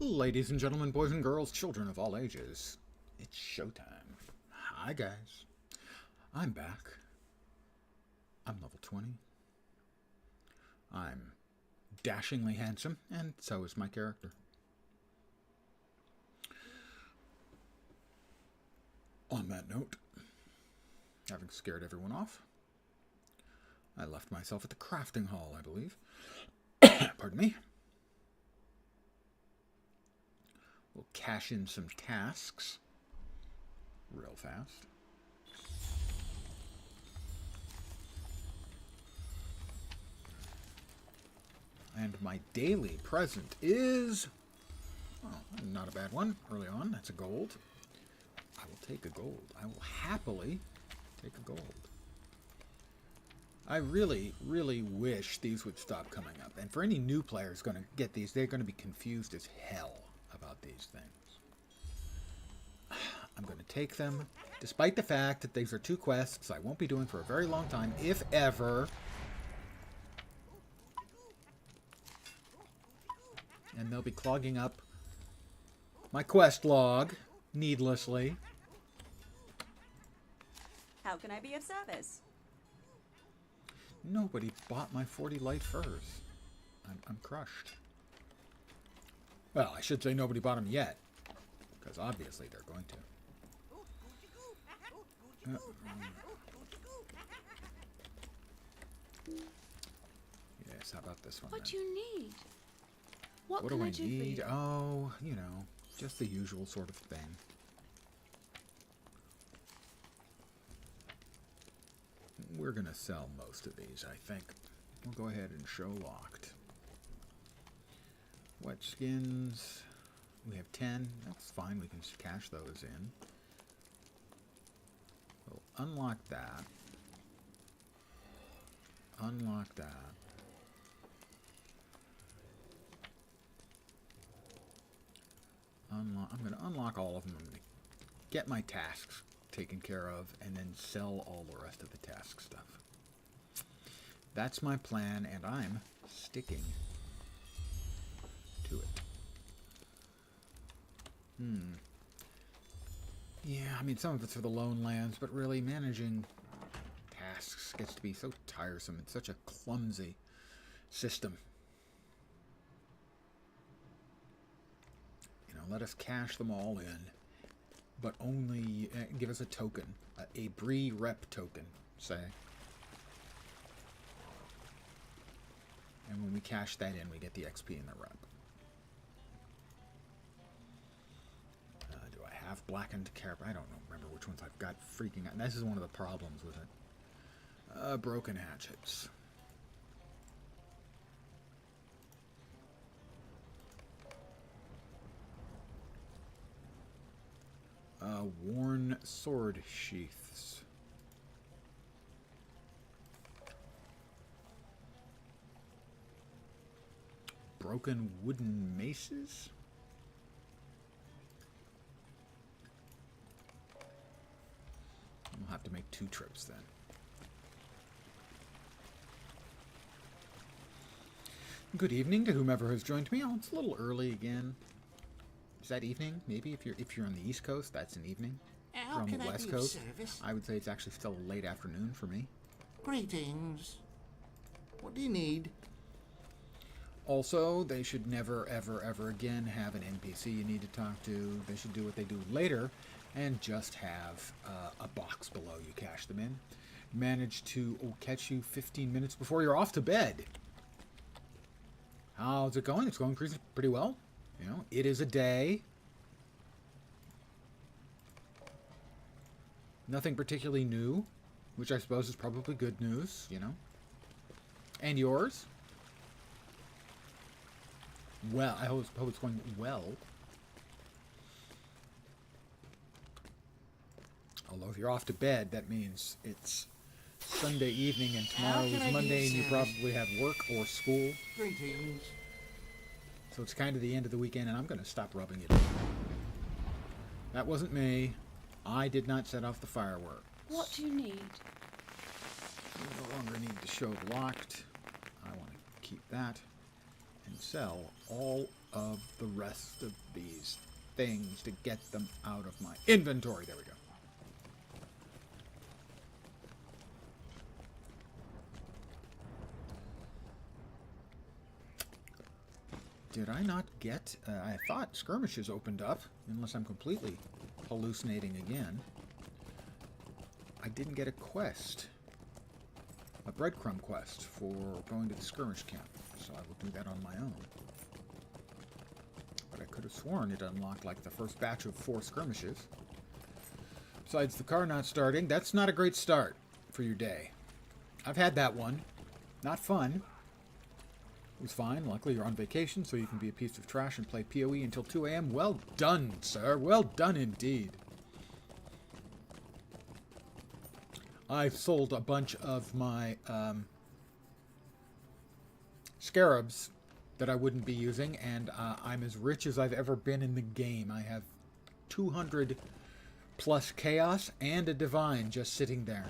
Ladies and gentlemen, boys and girls, children of all ages, it's showtime. Hi guys, I'm back. I'm level 20. I'm dashingly handsome, and so is my character. On that note, having scared everyone off, I left myself at the crafting hall, I believe. Pardon me. We'll cash in some tasks real fast. And my daily present is, oh, not a bad one early on. That's a gold. I will take a gold. I will happily take a gold. I really, really wish these would stop coming up. And for any new players going to get these, they're going to be confused as hell about these things. I'm going to take them, despite the fact that these are two quests I won't be doing for a very long time, if ever. And they'll be clogging up my quest log needlessly. How can I be of service? Nobody bought my 40 light furs. I'm crushed. Well, I should say nobody bought them yet, because obviously they're going to. Yes, how about this one? What then? do you need? What do can I I do need? for you? Oh, you know, just the usual sort of thing. We're going to sell most of these, I think. We'll go ahead and show locked. Wet skins. We have 10. That's fine. We can just cash those in. We'll unlock that. Unlock that. I'm going to unlock all of them. I'm going to get my tasks taken care of and then sell all the rest of the task stuff. That's my plan, and I'm sticking to it. Yeah, I mean, some of it's for the lone lands, but really managing tasks gets to be so tiresome. It's such a clumsy system. You know, let us cash them all in, but only give us a token, a Bree rep token, say. And when we cash that in, we get the XP in the rep. Do I have blackened carp? I don't remember which ones I've got freaking out. This is one of the problems with it. Broken hatchets. Worn sword sheaths. Broken wooden maces? We'll have to make 2 trips then. Good evening to whomever has joined me. Oh, it's a little early again. Is that evening? Maybe if you're on the East Coast, that's an evening. If you're on the West Coast, I would say it's actually still a late afternoon for me. Greetings. What do you need? Also, they should never, ever, ever again have an NPC you need to talk to. They should do what they do later and just have a box below you cash them in. Manage to catch you 15 minutes before you're off to bed. How's it going? It's going pretty well. You know, it is a day. Nothing particularly new, which I suppose is probably good news, you know. And yours? Well, I hope it's going well. Although if you're off to bed, that means it's Sunday evening and tomorrow is Monday and you probably have work or school. Greetings. So it's kind of the end of the weekend, and I'm going to stop rubbing it in. That wasn't me. I did not set off the fireworks. What do you need? We no longer need to show locked. I want to keep that and sell all of the rest of these things to get them out of my inventory. There we go. Did I not get... I thought Skirmishes opened up, unless I'm completely hallucinating again. I didn't get a quest. A breadcrumb quest for going to the skirmish camp, so I will do that on my own. But I could have sworn it unlocked like the first batch of 4 skirmishes. Besides the car not starting, that's not a great start for your day. I've had that one. Not fun. It was fine. Luckily, you're on vacation, so you can be a piece of trash and play PoE until 2 a.m. Well done, sir. Well done indeed. I've sold a bunch of my scarabs that I wouldn't be using, and I'm as rich as I've ever been in the game. I have 200 plus chaos and a divine just sitting there.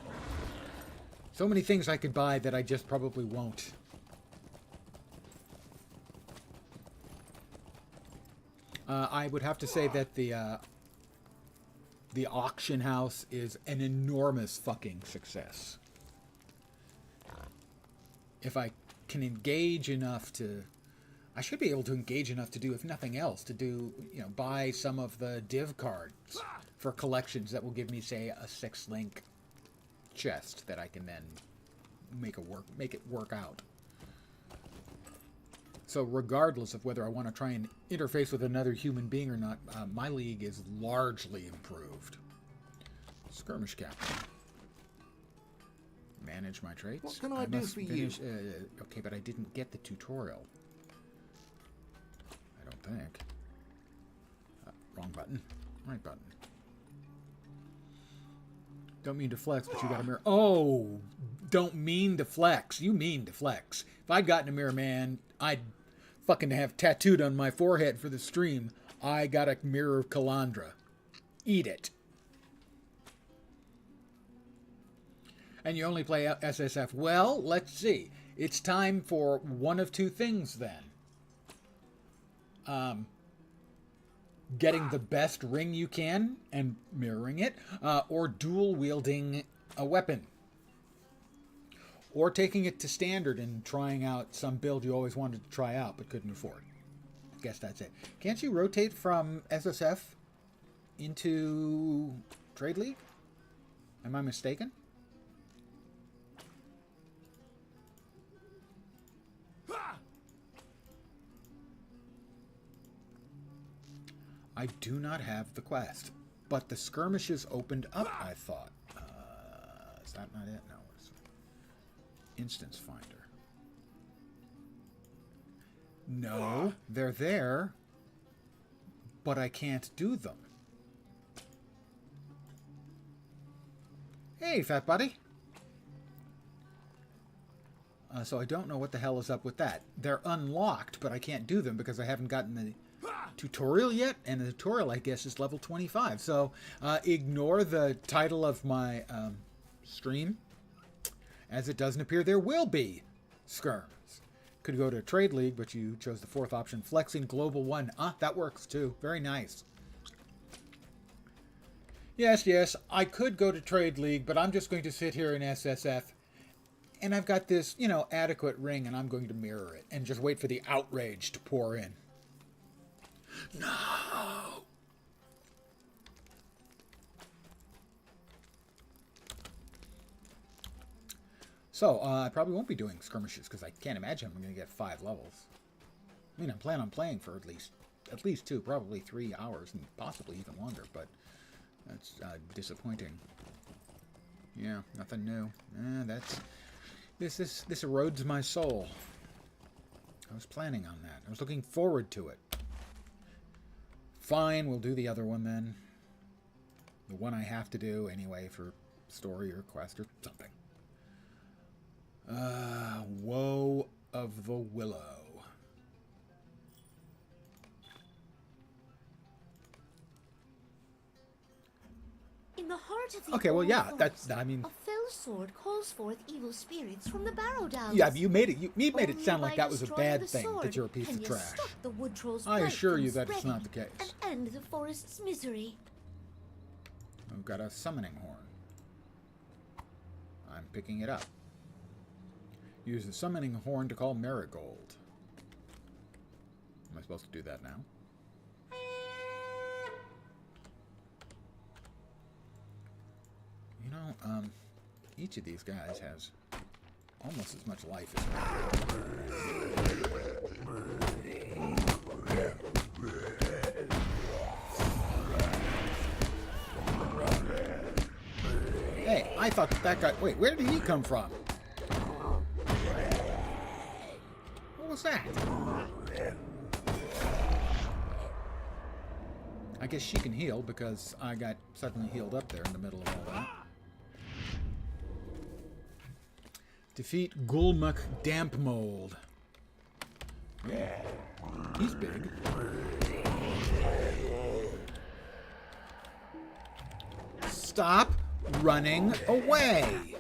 So many things I could buy that I just probably won't. I would have to say that the auction house is an enormous fucking success. If I can engage enough to... I should be able to engage enough to do, if nothing else, to do, you know, buy some of the div cards for collections that will give me, say, a 6-link chest that I can then make it work out. So regardless of whether I want to try and interface with another human being or not, my league is largely improved. Skirmish captain. Manage my traits. What can I do for you? Okay, but I didn't get the tutorial. I don't think. Wrong button. Right button. Don't mean to flex, but you got a mirror. Oh! Don't mean to flex. You mean to flex. If I'd gotten a mirror, man, I'd fucking have tattooed on my forehead for the stream. I got a mirror of Calandra. Eat it. And you only play SSF. Well, let's see. It's time for one of 2 things then. Getting the best ring you can and mirroring it, or dual wielding a weapon. Or taking it to standard and trying out some build you always wanted to try out but couldn't afford. I guess that's it. Can't you rotate from SSF into Trade League? Am I mistaken? I do not have the quest, but the skirmishes opened up, I thought. Is that not it? No. It's Instance Finder. No, they're there, but I can't do them. Hey, fat buddy. So I don't know what the hell is up with that. They're unlocked, but I can't do them because I haven't gotten the tutorial yet, and the tutorial, I guess, is level 25. So ignore the title of my stream, as it doesn't appear there will be skirms. Could go to Trade League, but you chose the 4th option, Flexing Global 1. That works too. Very nice. Yes, I could go to Trade League, but I'm just going to sit here in SSF, and I've got this, you know, adequate ring, and I'm going to mirror it and just wait for the outrage to pour in. No! So, I probably won't be doing skirmishes because I can't imagine I'm going to get 5 levels. I mean, I'm planning on playing for at least 2, probably 3 hours, and possibly even longer, but that's disappointing. Yeah, nothing new. This erodes my soul. I was planning on that. I was looking forward to it. Fine, we'll do the other one then. The one I have to do anyway for story or quest or something. Woe of the Willow. In the heart of the Okay, well, yeah, old that's, forest, I mean, a fell sword calls forth evil spirits from the barrow downs. Yeah, you made it. You made it Only sound by like that was a destroying bad the thing, sword that you're a piece can of you trash. stop the wood troll's I blight assure from you that it's spreading not the case. and end the forest's misery. I've got a summoning horn. I'm picking it up. Use the summoning horn to call Marigold. Am I supposed to do that now? You know, each of these guys has almost as much life as me. Hey, I thought that guy... Wait, where did he come from? What was that? I guess she can heal because I got suddenly healed up there in the middle of all that. Defeat Gulmuk Damp Mold. He's big. Stop running away!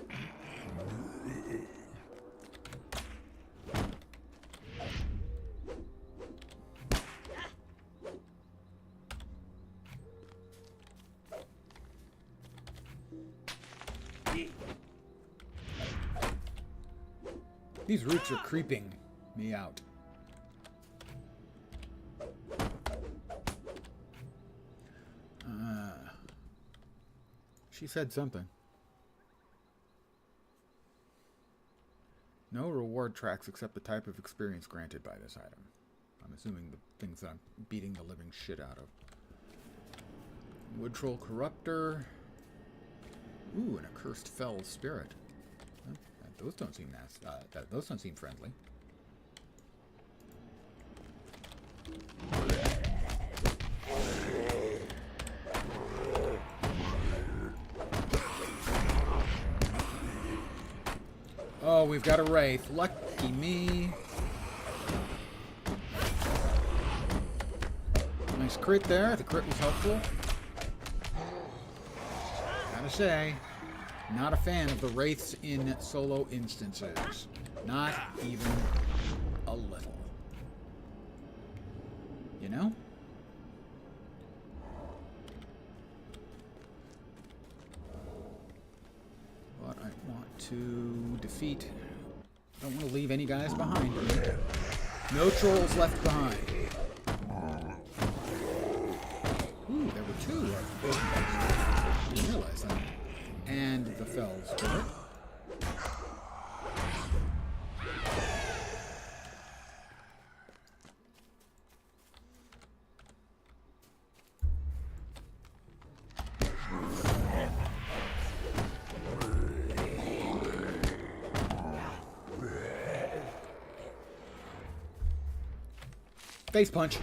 These roots are creeping me out. She said something. No reward tracks except the type of experience granted by this item. I'm assuming the things that I'm beating the living shit out of. Wood Troll Corruptor. Ooh, and a Cursed Fell Spirit. Huh? Those don't seem those don't seem friendly. Oh, we've got a Wraith. Lucky me. Nice crit there. The crit was helpful. Gotta say, not a fan of the Wraiths in solo instances. Not even a little. You know? But I want to defeat... Don't want to leave any guys behind. No trolls left behind. Ooh, there were two. I didn't realize that. And the Fells Spirit. Face punch.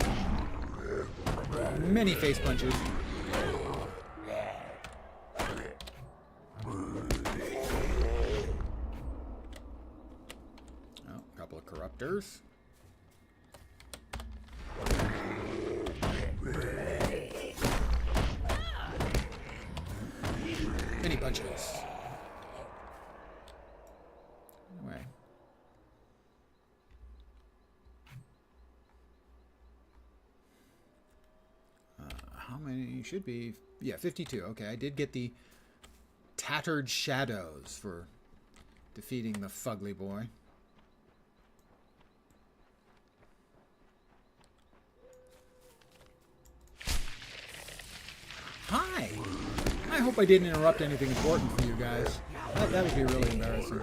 Many face punches. Oh, a couple of corruptors. Many punches. Anyway. How many should be? Yeah, 52. Okay, I did get the Tattered Shadows for defeating the fugly boy. Hi! I hope I didn't interrupt anything important for you guys. That would be really embarrassing.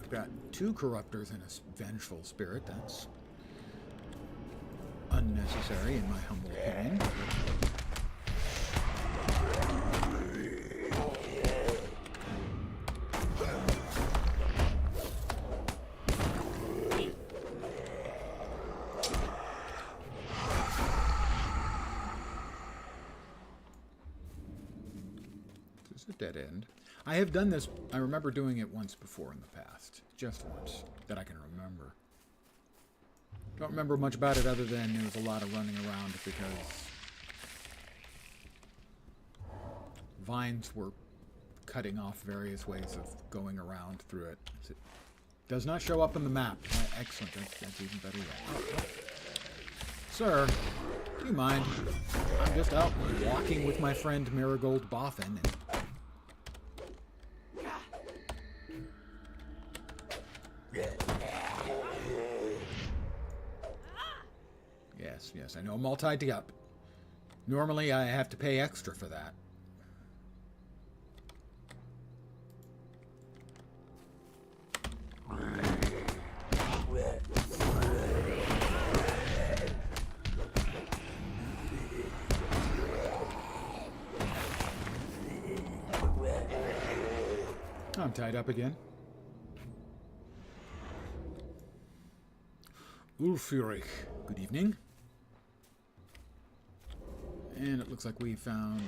Got two corruptors and a vengeful spirit. That's unnecessary in my humble opinion. dead end. I have done this. I remember doing it once before in the past. Just once that I can remember. Don't remember much about it other than there was a lot of running around because vines were cutting off various ways of going around through it. It does not show up on the map. Excellent. That's even better yet. Sir, do you mind? I'm just out walking with my friend Marigold Boffin. Yes, I know I'm all tied up. Normally I have to pay extra for that. I'm tied up again. Ulfurich, good evening. And it looks like we found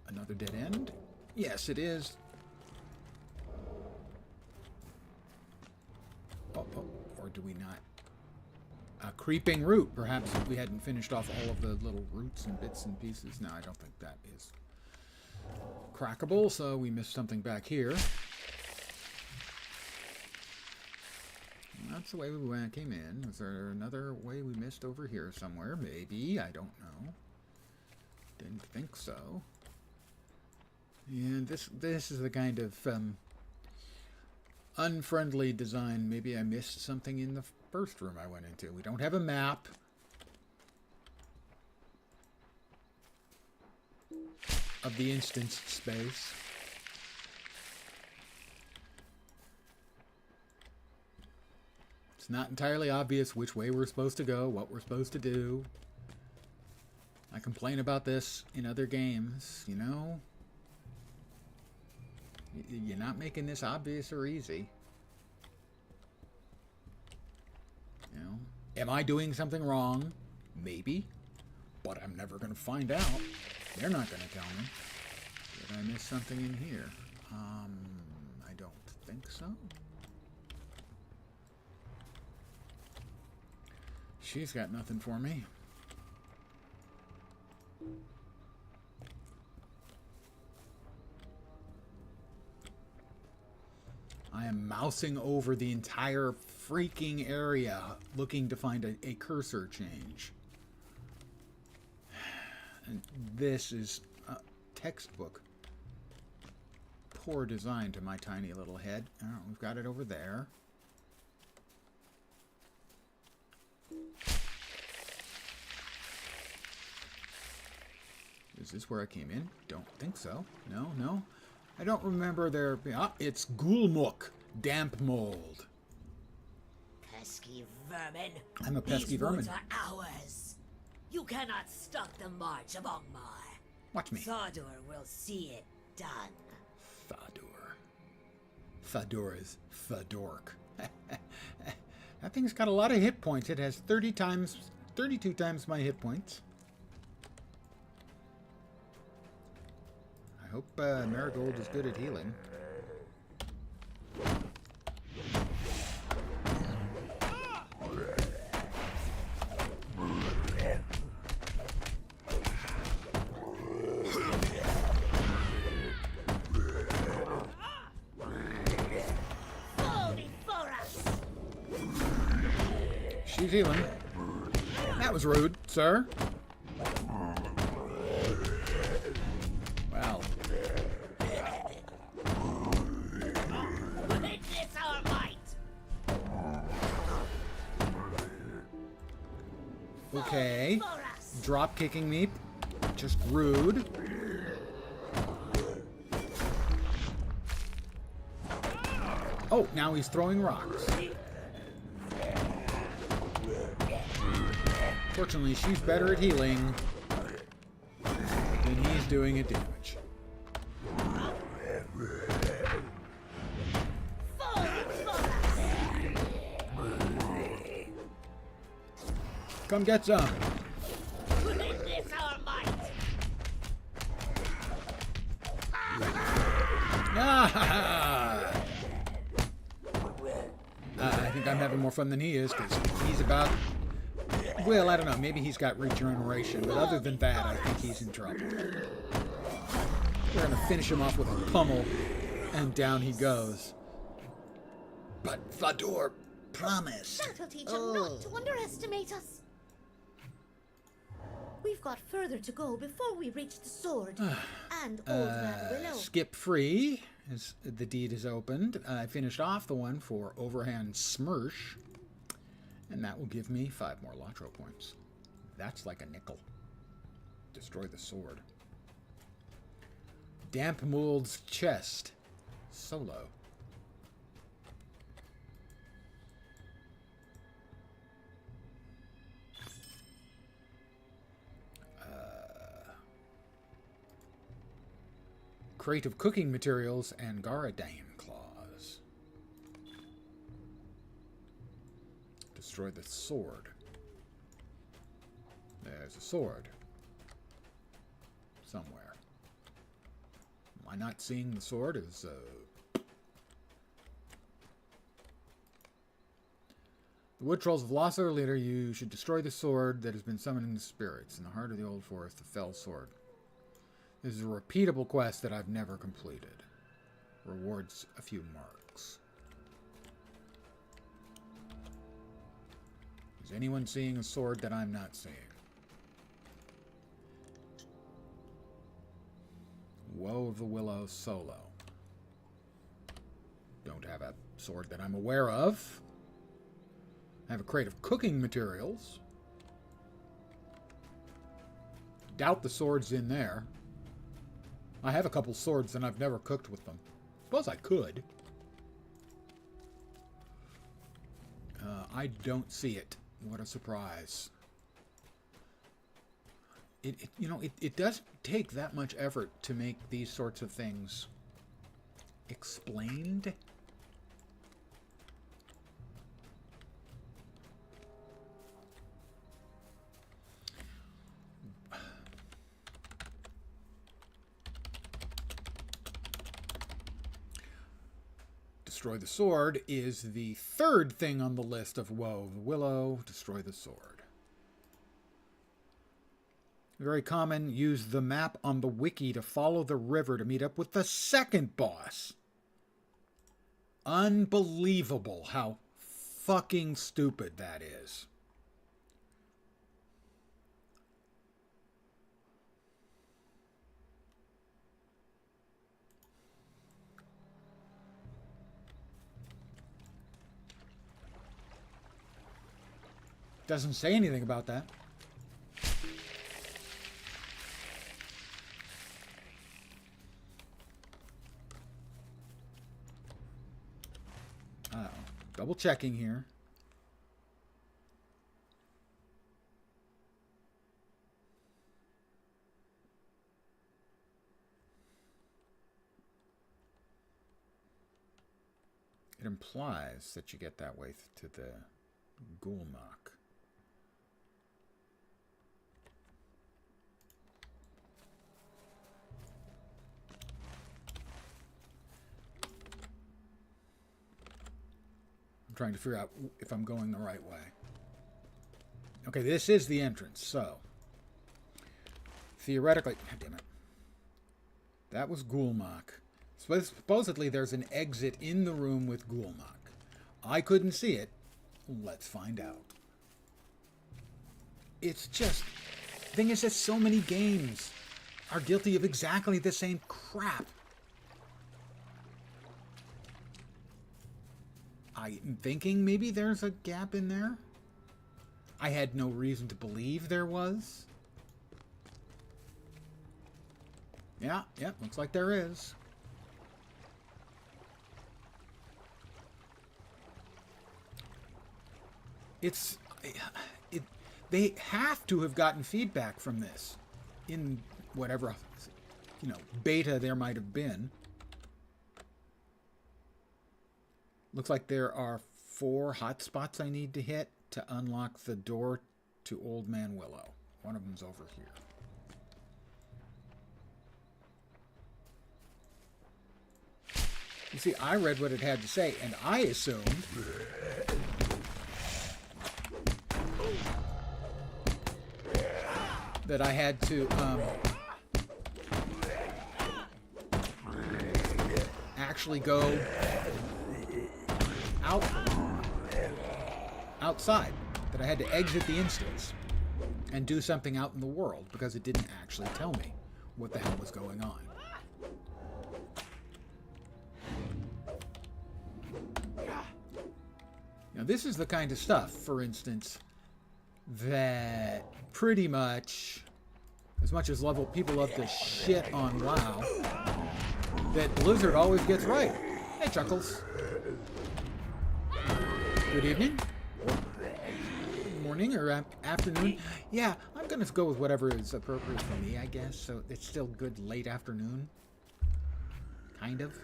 another dead end. Yes, it is. Oh, or do we not? A creeping root. Perhaps we hadn't finished off all of the little roots and bits and pieces. No, I don't think that is crackable, so we missed something back here. That's the way we came in. Was there another way we missed over here somewhere? Maybe. I don't know. Didn't think so. And this is the kind of unfriendly design. Maybe I missed something in the first room I went into. We don't have a map. Of the instance space. It's not entirely obvious which way we're supposed to go, what we're supposed to do. I complain about this in other games, you know? You're not making this obvious or easy. You know? Am I doing something wrong? Maybe. But I'm never going to find out. They're not going to tell me. Did I miss something in here? I don't think so. She's got nothing for me. I am mousing over the entire freaking area looking to find a cursor change. And this is a textbook. Poor design to my tiny little head. Oh, we've got it over there. Is this where I came in? Don't think so. No. I don't remember there being... Ah, it's Gulmuk. Damp mold. Pesky vermin. I'm a pesky These vermin. woods are ours. You cannot stop the march of Angmar. Watch me. Thadur will see it done. Thadur is Thadork. That thing's got a lot of hit points. It has 32 times my hit points. I hope Marigold is good at healing. She's healing. That was rude, sir. Well. Witness our might. Okay. Drop kicking me. Just rude. Oh, now he's throwing rocks. Fortunately, she's better at healing than he's doing at damage. Come get some. Ah! I think I'm having more fun than he is, because he's about... Well, I don't know. Maybe he's got regeneration, but other than that, I think he's in trouble. We're going to finish him off with a pummel, and down he goes. But Vador promised. That'll teach him not to underestimate us. We've got further to go before we reach the sword and Old Man Willow. Skip free, as the deed is opened. I finished off the one for Overhand Smirsh, and that will give me 5 more LotRO points. That's like a nickel. Destroy the sword. Damp Mold's Chest. Solo. Crate of cooking materials and Garadane claws. Destroy the sword. There's a sword. Somewhere. Am I not seeing the sword? Is the Wood Trolls have lost their leader. You should destroy the sword that has been summoning the spirits in the heart of the old forest, the fell sword. This is a repeatable quest that I've never completed. Rewards a few marks. Is anyone seeing a sword that I'm not seeing? Woe of the Willow solo. Don't have a sword that I'm aware of. I have a crate of cooking materials. Doubt the sword's in there. I have a couple swords and I've never cooked with them. Suppose I could. I don't see it. What a surprise. It doesn't take that much effort to make these sorts of things explained. Destroy the sword is the third thing on the list of Woe of the Willow. Destroy the sword. Very common. Use the map on the wiki to follow the river to meet up with the second boss. Unbelievable how fucking stupid that is. Doesn't say anything about that. Uh-oh. Double checking here. It implies that you get that way to the Gulmak. Trying to figure out if I'm going the right way. Okay, this is the entrance, so theoretically, God damn it, that was Gulmak. Supposedly there's an exit in the room with Gulmak. I couldn't see it. Let's find out. It's just, the thing is that so many games are guilty of exactly the same crap. I'm thinking maybe there's a gap in there. I had no reason to believe there was. Yeah, looks like there is. They have to have gotten feedback from this in whatever, beta there might have been. Looks like there are 4 hotspots I need to hit to unlock the door to Old Man Willow. One of them's over here. You see, I read what it had to say, and I assumed that I had to actually go outside, that I had to exit the instance and do something out in the world, because it didn't actually tell me what the hell was going on. Now, this is the kind of stuff, for instance, that pretty much as people love to shit on WoW, that Blizzard always gets right. Hey, Chuckles. Good evening. Morning or afternoon. Yeah, I'm going to go with whatever is appropriate for me, I guess. So it's still good late afternoon. Kind of.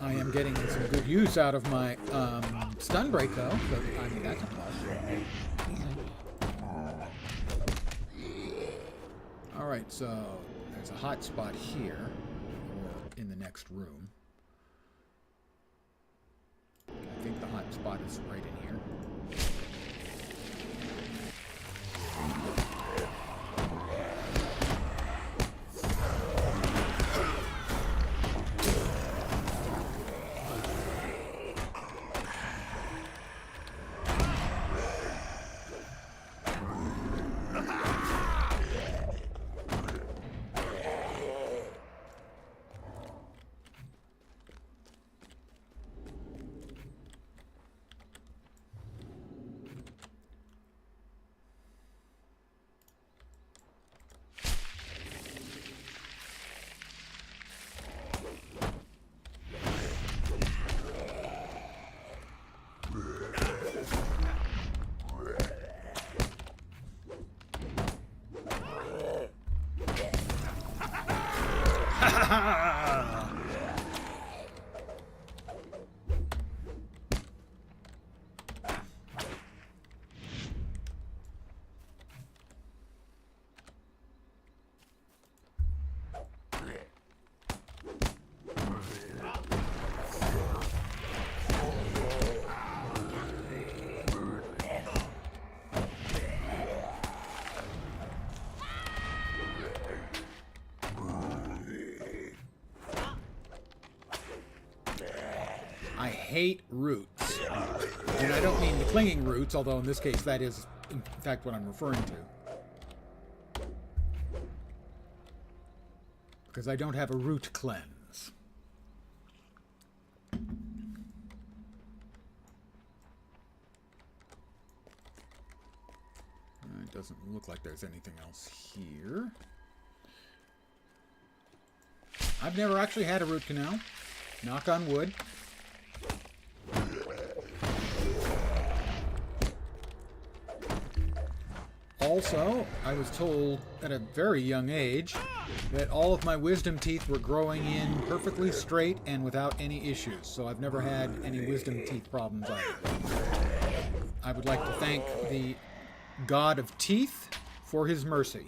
I am getting some good use out of my stun break, though. So, I mean, that's a plus. All right, so there's a hot spot here, or in the next room. I think the hot spot is right in here. I hate roots. And I don't mean the clinging roots, although in this case that is, in fact, what I'm referring to. Because I don't have a root cleanse. It doesn't look like there's anything else here. I've never actually had a root canal. Knock on wood. Also, I was told at a very young age that all of my wisdom teeth were growing in perfectly straight and without any issues, so I've never had any wisdom teeth problems either. I would like to thank the God of Teeth for his mercy.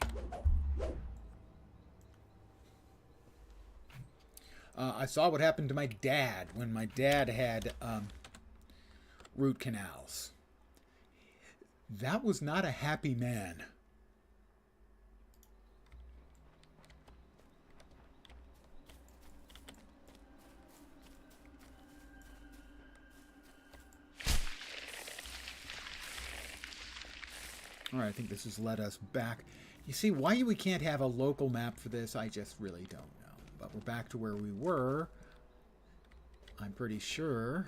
I saw what happened to my dad when my dad had root canals. That was not a happy man. All right, I think this has led us back. You see, why we can't have a local map for this, I just really don't know. But we're back to where we were. I'm pretty sure.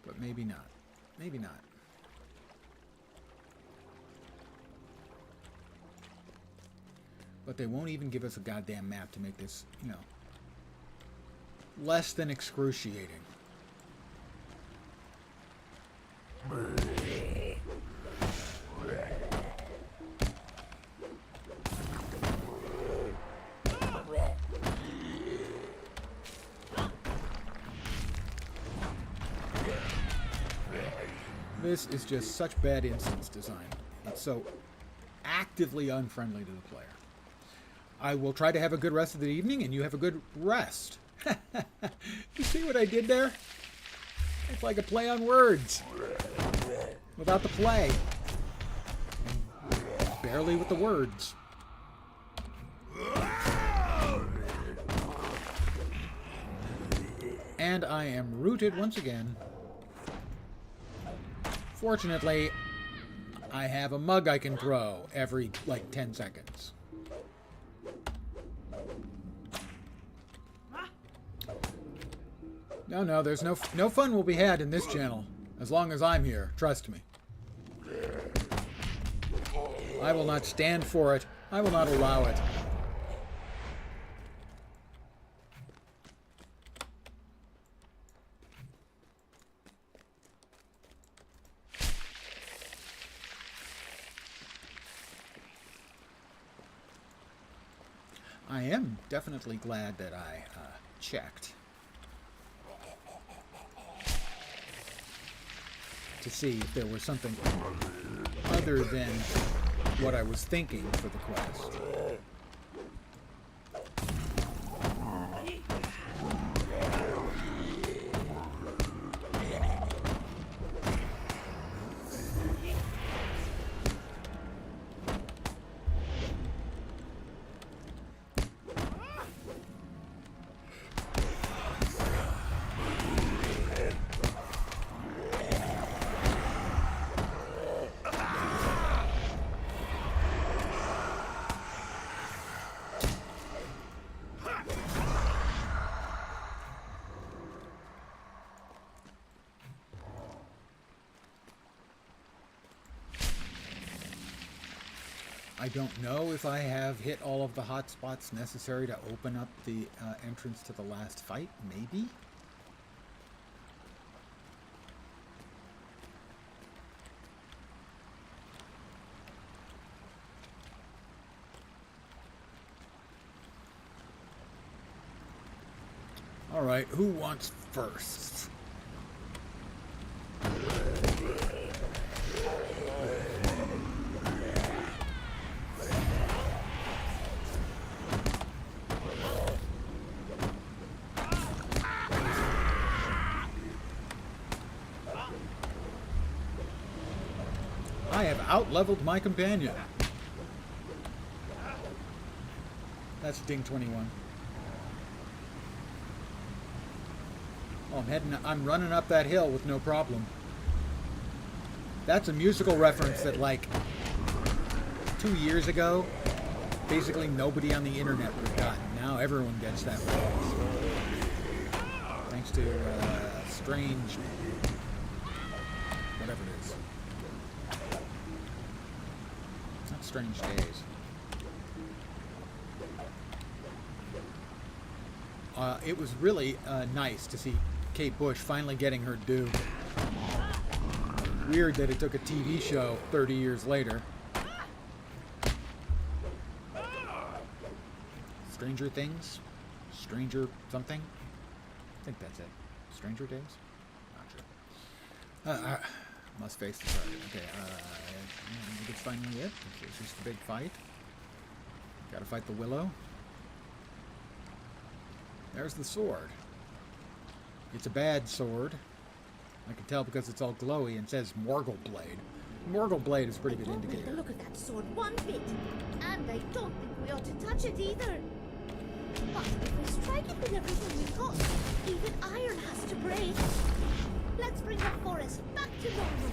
But maybe not. Maybe not. But they won't even give us a goddamn map to make this, you know, less than excruciating. This is just such bad instance design. It's so actively unfriendly to the player. I will try to have a good rest of the evening, and you have a good rest. You see what I did there? It's like a play on words. Without the play. And barely with the words. And I am rooted once again. Fortunately, I have a mug I can throw every, like, 10 seconds. No, there's no fun will be had in this channel. As long as I'm here, trust me. I will not stand for it. I will not allow it. I am definitely glad that I checked to see if there was something other than what I was thinking for the quest. I don't know if I have hit all of the hot spots necessary to open up the entrance to the last fight. Maybe? All right, who wants first? I have out-leveled my companion. That's Ding 21. Oh, I'm running up that hill with no problem. That's a musical reference that, like, 2 years ago, basically nobody on the internet would have gotten. Now everyone gets that reference. Thanks to Strange, whatever it is. Not Strange Days. It was really nice to see Kate Bush finally getting her due. Weird that it took a TV show 30 years later. Stranger Things? Stranger something? I think that's it. Stranger Days? Not sure. Must face the target. Okay, I think it's finally it. It's just a big fight. Gotta fight the Willow. There's the sword. It's a bad sword. I can tell because it's all glowy and says Morgul Blade. Morgul Blade is a pretty good indicator. Look at that sword one bit. And I don't think we ought to touch it either. But if we strike it with everything we've got, even iron has to break. Let's bring the forest back to normal.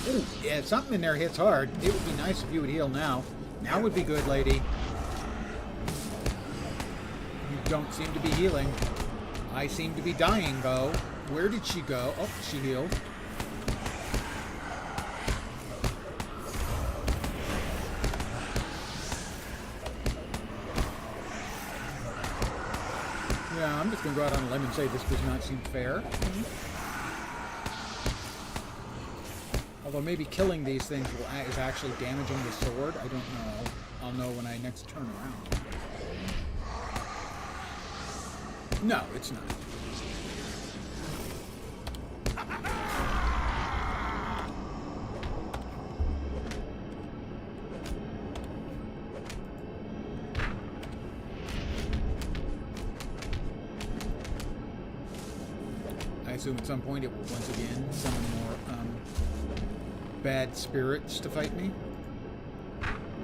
Ooh, yeah, something in there hits hard. It would be nice if you would heal now. Now would be good, lady. You don't seem to be healing. I seem to be dying, though. Where did she go? Oh, she healed. Yeah, I'm just going to go out on a limb and say this does not seem fair. Although maybe killing these things is actually damaging the sword. I don't know. I'll know when I next turn around. No, it's not. I assume at some point it will once again summon more bad spirits to fight me.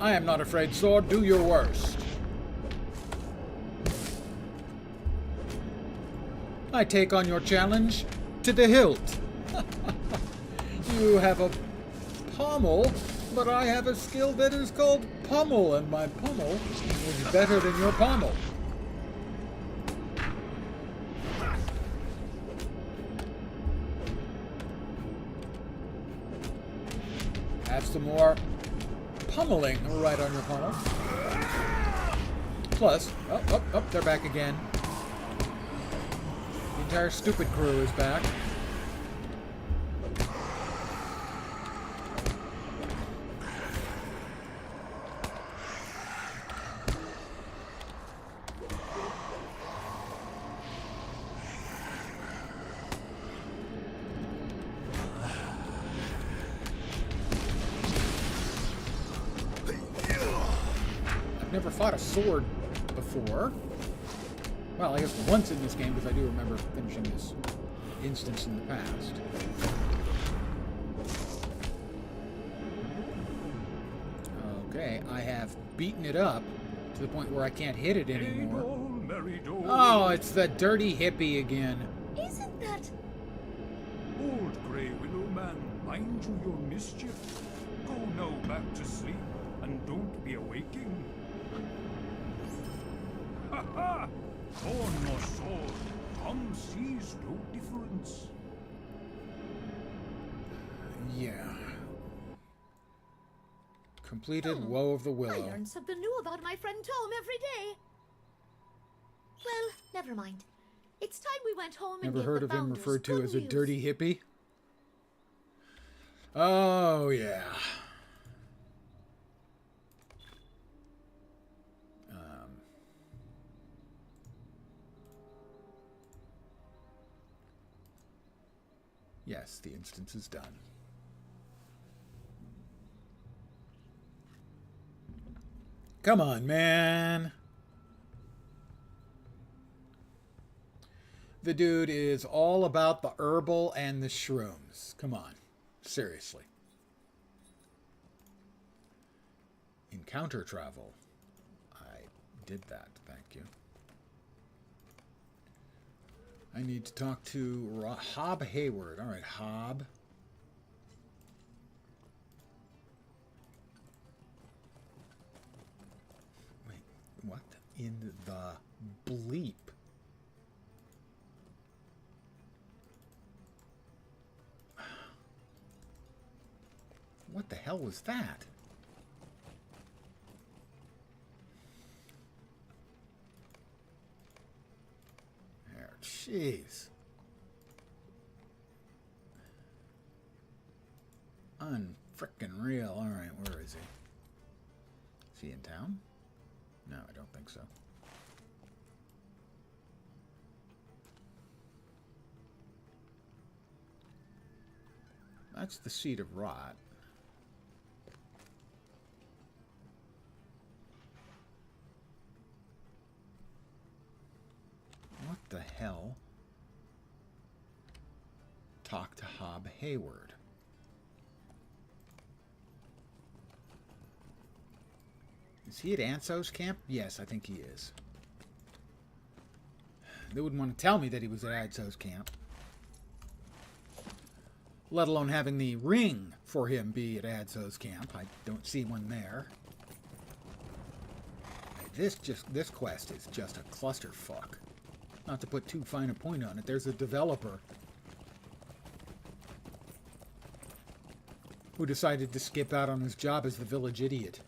I am not afraid, sword. Do your worst. I take on your challenge to the hilt. You have a pommel, but I have a skill that is called pummel, and my pummel is better than your pommel. Have some more pummeling right on your pommel. Plus, they're back again. The entire stupid crew is back. Never fought a sword before. Well, I guess once in this game, because I do remember finishing this instance in the past. Okay, I have beaten it up to the point where I can't hit it anymore. Oh, it's the dirty hippie again. Isn't that... Old Grey Willow Man, mind you your mischief. Go now back to sleep, and don't be awaking. Ha ha! Thorn nor sword, Tom sees no difference. Yeah. Completed Woe of the I Willow. learn something new about my friend Tom every day. Well, never mind. It's time we went home and Never gave heard the of him founders referred to good as a news. dirty hippie? Oh, yeah. Yes, the instance is done. Come on, man. The dude is all about the herbal and the shrooms. Come on. Seriously. Encounter travel. I did that. Thank you. I need to talk to Hob Hayward. All right, Hob. Wait, what in the bleep? What the hell was that? Jeez. Unfrickin' real. Alright, where is he? Is he in town? No, I don't think so. That's the seat of rot. What the hell? Talk to Hob Hayward. Is he at Anso's camp? Yes, I think he is. They wouldn't want to tell me that he was at Anso's camp. Let alone having the ring for him be at Adso's camp. I don't see one there. This quest is just a clusterfuck. Not to put too fine a point on it, there's a developer who decided to skip out on his job as the village idiot.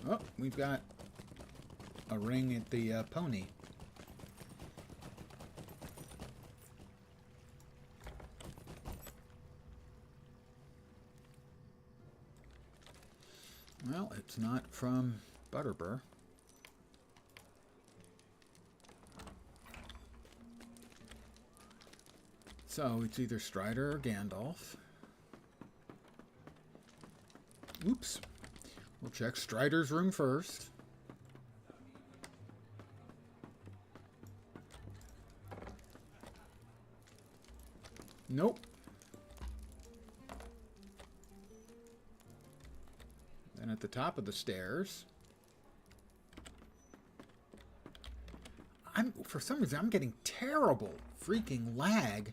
Oh, we've got a ring at the pony. Well, it's not from Butterbur. So it's either Strider or Gandalf. Oops. We'll check Strider's room first. Nope. Then at the top of the stairs, for some reason, I'm getting terrible freaking lag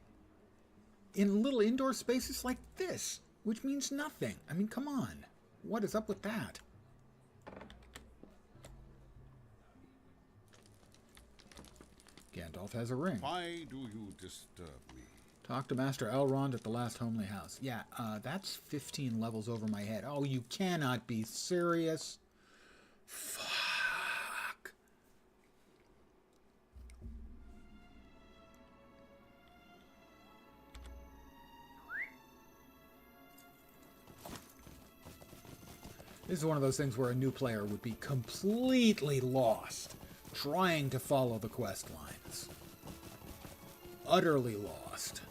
in little indoor spaces like this, which means nothing. I mean, come on. What is up with that? Gandalf has a ring. Why do you disturb me? Talk to Master Elrond at the last homely house. Yeah, that's 15 levels over my head. Oh, you cannot be serious. Fuck. This is one of those things where a new player would be completely lost trying to follow the quest lines. Utterly lost.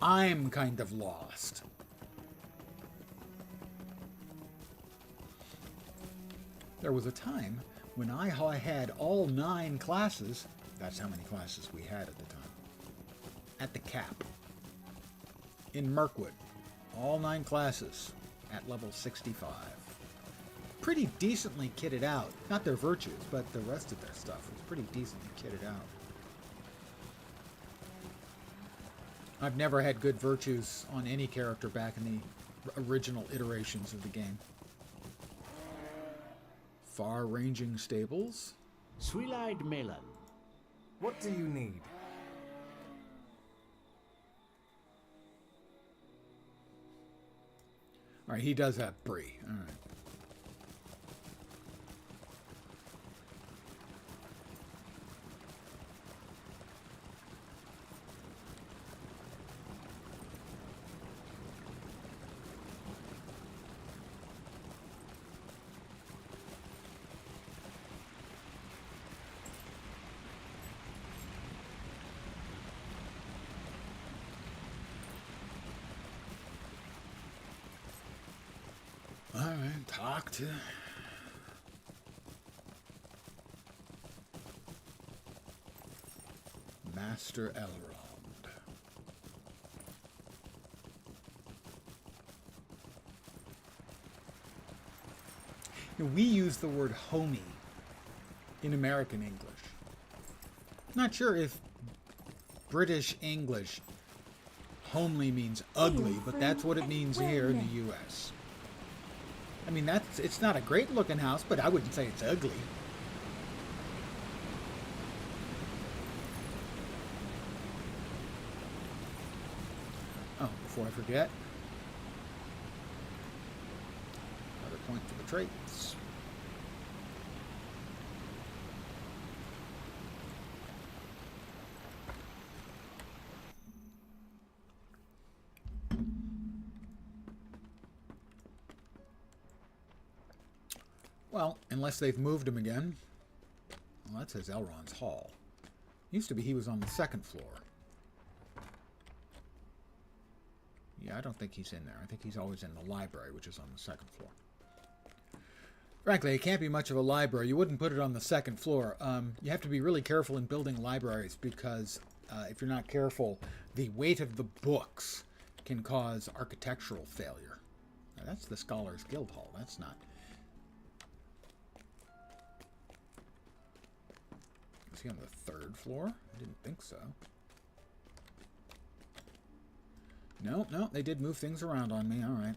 I'm kind of lost. There was a time when I had all 9 classes. That's how many classes we had at the time. At the cap. In Mirkwood. All 9 classes at level 65. Pretty decently kitted out. Not their virtues, but the rest of their stuff was pretty decently kitted out. I've never had good virtues on any character back in the original iterations of the game. Far-ranging stables. Swillide Melon. What do you need? Alright, he does have Bree. Alright. Alright, talk to Master Elrond. We use the word homie in American English. Not sure if British English homely means ugly, but that's what it means here in the US. I mean, it's not a great looking house, but I wouldn't say it's ugly. Oh, before I forget, another point for the traits. Well, unless they've moved him again. Well, that says Elrond's Hall. Used to be he was on the 2nd floor. Yeah, I don't think he's in there. I think he's always in the library, which is on the 2nd floor. Frankly, it can't be much of a library. You wouldn't put it on the 2nd floor. You have to be really careful in building libraries because if you're not careful, the weight of the books can cause architectural failure. Now, that's the Scholars Guild Hall. That's not... Is he on the 3rd floor? I didn't think so. No, they did move things around on me. All right.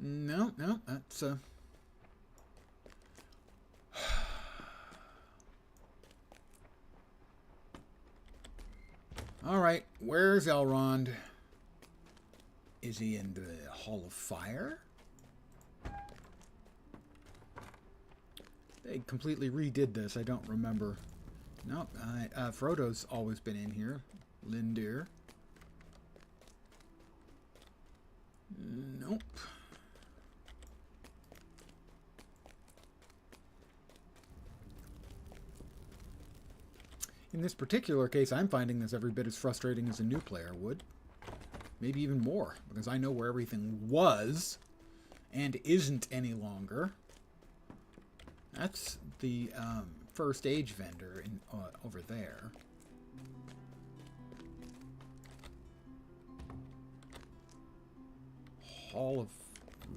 No, that's all right, where's Elrond? Is he in the Hall of Fire? They completely redid this. I don't remember. Nope. Frodo's always been in here. Lindir. Nope. In this particular case, I'm finding this every bit as frustrating as a new player would. Maybe even more, because I know where everything was and isn't any longer. That's the first age vendor in over there. Hall of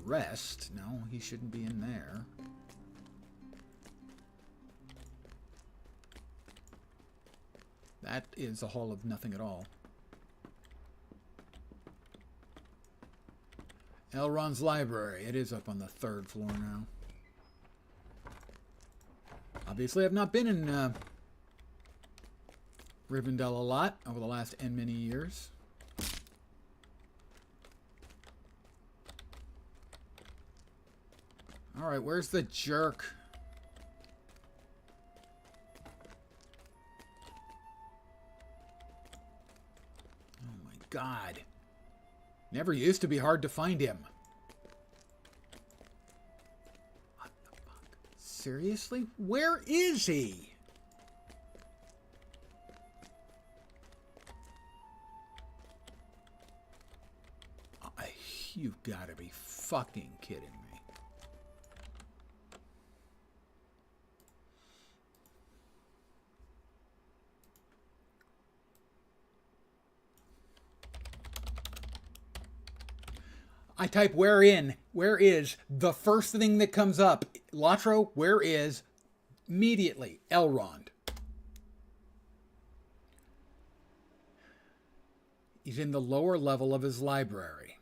Rest. No, he shouldn't be in there. That is a hall of nothing at all. Elrond's library. It is up on the 3rd floor now. Obviously, I've not been in Rivendell a lot over the last many years. All right, where's the jerk? Oh my God. Never used to be hard to find him. What the fuck? Seriously? Where is he? You've got to be fucking kidding me. I type where is, the first thing that comes up. LotRO, where is, immediately, Elrond. He's in the lower level of his library.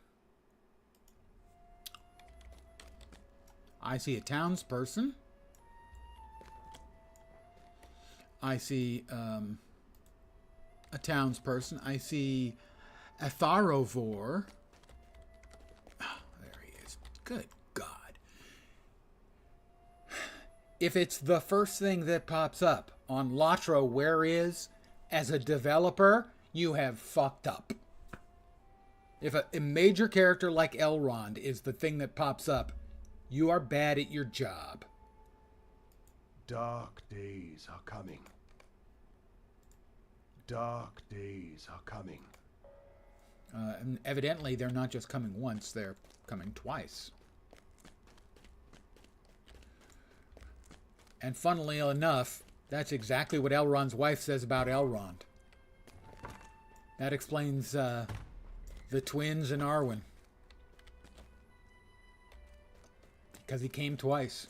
I see a townsperson. I see a townsperson. I see a Tharovor. Good God. If it's the first thing that pops up on LotRO where is, as a developer, you have fucked up. If a major character like Elrond is the thing that pops up, you are bad at your job. Dark days are coming. Dark days are coming. And evidently, they're not just coming once, they're coming twice. And funnily enough, that's exactly what Elrond's wife says about Elrond. That explains the twins and Arwen. Because he came twice.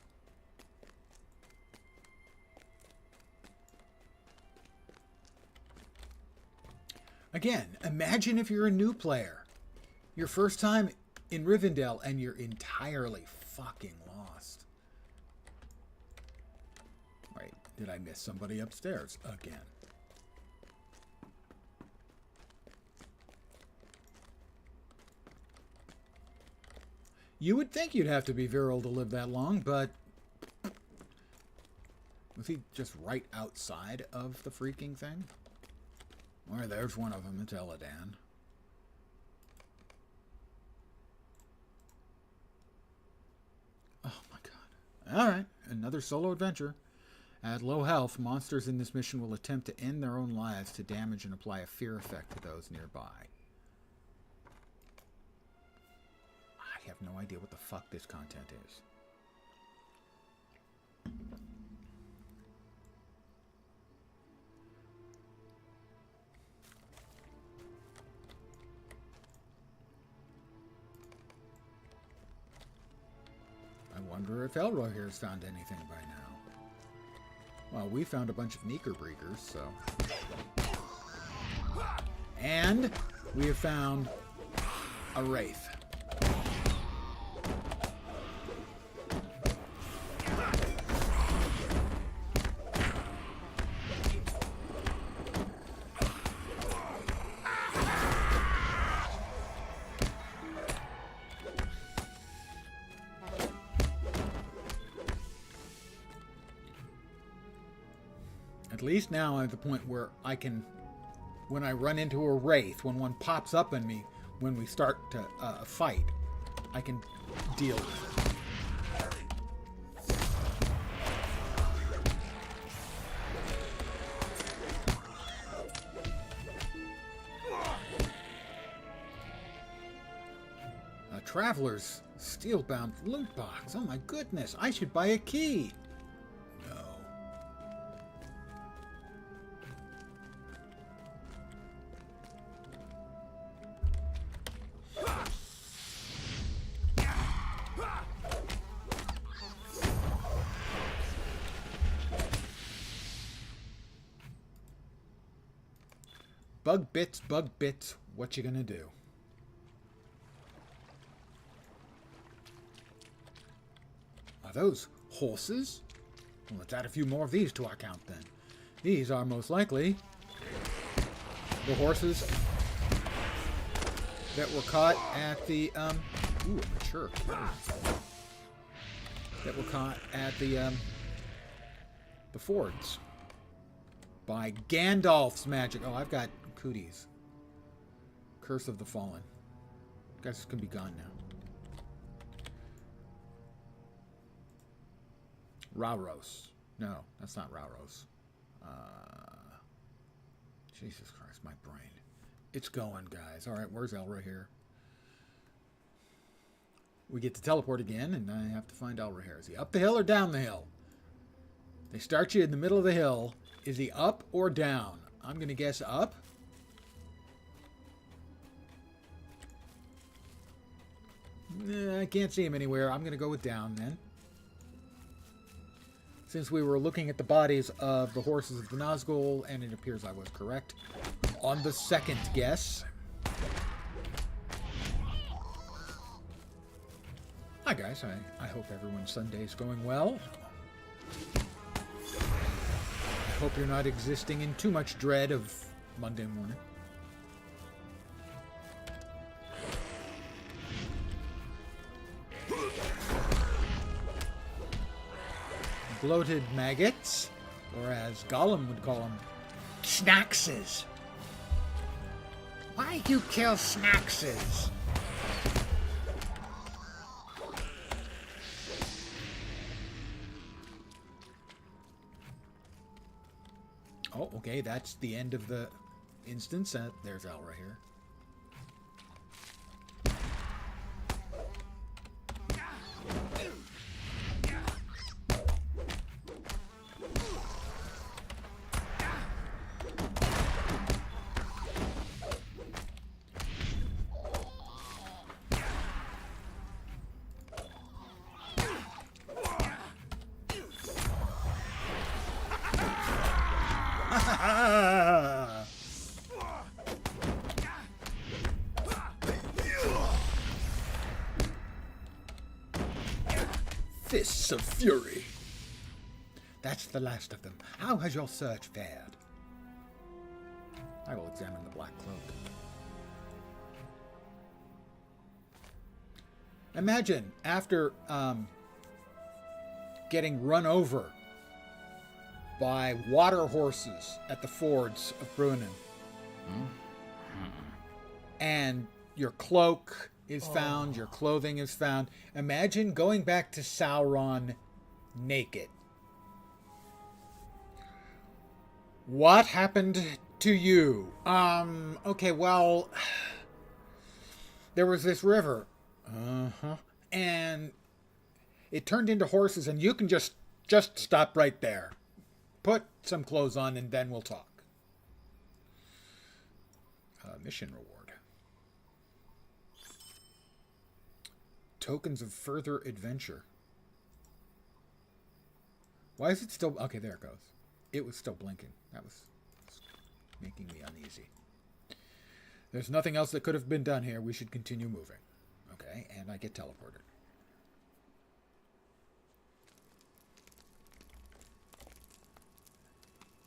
Again, imagine if you're a new player. Your first time in Rivendell and you're entirely fucking lost. Wait, did I miss somebody upstairs again? You would think you'd have to be virile to live that long, but was he just right outside of the freaking thing? Well, there's one of them. It's Eladan. Oh my God. Alright, another solo adventure. At low health, monsters in this mission will attempt to end their own lives to damage and apply a fear effect to those nearby. I have no idea what the fuck this content is. I wonder if Elroy here has found anything by now. Well, we found a bunch of Neeker-breakers, so... And we have found a Wraith. At least now I'm at the point where I can, when I run into a wraith, when one pops up on me, when we start to fight, I can deal with it. A traveler's steel-bound loot box. Oh my goodness, I should buy a key. No. Bug bits, what you gonna do? Are those horses? Well, let's add a few more of these to our count then. These are most likely the horses that were caught at the, ooh, a mature carriage. That were caught at the fords. By Gandalf's magic. Oh, I've got cooties. Curse of the Fallen. Guys can be gone now. Rauros. No, that's not Rauros. Jesus Christ, my brain. It's going, guys. All right, where's Elra here? We get to teleport again, and I have to find Elra here. Is he up the hill or down the hill? They start you in the middle of the hill. Is he up or down? I'm going to guess up. I can't see him anywhere. I'm going to go with down then. Since we were looking at the bodies of the horses of the Nazgul, and it appears I was correct on the second guess. Hi guys, I hope everyone's Sunday's going well. I hope you're not existing in too much dread of Monday morning. Bloated maggots, or as Gollum would call them, snackses. Why'd you kill snackses? Oh, okay, that's the end of the instance. There's Elra here. Fists of Fury. That's the last of them. How has your search fared? I will examine the Black Cloak. Imagine after getting run over by water horses at the fords of Bruinen. And your cloak is found, your clothing is found. Imagine going back to Sauron naked. What happened to you? Okay, well, there was this river. And it turned into horses, and you can just stop right there. Put some clothes on, and then we'll talk. Mission reward. Tokens of further adventure. Why is it still... Okay, there it goes. It was still blinking. That was making me uneasy. There's nothing else that could have been done here. We should continue moving. Okay, and I get teleported.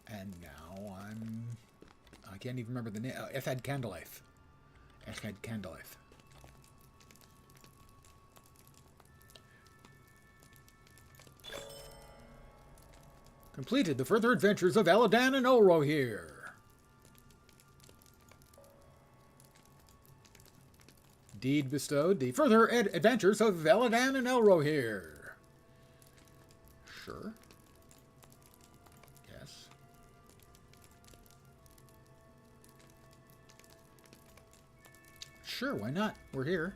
And now I can't even remember the name. Ethad Candleath. Ethad Candleath. Completed the further adventures of Eladan and LotRO here. Deed bestowed. The further adventures of Eladan and LotRO here. Sure. Yes. Sure, why not? We're here.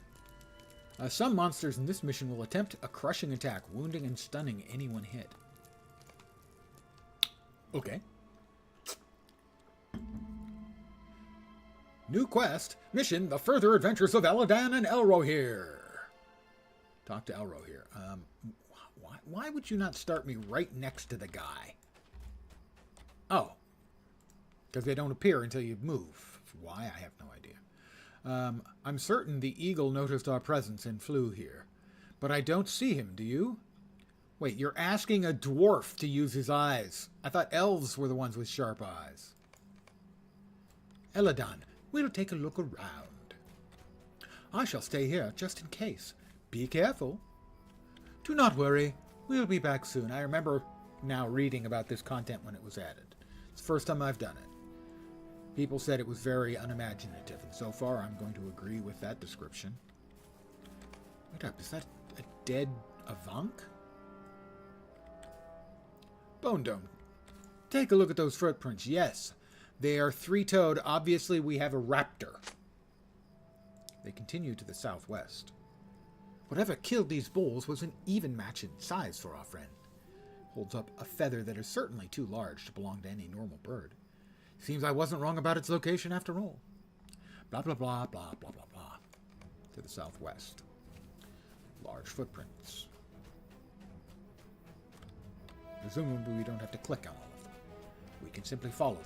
Some monsters in this mission will attempt a crushing attack, wounding and stunning anyone hit. Okay. New quest. Mission, the further adventures of Eladan and LotRO here. Talk to LotRO here. Why would you not start me right next to the guy? Oh. Because they don't appear until you move. Why? I have no idea. I'm certain the eagle noticed our presence and flew here. But I don't see him, do you? Wait, you're asking a dwarf to use his eyes. I thought elves were the ones with sharp eyes. Eladan, we'll take a look around. I shall stay here just in case. Be careful. Do not worry. We'll be back soon. I remember now reading about this content when it was added. It's the first time I've done it. People said it was very unimaginative, and so far I'm going to agree with that description. Wait up, is that a dead Avank? Bone Dome. Take a look at those footprints. Yes, they are three-toed. Obviously, we have a raptor. They continue to the southwest. Whatever killed these bulls was an even match in size for our friend. Holds up a feather that is certainly too large to belong to any normal bird. Seems I wasn't wrong about its location after all. Blah, blah, blah, blah, blah, blah, blah. To the southwest. Large footprints. Presumably we don't have to click on all of them. We can simply follow them.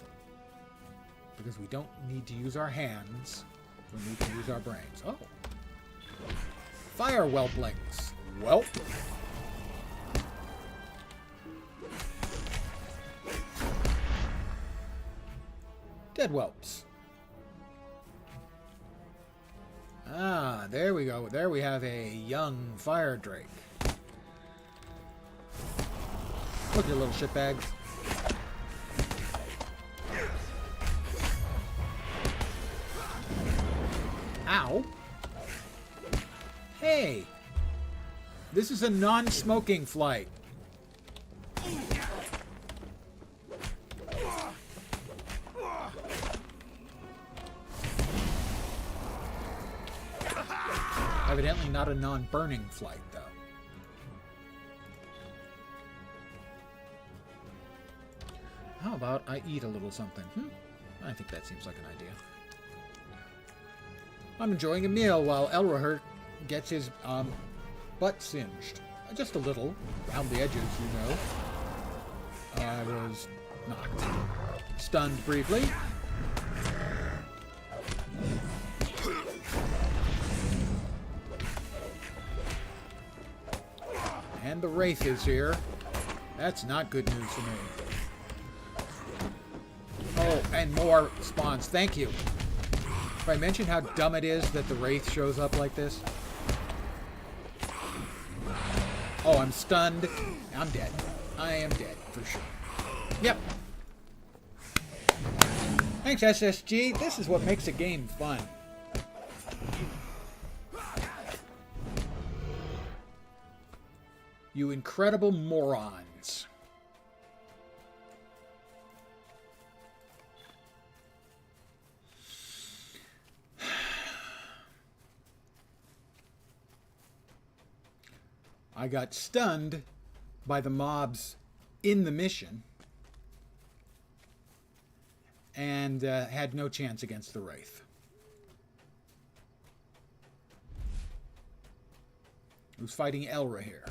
Because we don't need to use our hands when we can use our brains. Oh. Fire whelplings. Welp. Dead whelps. Ah, there we go. There we have a young fire drake. Look, you little shitbags. Ow. Hey. This is a non-smoking flight. Evidently not a non-burning flight, though. How about I eat a little something? I think that seems like an idea. I'm enjoying a meal while LotRO gets his butt singed. Just a little. Around the edges, you know. I was knocked. Stunned briefly. And the Wraith is here. That's not good news for me. Oh, and more spawns. Thank you. If I mention how dumb it is that the Wraith shows up like this. Oh, I'm stunned. I'm dead. I am dead, for sure. Yep. Thanks, SSG. This is what makes a game fun. You incredible morons. I got stunned by the mobs in the mission and had no chance against the Wraith. Who's fighting LotRO here?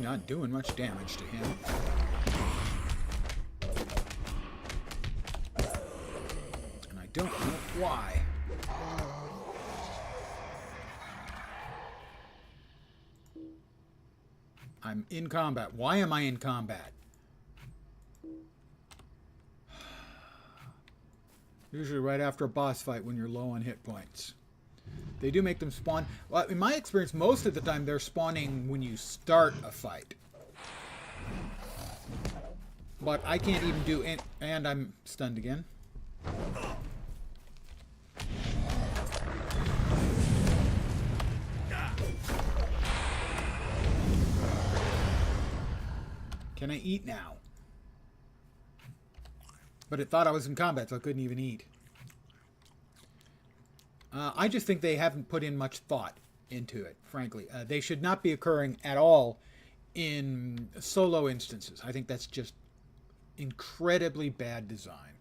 Not doing much damage to him. And I don't know why. I'm in combat. Why am I in combat? Usually right after a boss fight when you're low on hit points. They do make them spawn. Well, in my experience, most of the time they're spawning when you start a fight. But I can't even do it. And I'm stunned again. Can I eat now? But it thought I was in combat, so I couldn't even eat. I just think they haven't put in much thought into it, frankly. They should not be occurring at all in solo instances. I think that's just incredibly bad design.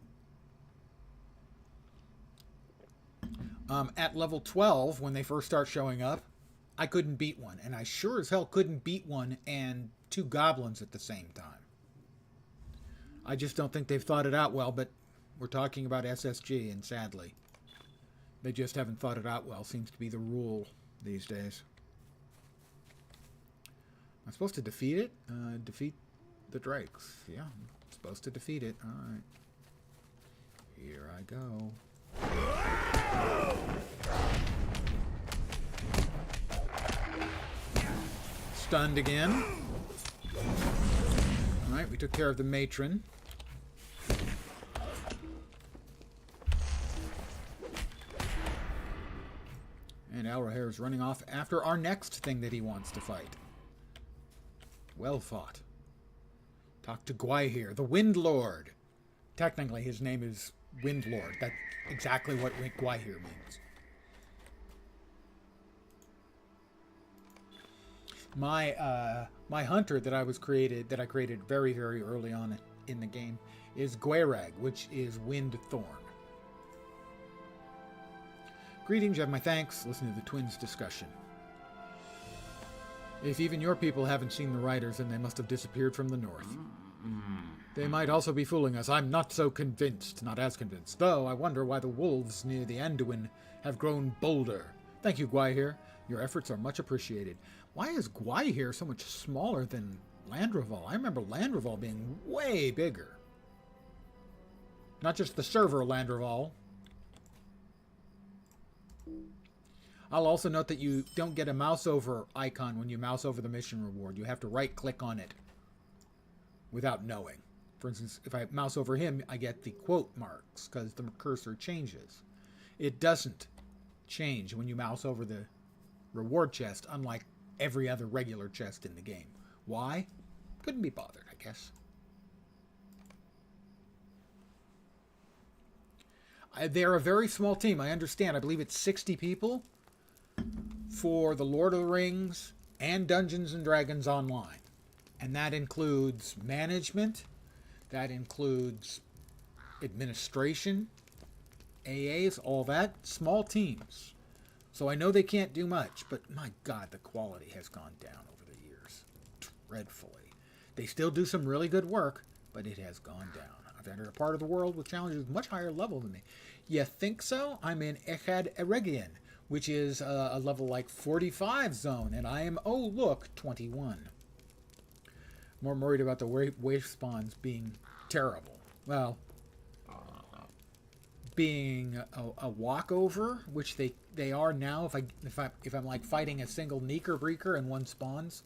At level 12, when they first start showing up, I couldn't beat one. And I sure as hell couldn't beat one and 2 goblins at the same time. I just don't think they've thought it out well, but we're talking about SSG, and sadly, they just haven't thought it out well. Seems to be the rule these days. I'm supposed to defeat it? Defeat the drakes. Yeah, I'm supposed to defeat it. All right. Here I go. Stunned again. Alright, we took care of the matron. And Alrahair is running off after our next thing that he wants to fight. Well fought. Talk to Gwaihir, the Wind Lord. Technically, his name is Wind Lord. That's exactly what Gwaihir means. My hunter that I created very, very early on in the game is Gwairag, which is Wind Thorn. Greetings, you have my thanks. Listen to the twins' discussion. If even your people haven't seen the riders, then they must have disappeared from the north. They might also be fooling us. I'm not so convinced, not as convinced. Though I wonder why the wolves near the Anduin have grown bolder. Thank you, Gwaihir. Your efforts are much appreciated. Why is Gwaihir so much smaller than Landroval? I remember Landroval being way bigger. Not just the server Landroval. I'll also note that you don't get a mouse over icon when you mouse over the mission reward. You have to right click on it without knowing. For instance, if I mouse over him, I get the quote marks because the cursor changes. It doesn't change when you mouse over the reward chest, unlike every other regular chest in the game. Why? Couldn't be bothered, I guess. They're a very small team, I understand. I believe it's 60 people for the Lord of the Rings and Dungeons and Dragons Online. And that includes management, that includes administration, AAs, all that. Small teams. So I know they can't do much, but my God, the quality has gone down over the years. Dreadfully. They still do some really good work, but it has gone down. I've entered a part of the world with challenges much higher level than me. You think so? I'm in Echad Eregion, which is a level like 45 zone, and I am, oh look, 21. More worried about the wave spawns being terrible. Well, being a walkover, which they are now. If I'm like fighting a single Neeker Breaker and one spawns,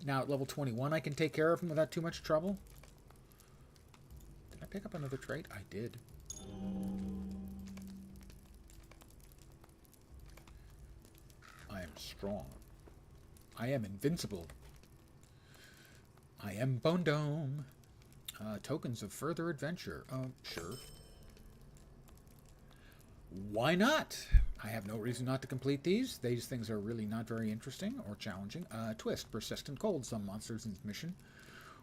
now at level 21 I can take care of him without too much trouble. Did I pick up another trait? I did. I am strong. I am invincible. I am Bone Dome. Tokens of further adventure. Sure. Why not? I have no reason not to complete these. These things are really not very interesting or challenging. Twist. Persistent cold. Some monsters in this mission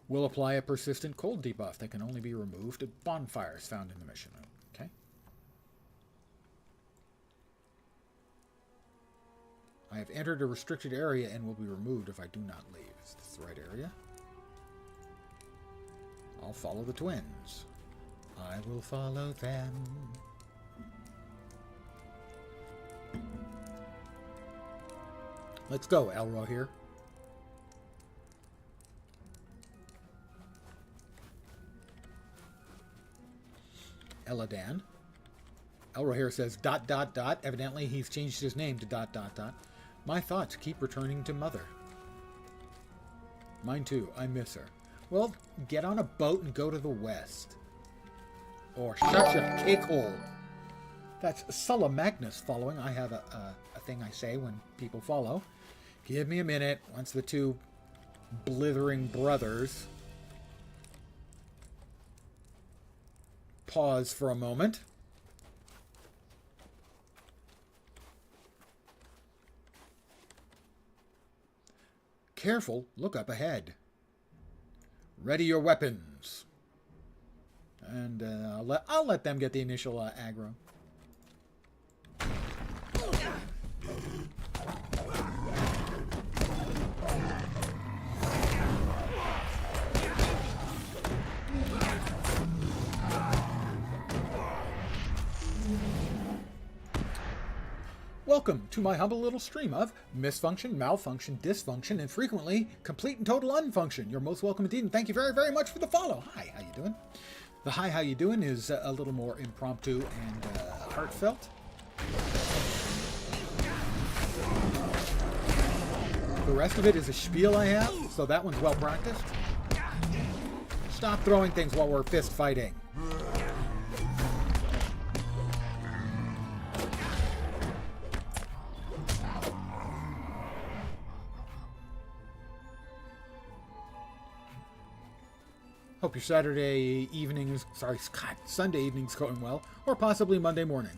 will apply a persistent cold debuff that can only be removed at bonfires found in the mission. Okay. I have entered a restricted area and will be removed if I do not leave. Is this the right area? I'll follow the twins. I will follow them. Let's go, Elro here. Eladan. Elro here says ... Evidently he's changed his name to ... My thoughts keep returning to Mother. Mine too. I miss her. Well, get on a boat and go to the west. Or shut your cake hole. That's Sulla Magnus following. I have a thing I say when people follow. Give me a minute. Once the two blithering brothers pause for a moment. Careful, look up ahead. Ready your weapons. And I'll let them get the initial aggro. Welcome to my humble little stream of misfunction, malfunction, dysfunction, and frequently complete and total unfunction. You're most welcome indeed, and thank you very, very much for the follow. Hi, how you doing? The hi, how you doing is a little more impromptu and heartfelt. The rest of it is a spiel I have, so that one's well practiced. Stop throwing things while we're fist fighting. Hope your Saturday evening Sunday evening's going well, or possibly Monday morning.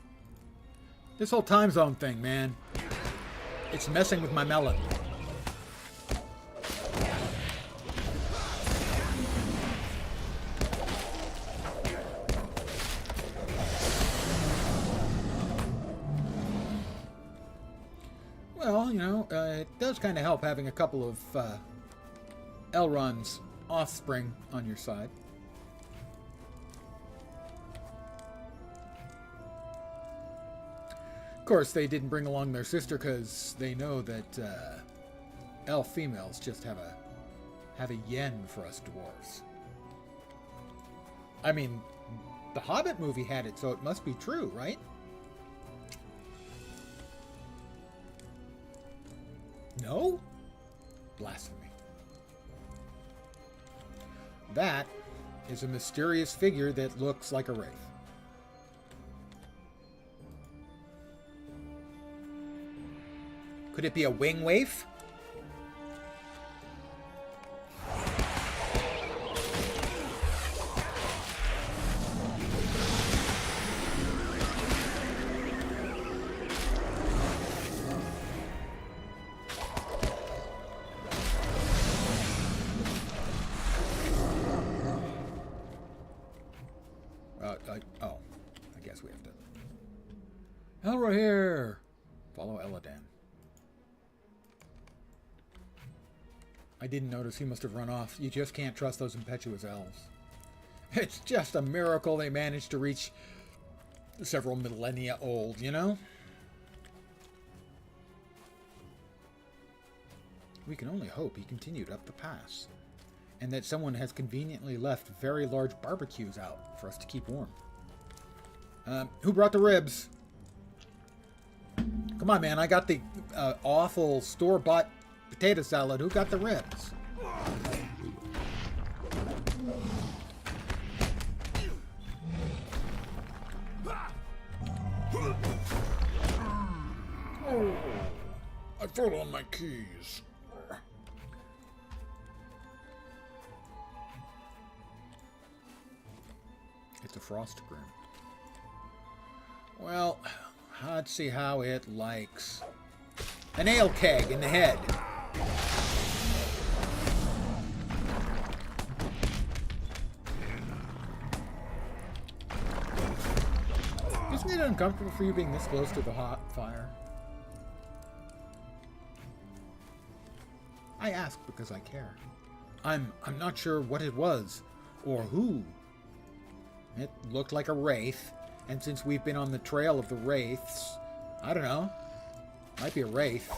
This whole time zone thing, man, it's messing with my melon. Well, you know, it does kind of help having a couple of Elrond's offspring on your side. Of course, they didn't bring along their sister because they know that elf females just have a yen for us dwarves. I mean, the Hobbit movie had it, so it must be true, right? No? Blasphemy. That is a mysterious figure that looks like a wraith. Could it be a wing waif? I guess we have to. Elro here! Follow Eladan. I didn't notice he must have run off. You just can't trust those impetuous elves. It's just a miracle they managed to reach several millennia old, you know? We can only hope he continued up the pass, and that someone has conveniently left very large barbecues out for us to keep warm. Who brought the ribs? Come on, man. I got the awful store-bought potato salad. Who got the ribs? Oh, I fell on my keys. It's a frost grim. Well, let's see how it likes. An ale keg in the head. Isn't it uncomfortable for you being this close to the hot fire? I ask because I care. I'm not sure what it was or who. It looked like a wraith. And since we've been on the trail of the wraiths, I don't know. Might be a wraith.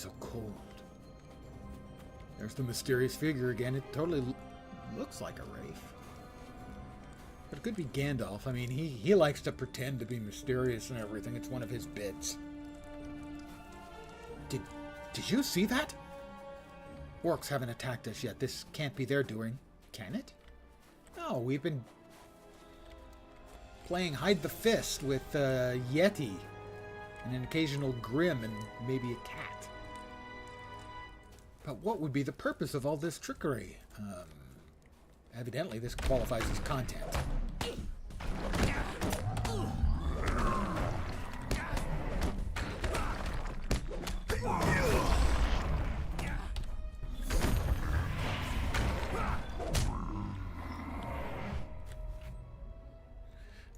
so cold. There's the mysterious figure again. It totally looks like a wraith. But it could be Gandalf. I mean, he likes to pretend to be mysterious and everything. It's one of his bits. Did you see that? Orcs haven't attacked us yet. This can't be their doing. Can it? No, we've been playing hide the fist with Yeti and an occasional Grim and maybe a cat. But what would be the purpose of all this trickery? Evidently, this qualifies as content.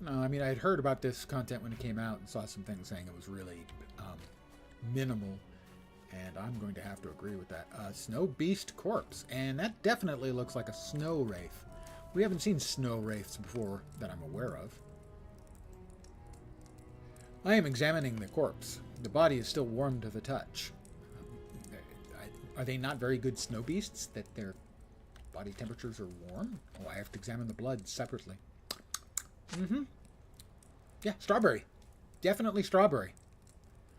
No, I mean, I had heard about this content when it came out and saw some things saying it was really minimal, and I'm going to have to agree with that. Snow Beast Corpse, and that definitely looks like a snow wraith. We haven't seen snow wraiths before that I'm aware of. I am examining the corpse. The body is still warm to the touch. Are they not very good snow beasts, that their body temperatures are warm? Oh, I have to examine the blood separately. Mm-hmm. Yeah, strawberry. Definitely strawberry.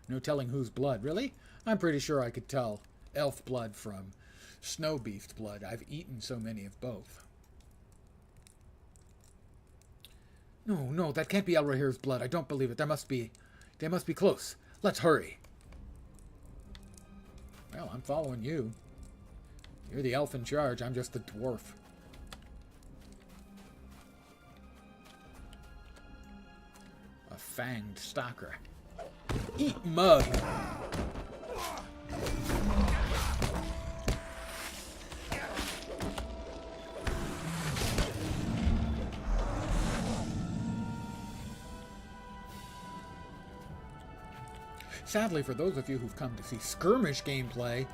No telling whose blood. Really? I'm pretty sure I could tell elf blood from snow beast blood. I've eaten so many of both. No, that can't be Elrohir's blood. I don't believe it. They must be close. Let's hurry. Well, I'm following you. You're the elf in charge. I'm just the dwarf. A fanged stalker. Eat mug! Sadly, for those of you who've come to see skirmish gameplay,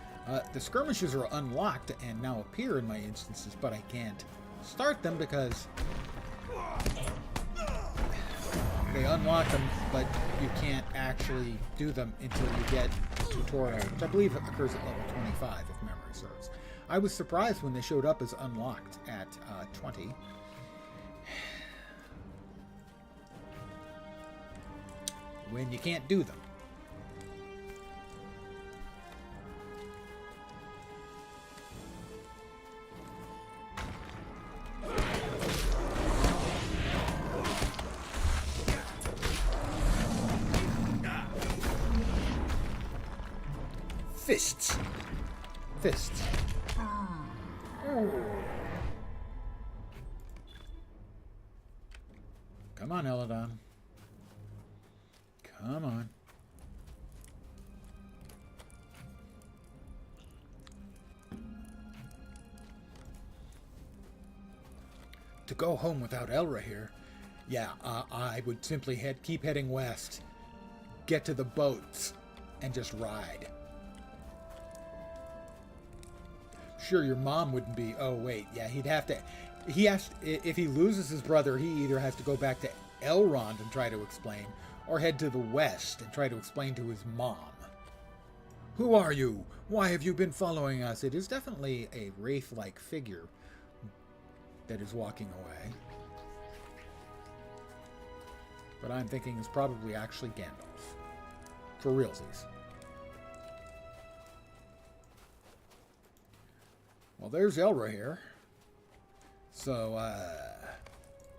the skirmishes are unlocked and now appear in my instances, but I can't start them because they unlock them, but you can't actually do them until you get tutorial, which I believe occurs at level 25, if memory serves. I was surprised when they showed up as unlocked at 20. When you can't do them. Fists. Fists. Come on, Eladon. Come on. To go home without Elrohir, yeah, I would simply keep heading west, get to the boats, and just ride. Sure, your mom wouldn't be. Oh wait, yeah, he'd have to. If he loses his brother, he either has to go back to Elrond and try to explain, or head to the west and try to explain to his mom. Who are you? Why have you been following us? It is definitely a wraith-like figure that is walking away. But I'm thinking it's probably actually Gandalf. For realsies. Well, there's Elrohir. So,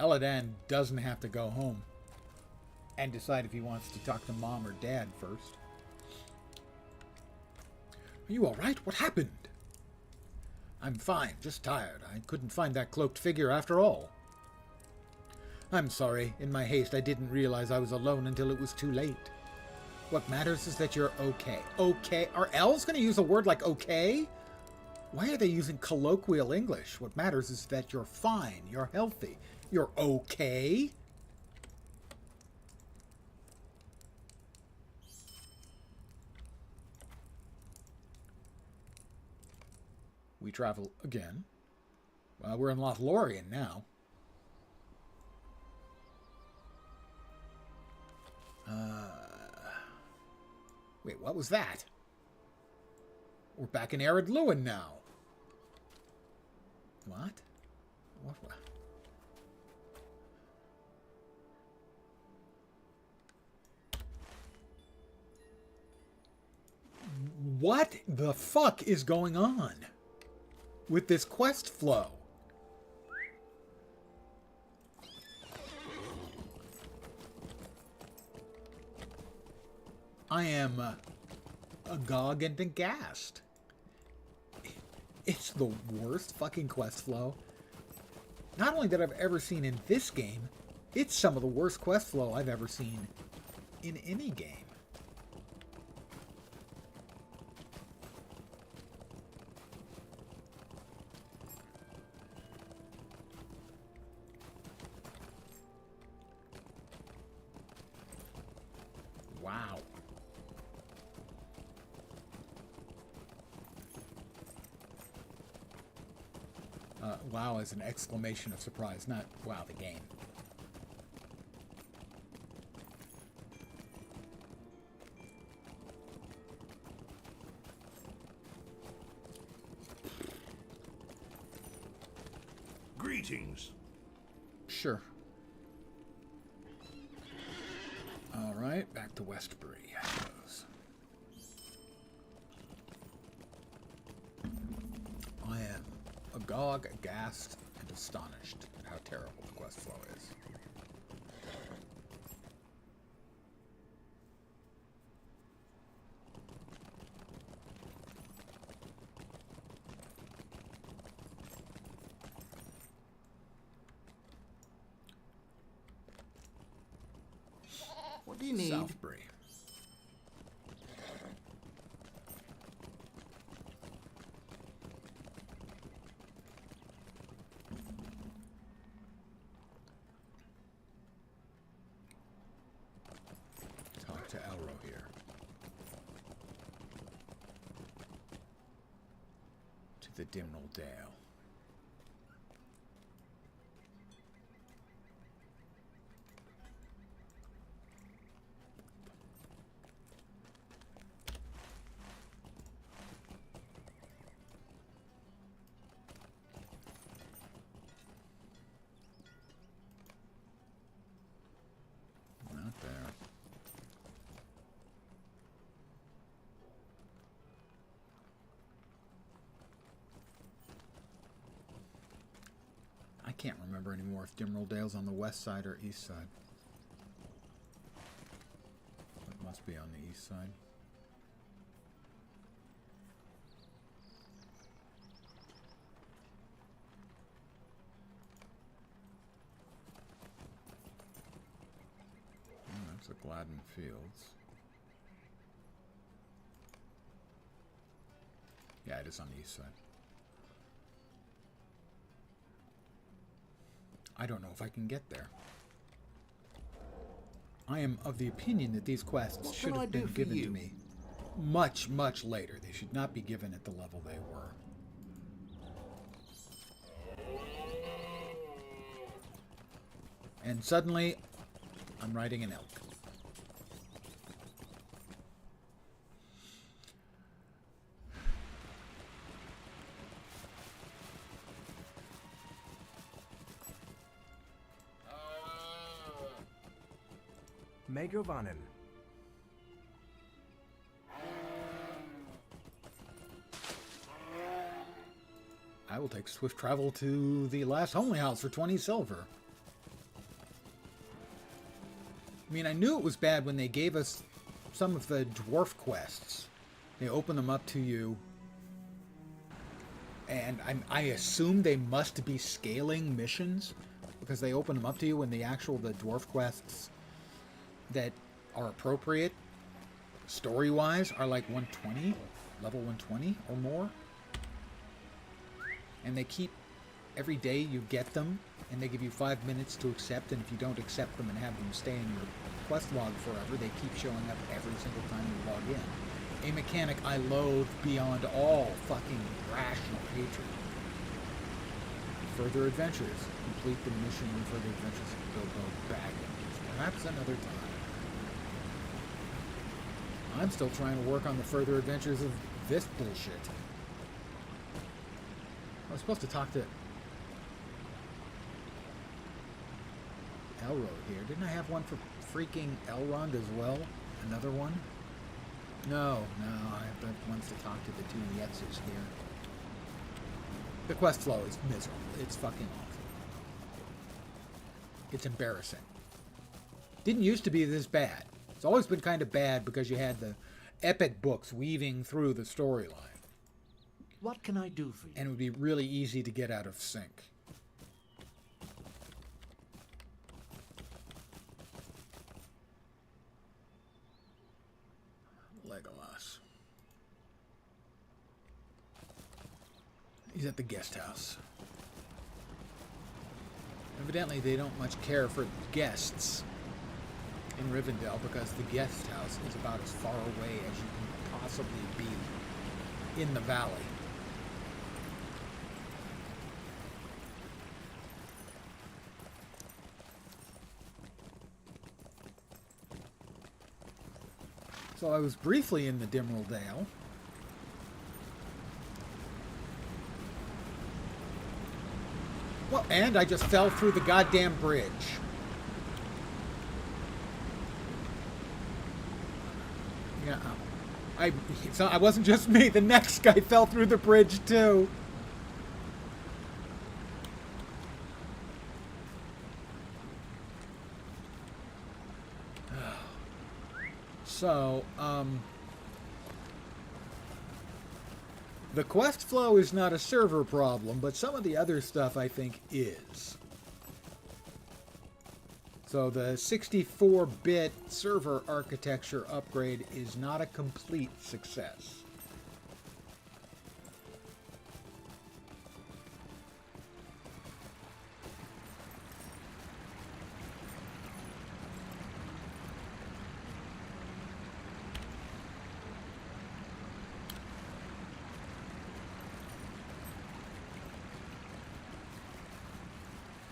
Elladan doesn't have to go home and decide if he wants to talk to Mom or Dad first. Are you alright? What happened? I'm fine, just tired. I couldn't find that cloaked figure after all. I'm sorry. In my haste, I didn't realize I was alone until it was too late. What matters is that you're okay. Okay? Are elves going to use a word like okay? Why are they using colloquial English? What matters is that you're fine, you're healthy, you're okay. We travel again. Well, we're in Lothlorien now. Wait, what was that? We're back in Arid Lewin now. What? What? What the fuck is going on with this quest flow? I am agog and aghast. It's the worst fucking quest flow. Not only that I've ever seen in this game, it's some of the worst quest flow I've ever seen in any game. Wow. Wow is an exclamation of surprise, not wow the game. Greetings. Sure. All right, back to Westbury, I suppose. I am agog, aghast, and astonished at how terrible the quest flow is. What do you need? Southbury. Talk to LotRO here. To the Dimnall Dale. Not there. I can't remember anymore if Dimnall Dale's on the west side or east side. It must be on the east side. Oh, that's a Gladden Fields. Yeah, it is on the east side. I don't know if I can get there. I am of the opinion that these quests What should can I have do been for given you? to me much, much later. They should not be given at the level they were. And suddenly, I'm riding an elk. Megrovanen. I will take swift travel to the last homely house for 20 silver. I mean, I knew it was bad when they gave us some of the dwarf quests. They open them up to you, and I assume they must be scaling missions because they open them up to you when the dwarf quests that are appropriate story-wise are like 120, level 120 or more. And they keep, every day you get them, and they give you 5 minutes to accept, and if you don't accept them and have them stay in your quest log forever, they keep showing up every single time you log in. A mechanic I loathe beyond all fucking rational hatred. Further adventures. Complete the mission and further adventures of Bilbo Baggins. Perhaps another time. I'm still trying to work on the further adventures of this bullshit. I was supposed to talk to Elrond here. Didn't I have one for freaking Elrond as well? Another one? No, I have the ones to talk to the two Yetzes here. The quest flow is miserable. It's fucking awful. It's embarrassing. Didn't used to be this bad. It's always been kind of bad because you had the epic books weaving through the storyline. What can I do for you? And it would be really easy to get out of sync. Legolas. He's at the guest house. Evidently, they don't much care for guests in Rivendell because the guest house is about as far away as you can possibly be in the valley. So I was briefly in the Dimril Dale. Well, and I just fell through the goddamn bridge. Yeah, I wasn't just me. The next guy fell through the bridge too. So, the quest flow is not a server problem, but some of the other stuff I think is. So the 64-bit server architecture upgrade is not a complete success.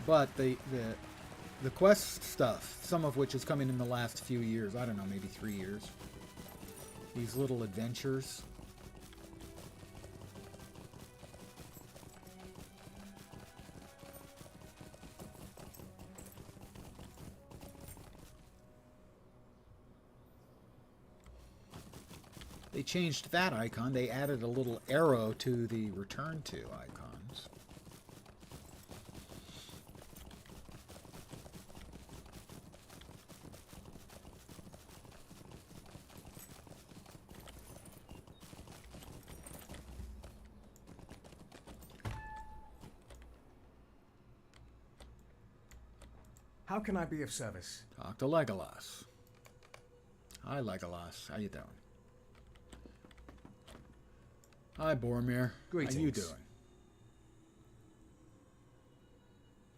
But the quest stuff, some of which is coming in the last few years, I don't know, maybe 3 years. These little adventures. They changed that icon. They added a little arrow to the return to icons. How can I be of service? Talk to Legolas. Hi, Legolas. How you doing? Hi, Boromir. Greetings. How you doing?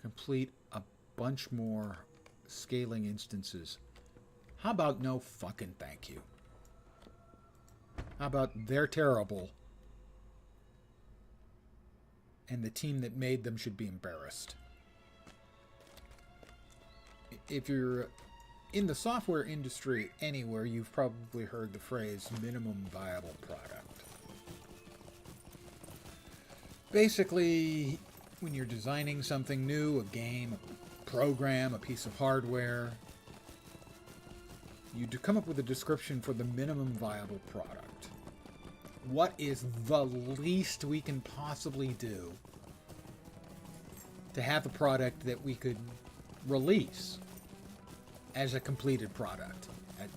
Complete a bunch more scaling instances. How about no fucking thank you? How about they're terrible and the team that made them should be embarrassed? If you're in the software industry anywhere, you've probably heard the phrase minimum viable product. Basically, when you're designing something new, a game, a program, a piece of hardware, you come up with a description for the minimum viable product. What is the least we can possibly do to have a product that we could release as a completed product,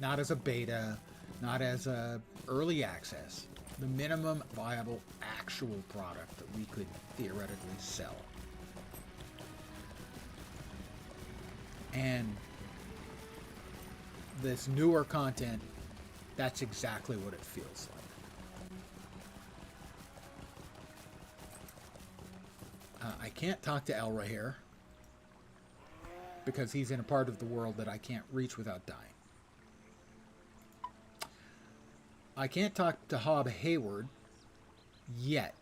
not as a beta, not as a early access, the minimum viable actual product that we could theoretically sell. And this newer content, that's exactly what it feels like. I can't talk to Elra here because he's in a part of the world that I can't reach without dying. I can't talk to Hob Hayward yet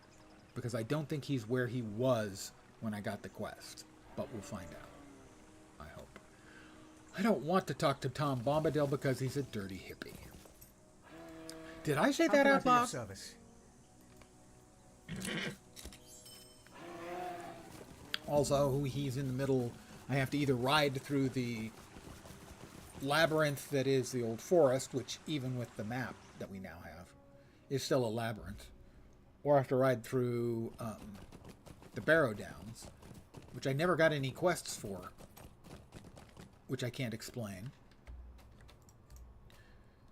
because I don't think he's where he was when I got the quest, but we'll find out. I hope. I don't want to talk to Tom Bombadil because he's a dirty hippie. Did I say that out loud? Service? Also, he's in the middle. I have to either ride through the labyrinth that is the old forest, which even with the map that we now have is still a labyrinth, or I have to ride through the Barrow Downs, which I never got any quests for, which I can't explain.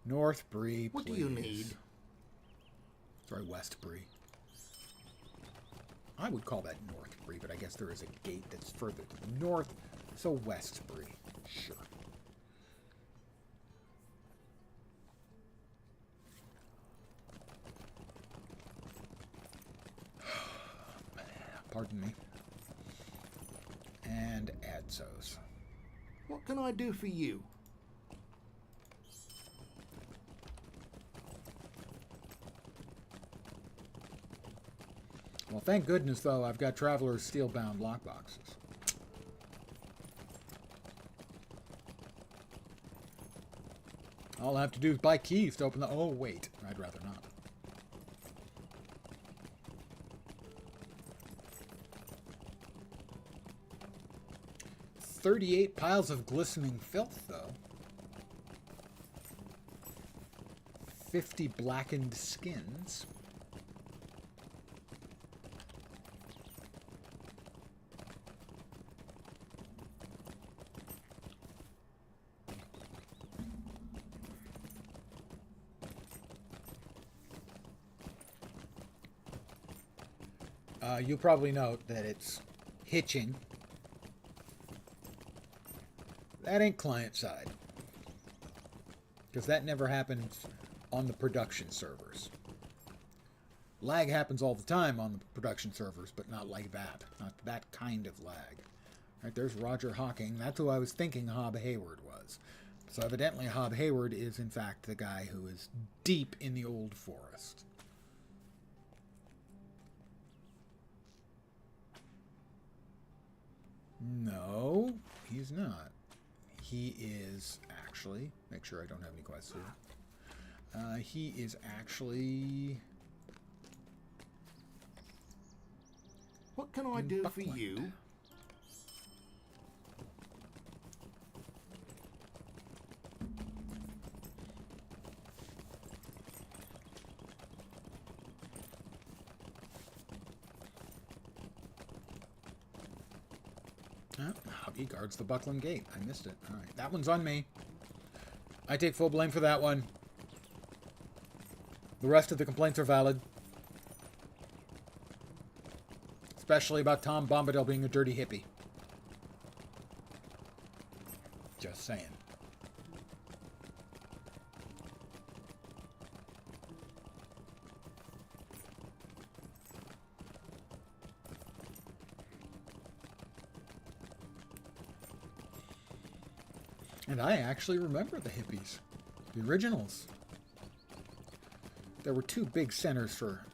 North Bree, What please. do you need? Sorry, West Bree. I would call that North Bree, but I guess there is a gate that's further to the north, so West Bree. Sure. Pardon me. And Adsos. What can I do for you? Well, thank goodness, though, I've got Traveler's steel-bound lockboxes. All I have to do is buy keys to open the... Oh, wait. I'd rather not. $38 piles of glistening filth, though. 50 blackened skins. You'll probably note that it's hitching. That ain't client side, because that never happens on the production servers. Lag happens all the time on the production servers, but not like that. Not that kind of lag. Right, there's Roger Hawking. That's who I was thinking Hob Hayward was. So evidently Hob Hayward is in fact the guy who is deep in the old forest. No, he's not. He is actually... Make sure I don't have any quests here. He is actually... What can I do for you? He guards the Buckland Gate. I missed it. All right, that one's on me. I take full blame for that one. The rest of the complaints are valid. Especially about Tom Bombadil being a dirty hippie. Just saying. And I actually remember the hippies. The originals. There were two big centers for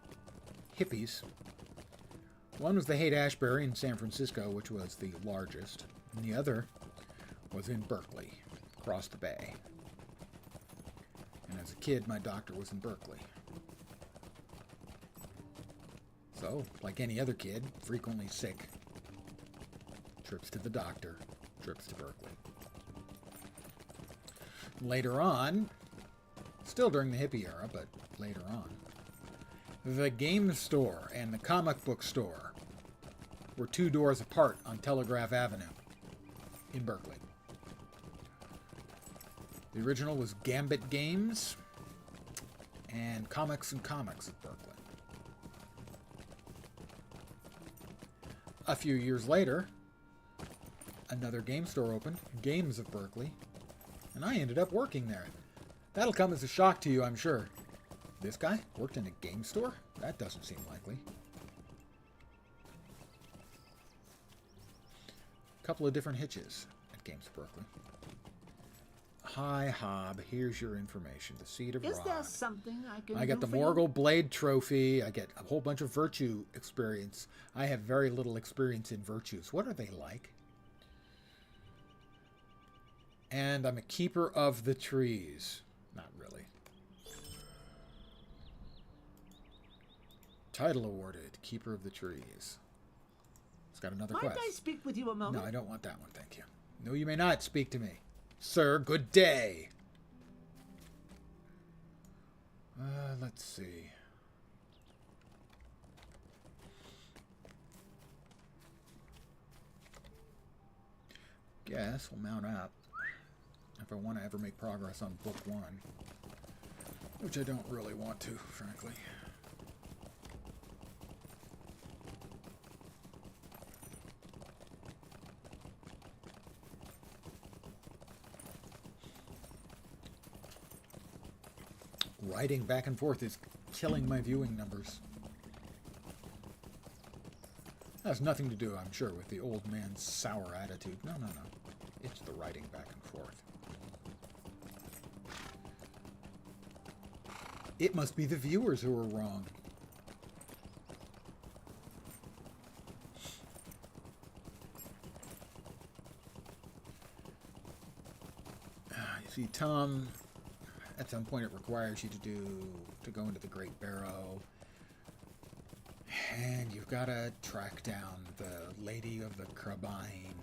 hippies. One was the Haight-Ashbury in San Francisco, which was the largest. And the other was in Berkeley, across the bay. And as a kid, my doctor was in Berkeley. So, like any other kid, frequently sick. Trips to the doctor, trips to Berkeley. Later on, still during the hippie era, but later on, the game store and the comic book store were 2 doors apart on Telegraph Avenue in Berkeley. The original was Gambit Games and Comics and Comics of Berkeley. A few years later, another game store opened, Games of Berkeley, and I ended up working there. That'll come as a shock to you, I'm sure. This guy worked in a game store? That doesn't seem likely. A couple of different hitches at Games of Berkeley. Hi, Hob. Here's your information. The Seed of Rod. Is there something I can I got do the for you? Morgul Blade Trophy. I get a whole bunch of virtue experience. I have very little experience in virtues. What are they like? And I'm a keeper of the trees. Not really. Title awarded. Keeper of the Trees. It's got another Might quest. I speak with you a moment? No, I don't want that one, thank you. No, you may not speak to me. Sir, good day. Let's see. Guess we'll mount up if I want to ever make progress on book 1, which I don't really want to, frankly. Writing back and forth is killing my viewing numbers. That has nothing to do, I'm sure, with the old man's sour attitude. No. It's the writing back and forth. It must be the viewers who are wrong. You see, Tom, at some point it requires you to go into the Great Barrow. And you've got to track down the Lady of the Crabine.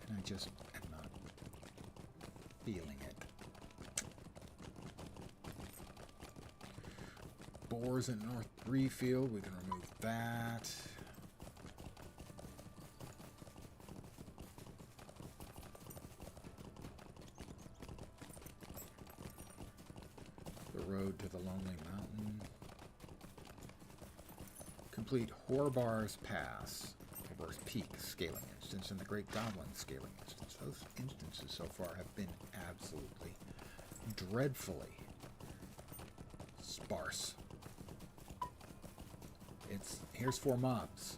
And I just am not feeling it. Boars in North Breefield, we can remove that. The road to the Lonely Mountain. Complete Horbar's Pass, Horbar's Peak scaling instance, and the Great Goblin scaling instance. Those instances so far have been absolutely dreadfully sparse. Here's 4 mobs.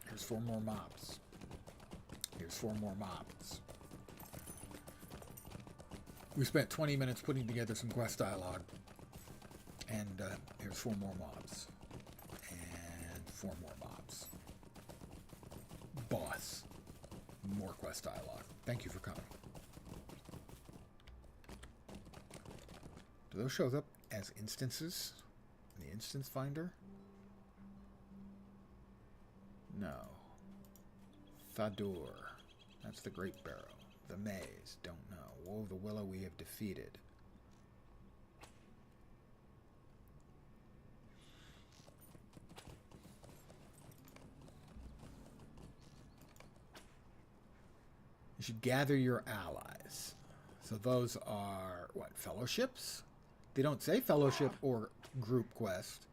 Here's 4 more mobs. Here's 4 more mobs. We spent 20 minutes putting together some quest dialogue, and here's 4 more mobs. 4 more mobs. Boss. More quest dialogue. Thank you for coming. Do those show up as instances in the instance finder? No. Thadur. That's the Great Barrow. The Maze. Don't know. Woe of the Willow we have defeated. You should gather your allies. So those are, what, fellowships? They don't say fellowship or group quest.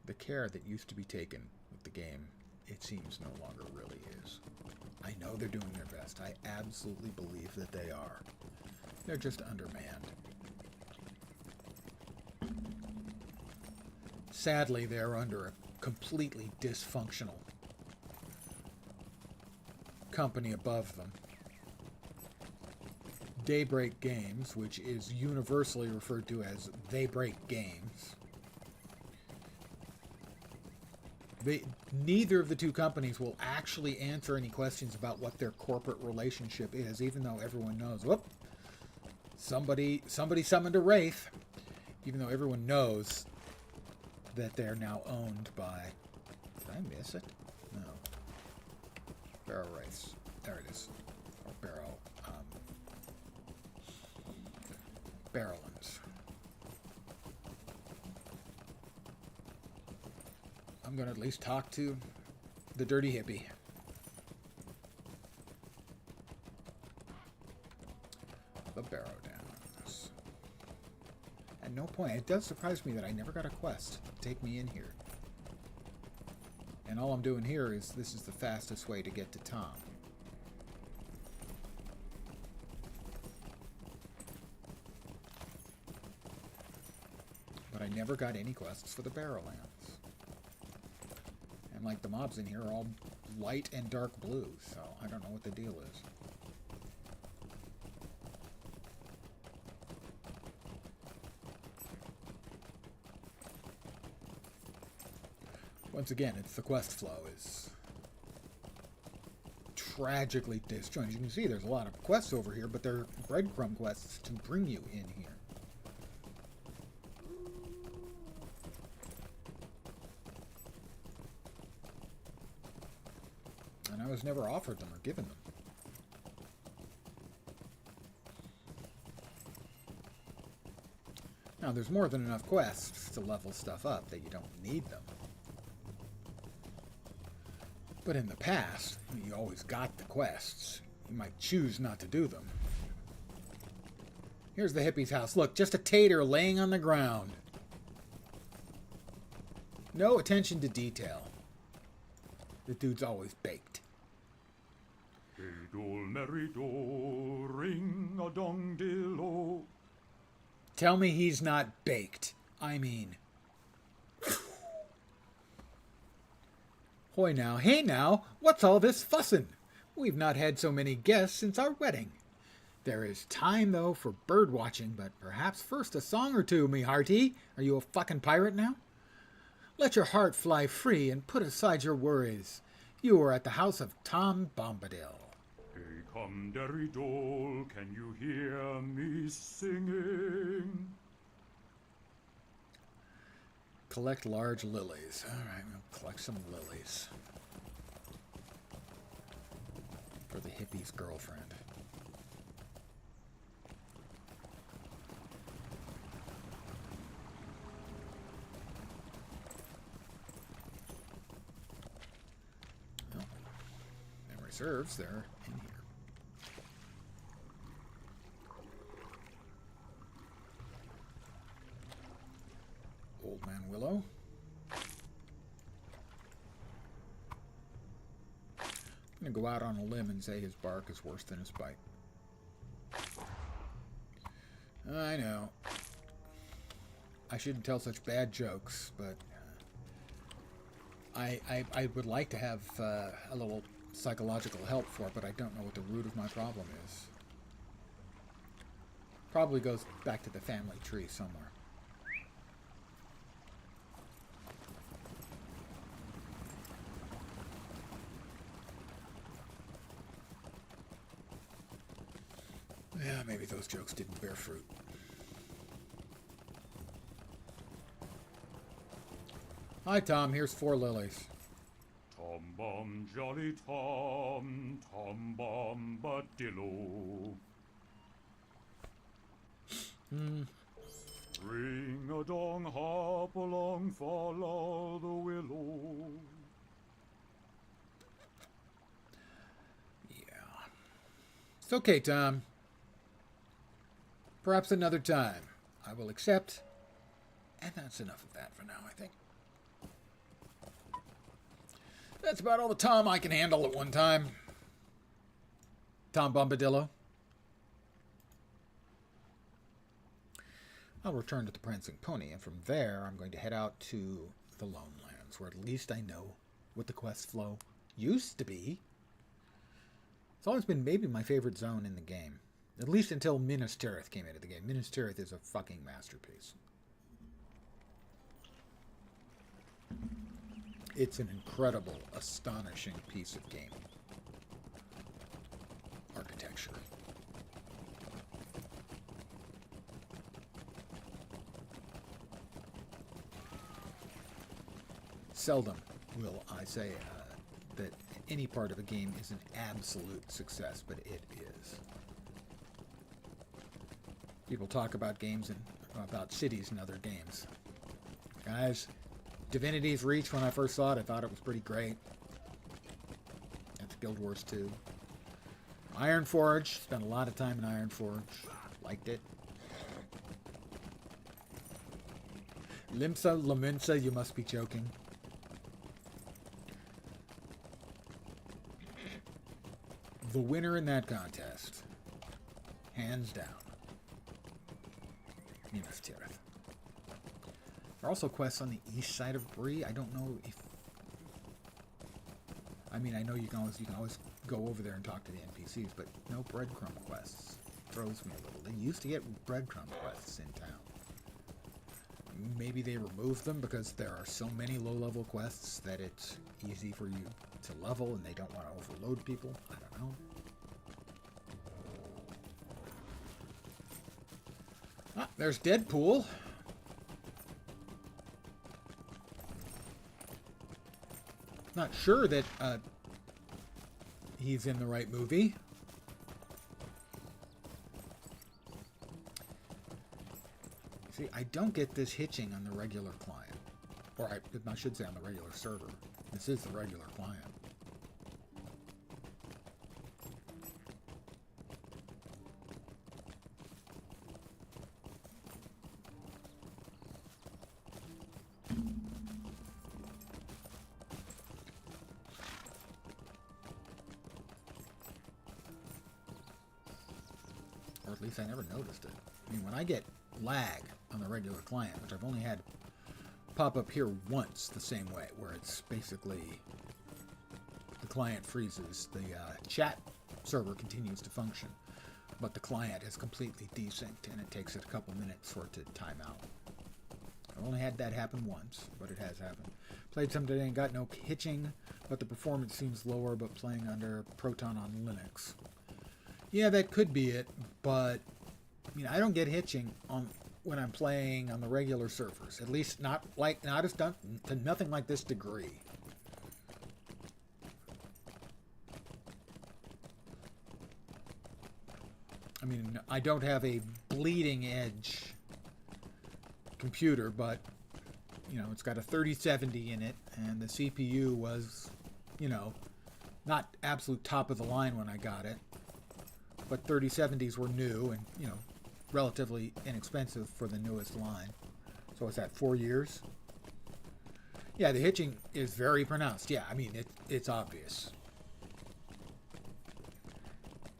The care that used to be taken with the game, it seems no longer really is. I know they're doing their best. I absolutely believe that they are. They're just undermanned. Sadly, they're under a completely dysfunctional company above them. Daybreak Games, which is universally referred to as They Break Games. Neither of the two companies will actually answer any questions about what their corporate relationship is, even though everyone knows, whoop, somebody summoned a wraith, even though everyone knows that they're now owned by... Did I miss it? No. Barrow Wraiths. There it is. Or Barrow... Barrowlands. I'm going to at least talk to the dirty hippie. The Barrow Downs. At no point, it does surprise me that I never got a quest to take me in here. And all I'm doing here is, this is the fastest way to get to Tom. But I never got any quests for the Barrowlands. And like the mobs in here are all light and dark blue, so I don't know what the deal is. Once again, it's the quest flow is tragically disjointed. You can see there's a lot of quests over here, but they're breadcrumb quests to bring you in here. And I was never offered them or given them. Now, there's more than enough quests to level stuff up that you don't need them. But in the past, you always got the quests. You might choose not to do them. Here's the hippie's house. Look, just a tater laying on the ground. No attention to detail. The dude's always baked. Hey dole, merry dole, ring a dong dillo. Tell me he's not baked. I mean... Hoy now, hey now, what's all this fussin'? We've not had so many guests since our wedding. There is time, though, for bird watching, but perhaps first a song or two, me hearty. Are you a fucking pirate now? Let your heart fly free and put aside your worries. You are at the house of Tom Bombadil. Hey come derry dole, can you hear me singing? Collect large lilies. All right, we'll collect some lilies. For the hippie's girlfriend. Well, memory serves, they're in here. Old Man Willow. I'm going to go out on a limb and say his bark is worse than his bite. I know. I shouldn't tell such bad jokes, but I would like to have a little psychological help for it, but I don't know what the root of my problem is. Probably goes back to the family tree somewhere. Yeah, maybe those jokes didn't bear fruit. Hi, Tom. Here's 4 lilies. Tom Bomb, jolly Tom, Tom Bombadillo. Ring a dong, hop along, follow the willow. Yeah. It's okay, Tom. Perhaps another time. I will accept. And that's enough of that for now, I think. That's about all the Tom I can handle at one time. Tom Bombadillo. I'll return to the Prancing Pony, and from there I'm going to head out to the Lone Lands, where at least I know what the quest flow used to be. It's always been maybe my favorite zone in the game. At least until Minas Tirith came into the game. Minas Tirith is a fucking masterpiece. It's an incredible, astonishing piece of game architecture. Seldom will I say that any part of a game is an absolute success, but it is. People talk about games and about cities and other games. Guys, Divinity's Reach, when I first saw it, I thought it was pretty great. That's Guild Wars 2. Ironforge, spent a lot of time in Ironforge. Liked it. Limsa Laminsa, you must be joking. The winner in that contest, hands down, Minas Tirith. There are also quests on the east side of Bree. I don't know if... I mean, I know you can always go over there and talk to the NPCs, but no breadcrumb quests. Throws me a little. They used to get breadcrumb quests in town. maybe they remove them because there are so many low-level quests that it's easy for you to level and they don't want to overload people. I don't know. Ah, there's Deadpool. Not sure that he's in the right movie. See, I don't get this hitching on the regular client. Or I should say on the regular server. This is the regular client. Or at least I never noticed it. I mean, when I get lag on the regular client, which I've only had pop up here once the same way, where it's basically the client freezes, the chat server continues to function, but the client is completely desynced and it takes it a couple minutes for it to time out. I've only had that happen once, but it has happened. Played some today and got no hitching, but the performance seems lower, but playing under Proton on Linux. Yeah, that could be it, but I mean, I don't get hitching on when I'm playing on the regular servers. At least not as done to nothing like this degree. I mean, I don't have a bleeding edge computer, but you know, it's got a 3070 in it, and the CPU was, you know, not absolute top of the line when I got it, but 3070s were new and, you know, relatively inexpensive for the newest line. So is that 4 years? Yeah, the hitching is very pronounced. Yeah, I mean, it's obvious.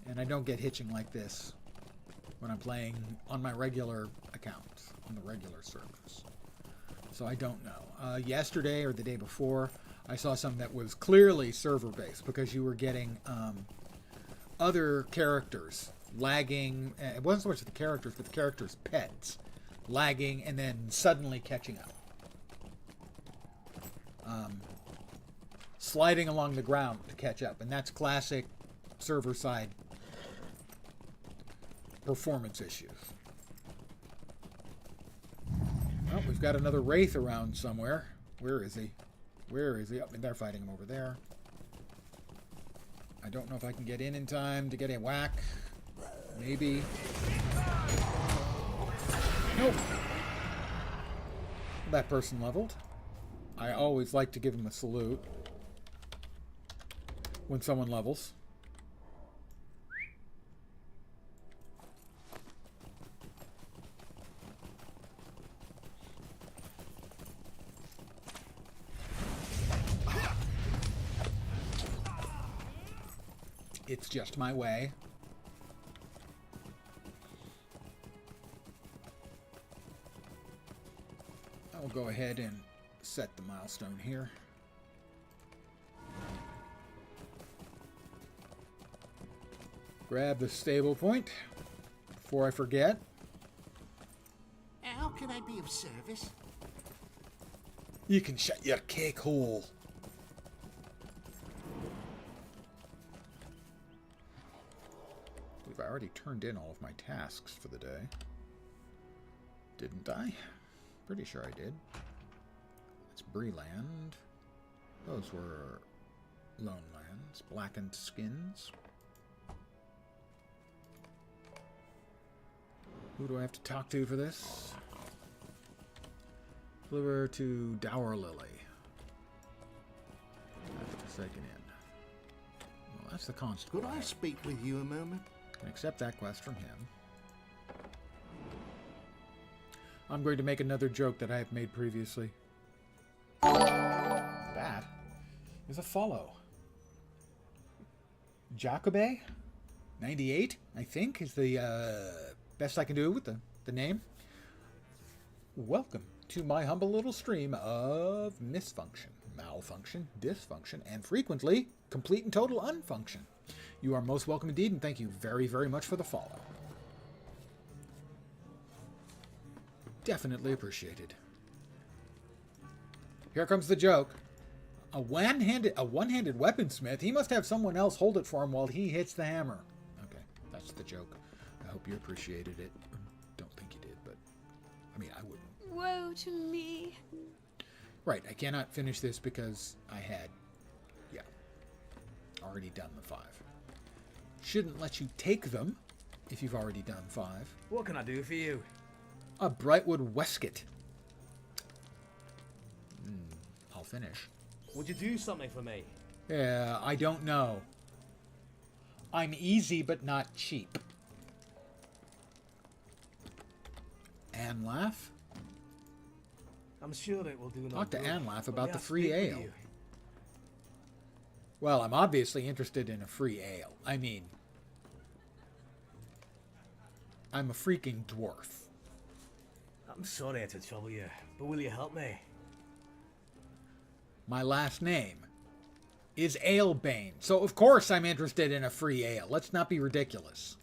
And I don't get hitching like this when I'm playing on my regular accounts, on the regular servers. So I don't know. Yesterday or the day before, I saw something that was clearly server-based because you were getting other characters lagging. It wasn't so much the characters, but the characters' pets lagging and then suddenly catching up. Sliding along the ground to catch up. And that's classic server-side performance issues. Well, we've got another Wraith around somewhere. Where is he? Where is he? Oh, they're fighting him over there. I don't know if I can get in time to get a whack. Maybe. Nope. That person leveled. I always like to give him a salute when someone levels. It's just my way. I'll go ahead and set the milestone here. Grab the stable point before I forget. How can I be of service? You can shut your cake hole. I believe I already turned in all of my tasks for the day. Didn't I? Pretty sure I did. It's Breland. Those were Lone Lands. Blackened Skins. Who do I have to talk to for this? Deliver to Dower Lily. After the second in. Well, that's the constable. Could I speak with you a moment? Can accept that quest from him. I'm going to make another joke that I have made previously. That is a follow. Jacobe 98, I think, is the best I can do with the name. Welcome to my humble little stream of misfunction, malfunction, dysfunction, and frequently complete and total unfunction. You are most welcome indeed, and thank you very, very much for the follow. Definitely appreciated. Here comes the joke. A one-handed weaponsmith? He must have someone else hold it for him while he hits the hammer. Okay, that's the joke. I hope you appreciated it. Don't think you did, but I mean, I wouldn't. Woe to me. Right, I cannot finish this because I had, already done the 5. Shouldn't let you take them if you've already done 5. What can I do for you? A Brightwood waistcoat. I'll finish. Would you do something for me? Yeah, I don't know. I'm easy but not cheap. Anlaff? I'm sure it will do no Talk to good, Anlaff but about may the I free speak with ale. you? Well, I'm obviously interested in a free ale. I mean, I'm a freaking dwarf. I'm sorry to trouble you, but will you help me? My last name is Alebane, so of course I'm interested in a free ale. Let's not be ridiculous.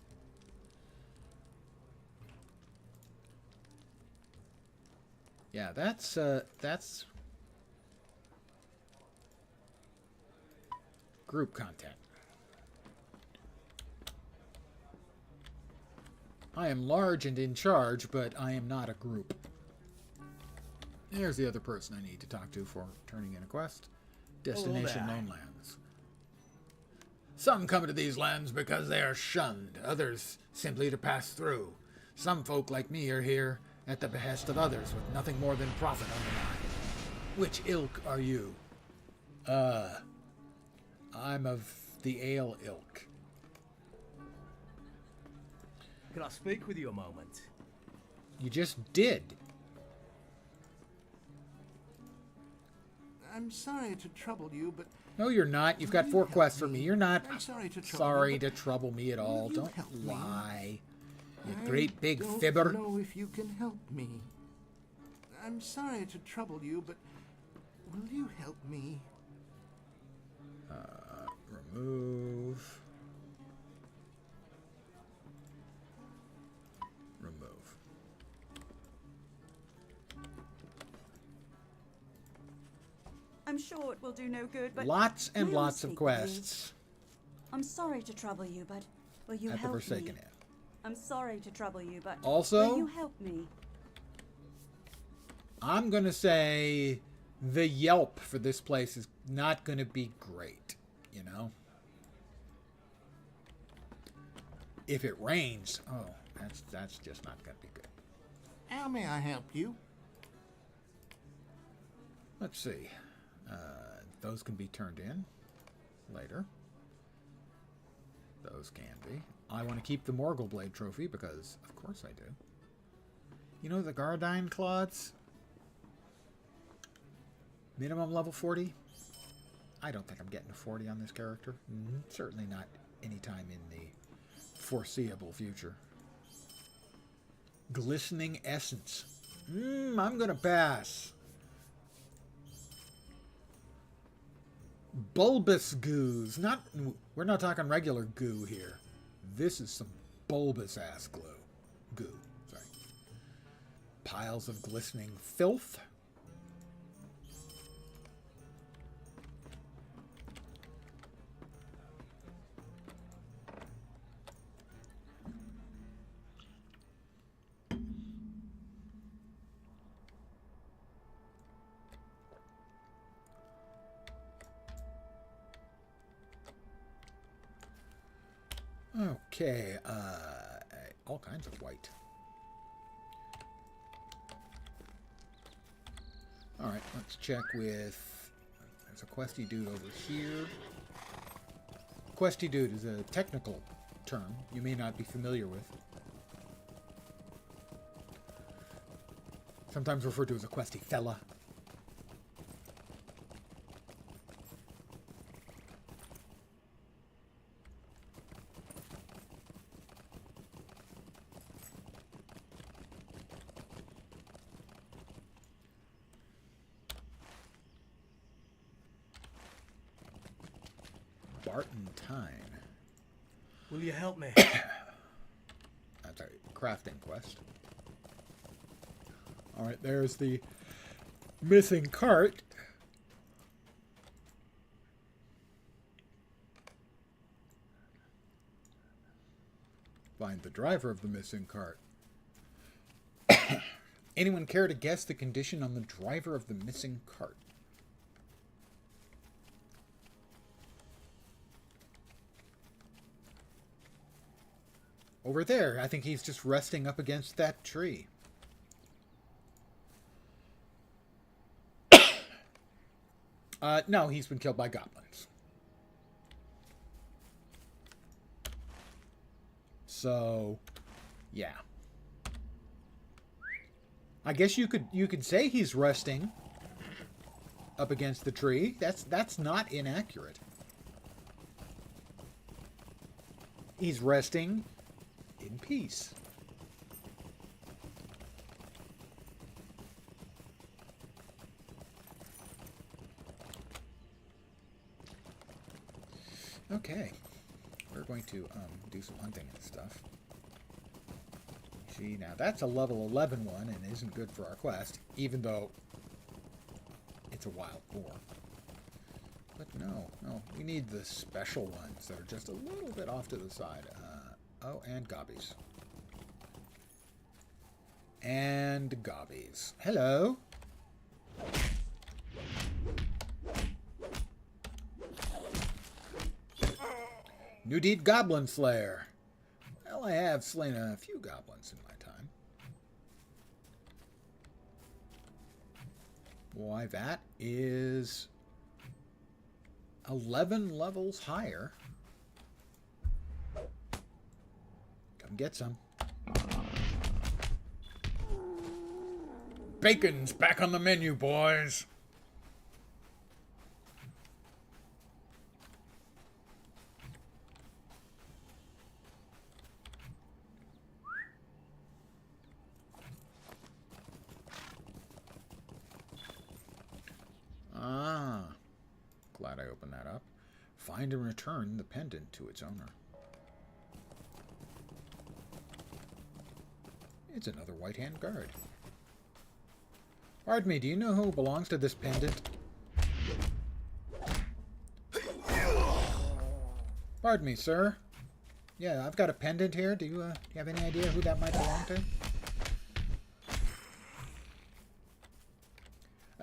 Yeah, that's group content. I am large and in charge, but I am not a group. There's the other person I need to talk to for turning in a quest. Destination there. Lone Lands. Some come to these lands because they are shunned, others simply to pass through. Some folk like me are here at the behest of others with nothing more than profit on the mind. Which ilk are you? I'm of the ale ilk. Can I speak with you a moment? You just did. I'm sorry to trouble you, but No, you're not. You've got 4 quests for me. You're not I'm sorry to trouble sorry you, to but trouble me at all. you Don't help me? lie. You I great big don't fibber. know if you can help me. I'm sorry to trouble you, but will you help me? Remove. Remove. I'm sure it will do no good, but Lots and may I lots of speak with you? quests I'm sorry to trouble you, but will you at the help Forsaken me? Inn. I'm sorry to trouble you, but Also- will you help me? I'm going to say the Yelp for this place is not going to be great, you know? If it rains, oh, that's just not going to be good. How may I help you? Let's see. Those can be turned in later. Those can be. I want to keep the Morgul Blade trophy because, of course, I do. You know the Gardine Clods? Minimum level 40? I don't think I'm getting to 40 on this character. Certainly not anytime in the foreseeable future. Glistening Essence. I'm going to pass. Bulbous goos. We're not talking regular goo here. This is some bulbous ass goo. Sorry. Piles of glistening filth. Okay, all kinds of white. Alright, let's check with... There's a questy dude over here. Questy dude is a technical term you may not be familiar with. Sometimes referred to as a questy fella. Bartentine. Will you help me? That's a crafting quest. Alright, there's the missing cart. Find the driver of the missing cart. Anyone care to guess the condition on the driver of the missing cart? Over there. I think he's just resting up against that tree. No, he's been killed by goblins. So, yeah. I guess you could say he's resting up against the tree. That's not inaccurate. He's resting in peace. Okay, we're going to do some hunting and stuff. See, now that's a level 11 one and isn't good for our quest, even though it's a wild boar. But no, we need the special ones that are just a little bit off to the side. Oh, and gobbies. And gobbies. Hello. New Deed Goblin Slayer. Well, I have slain a few goblins in my time. Why, that is 11 levels higher. Come get some. Bacon's back on the menu, boys. Glad I opened that up. Find and return the pendant to its owner. It's another white hand guard. Pardon me, do you know who belongs to this pendant? Pardon me, sir. Yeah, I've got a pendant here. Do you have any idea who that might belong to?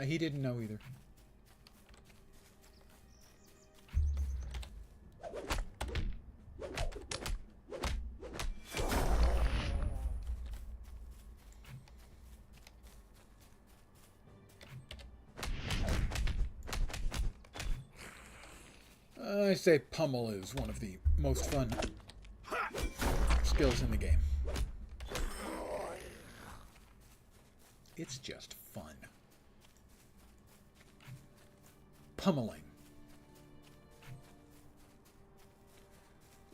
He didn't know either. I say pummel is one of the most fun skills in the game. It's just fun. Pummeling.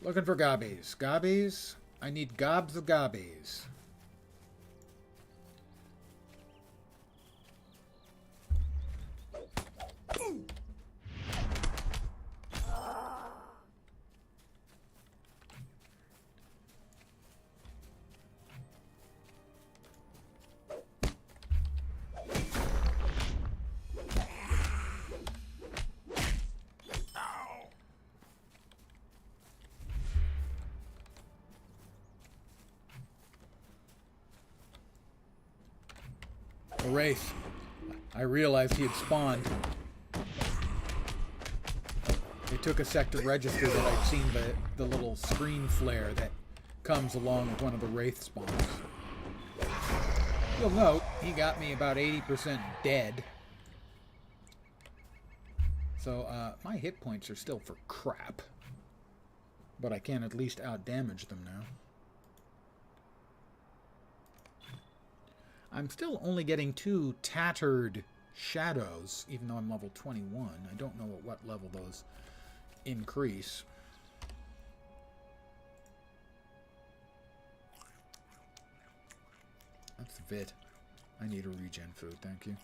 Looking for gobbies. Gobbies? I need gobs of gobbies. A wraith. I realized he had spawned. It took a sec to register that I'd seen the little screen flare that comes along with one of the wraith spawns. You'll note, he got me about 80% dead. So, my hit points are still for crap. But I can at least out-damage them now. I'm still only getting 2 tattered shadows, even though I'm level 21. I don't know at what level those increase. That's Vit. I need a regen food, thank you.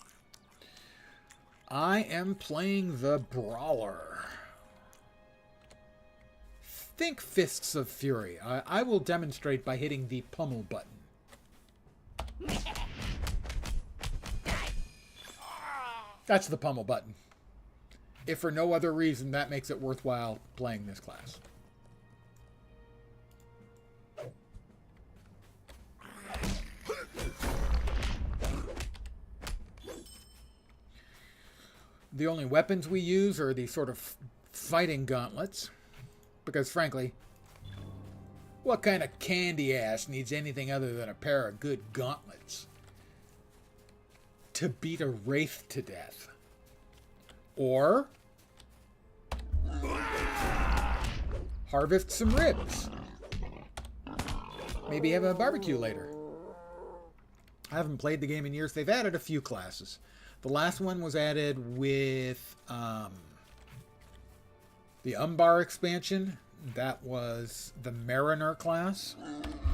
I am playing the Brawler. Think Fists of Fury. I will demonstrate by hitting the pummel button. That's the pummel button. If for no other reason, that makes it worthwhile playing this class. The only weapons we use are these sort of fighting gauntlets. Because frankly, what kind of candy ass needs anything other than a pair of good gauntlets to beat a wraith to death? Or harvest some ribs. Maybe have a barbecue later. I haven't played the game in years. They've added a few classes. The last one was added with the Angmar expansion. That was the Mariner class.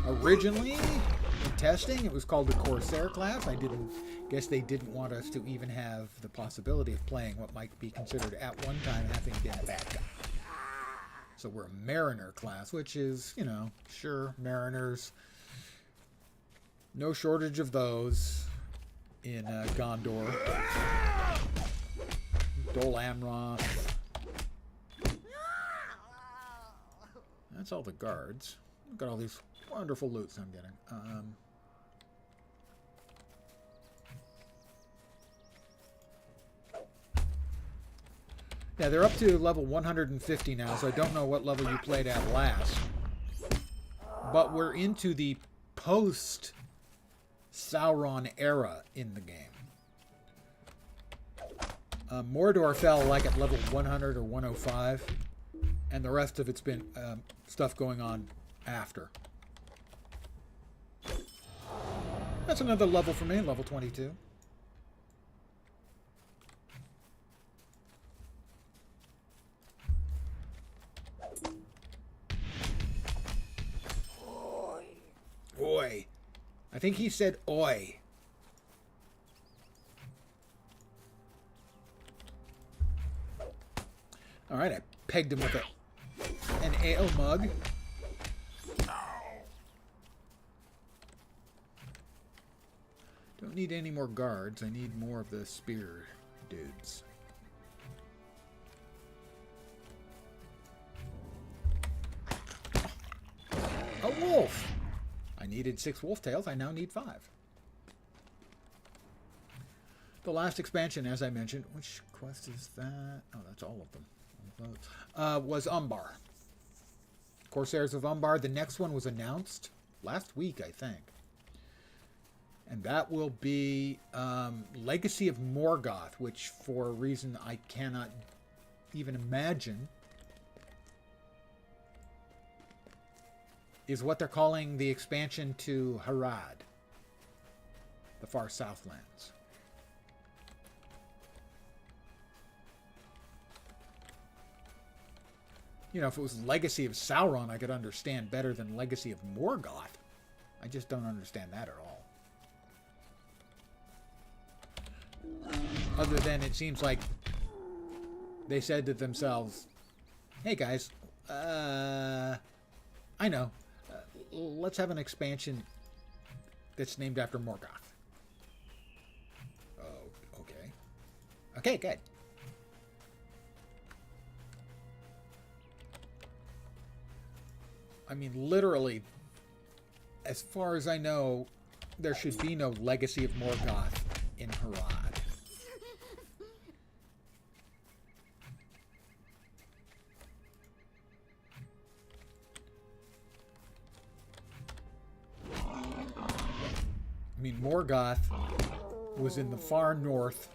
Originally, in testing, it was called the Corsair class. I guess they didn't want us to even have the possibility of playing what might be considered at one time having been a bad guy. So we're a Mariner class, which is, you know, sure, Mariners. No shortage of those in Gondor. Dol Amroth. That's all the guards. Look at all these wonderful loots I'm getting. Yeah, they're up to level 150 now, so I don't know what level you played at last. But we're into the post-Sauron era in the game. Mordor fell like at level 100 or 105, and the rest of it's been stuff going on after. That's another level for me, level 22. Oi. I think he said oi. All right, I pegged him with an ale mug. Don't need any more guards. I need more of the spear dudes. A wolf! I needed 6 wolf tails. I now need 5. The last expansion, as I mentioned, which quest is that? Oh, that's all of them. Was Umbar. Corsairs of Umbar. The next one was announced last week, I think. And that will be Legacy of Morgoth, which for a reason I cannot even imagine is what they're calling the expansion to Harad, the far southlands. You know, if it was Legacy of Sauron, I could understand better than Legacy of Morgoth. I just don't understand that at all. Other than it seems like they said to themselves, hey guys, I know, let's have an expansion that's named after Morgoth. Oh, okay. Okay, good. I mean, literally, as far as I know, there should be no Legacy of Morgoth in Harad. I mean, Morgoth was in the far north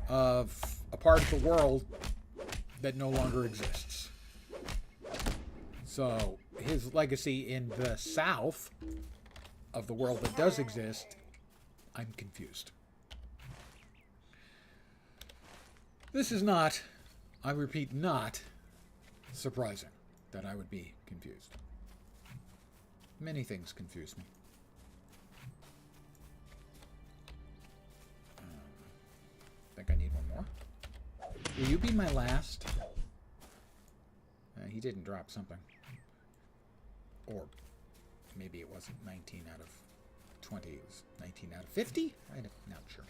of a part of the world that no longer exists. So his legacy in the south of the world that does exist, I'm confused. This is not, I repeat, not surprising that I would be confused. Many things confuse me. I think I need one more. Will you be my last? He didn't drop something. Or maybe it wasn't 19 out of 20. It was 19 out of 50? I'm not sure.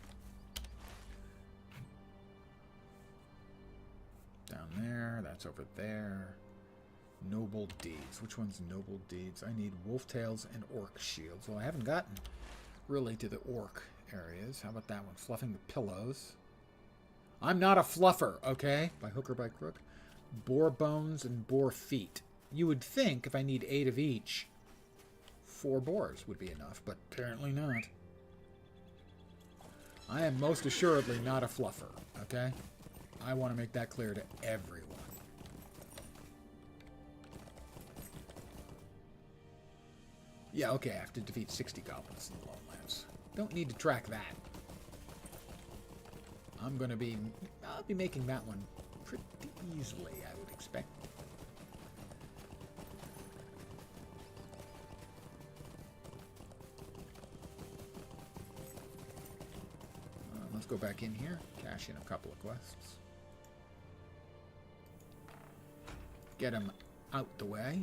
Down there. That's over there. Noble Deeds. Which one's Noble Deeds? I need Wolf Tails and Orc Shields. Well, I haven't gotten really to the Orc areas. How about that one? Fluffing the pillows. I'm not a fluffer, okay? By hook or by crook. Boar bones and boar feet. You would think if I need 8 of each, 4 boars would be enough, but apparently not. I am most assuredly not a fluffer, okay? I want to make that clear to everyone. Yeah, okay, I have to defeat 60 goblins in the Lowlands. Don't need to track that. I'll be making that one pretty easily, I would expect. Let's go back in here, cash in a couple of quests. Get them out the way.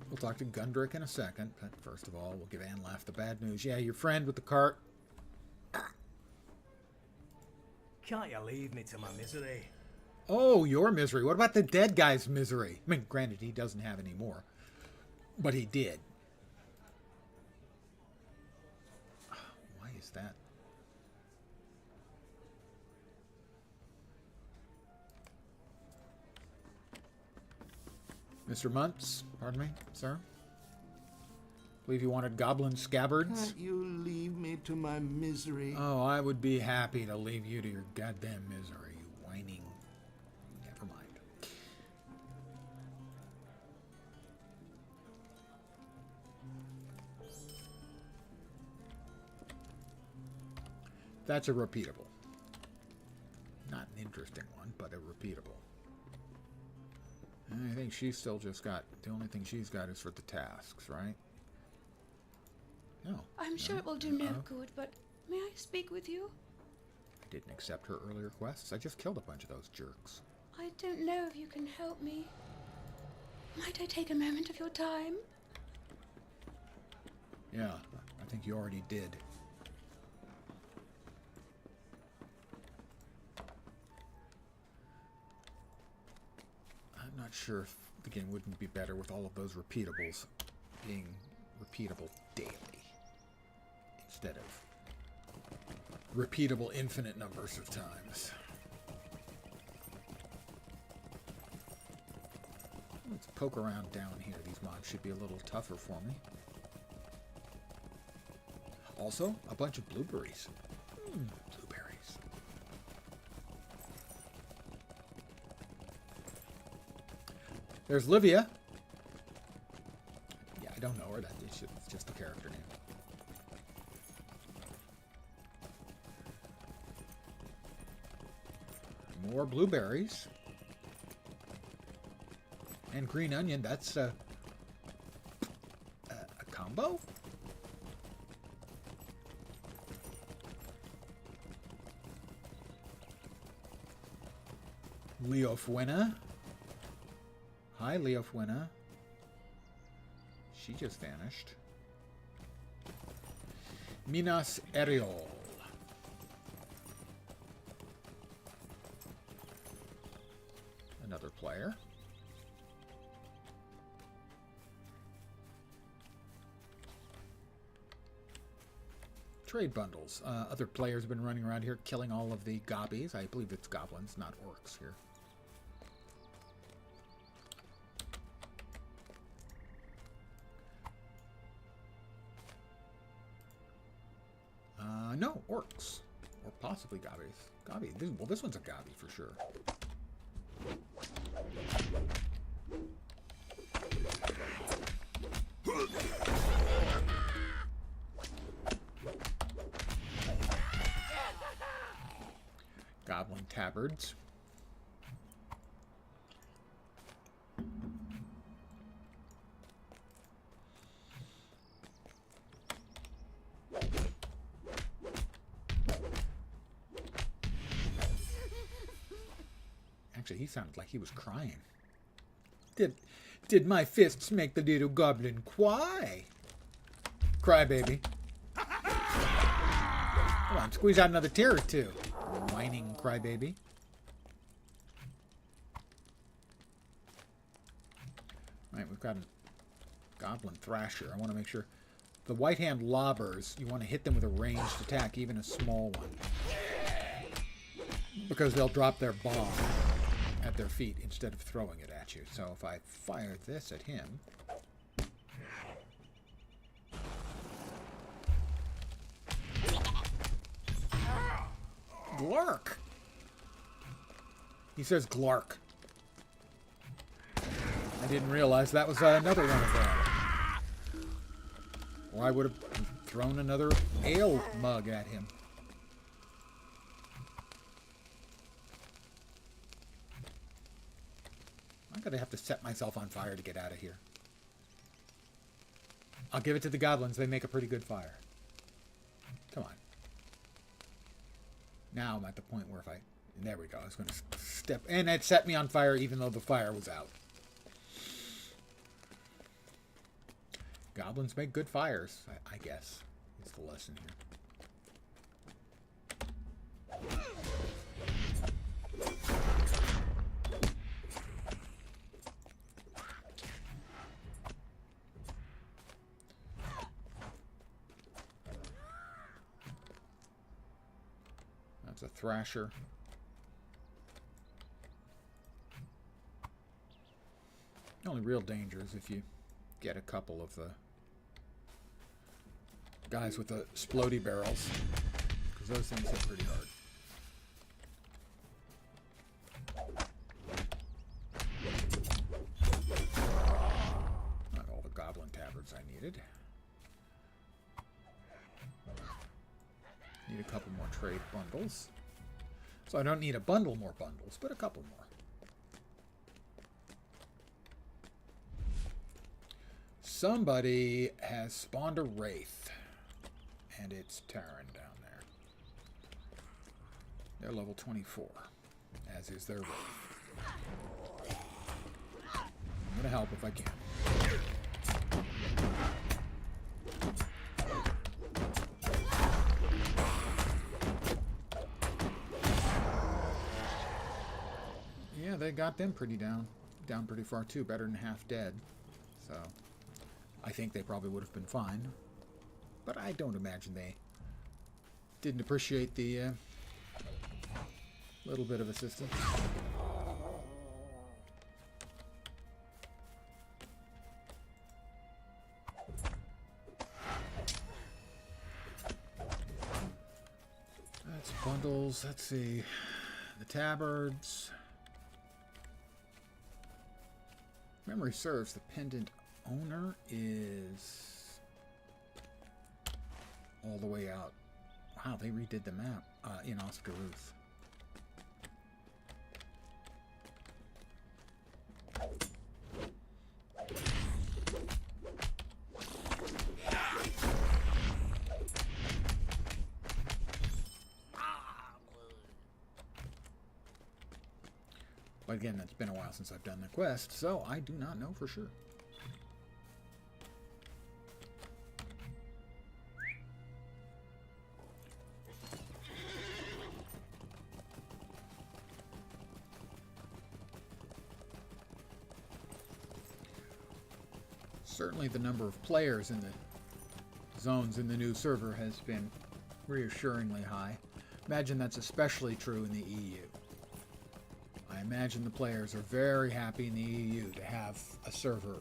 We'll talk to Gundrick in a second, but first of all, we'll give Anlaf the bad news. Yeah, your friend with the cart. Can't you leave me to my misery? Oh, your misery. What about the dead guy's misery? I mean, granted, he doesn't have any more, but he did. Why is that? Mr. Muntz, pardon me, sir? Believe you wanted goblin scabbards? Can't you leave me to my misery? Oh, I would be happy to leave you to your goddamn misery, you whining. Never mind. That's a repeatable. Not an interesting one, but a repeatable. And I think she's still just got, the only thing she's got is for the tasks, right? No. I'm sure it will do no good, but may I speak with you? I didn't accept her earlier quests. I just killed a bunch of those jerks. I don't know if you can help me. Might I take a moment of your time? Yeah, I think you already did. I'm not sure if the game wouldn't be better with all of those repeatables being repeatable daily instead of repeatable infinite numbers of times. Let's poke around down here. These mobs should be a little tougher for me. Also, a bunch of blueberries. Blueberries. There's Livia. Yeah, I don't know her. It's just a character name. More blueberries. And green onion. That's a combo? Leofuena. Hi, Leofuena. She just vanished. Minas Eriol. Another player. Trade bundles. Other players have been running around here killing all of the gobbies. I believe it's goblins, not orcs here. No, orcs. Or possibly gobbies. Gobby. Well, this one's a gobby for sure. Goblin tabards. Actually, he sounded like he was crying. Did my fists make the little goblin cry? Cry, baby. Come on, squeeze out another tear or two. Whining crybaby. Right, we've got a goblin thrasher. I want to make sure. The white hand lobbers, you want to hit them with a ranged attack, even a small one. Because they'll drop their bomb at their feet instead of throwing it at you. So if I fire this at him... Glark! He says Glark. I didn't realize that was another one of them. Or I would have thrown another ale mug at him. I'm going to have to set myself on fire to get out of here. I'll give it to the goblins. They make a pretty good fire. Come on. Now I'm at the point where if I... There we go. I was going to step... And it set me on fire even though the fire was out. Goblins make good fires, I guess. It's the lesson here. That's a thrasher. The only real danger is if you get a couple of the guys with the explodey barrels, because those things hit pretty hard. Not all the goblin tabards I needed. Need a couple more trade bundles. So I don't need a bundle more bundles, but a couple more. Somebody has spawned a wraith, and it's Terran down there. They're level 24, as is their wraith. I'm going to help if I can. Yeah, they got them pretty down pretty far too, better than half dead. So I think they probably would have been fine, but I don't imagine they didn't appreciate the little bit of assistance. That's bundles. Let's see. The tabards. Memory serves, the pendant owner is all the way out. Wow, they redid the map in Oscar Ruth. But again, it's been a while since I've done the quest, so I do not know for sure. Certainly the number of players in the zones in the new server has been reassuringly high. Imagine that's especially true in the EU. I imagine the players are very happy in the EU to have a server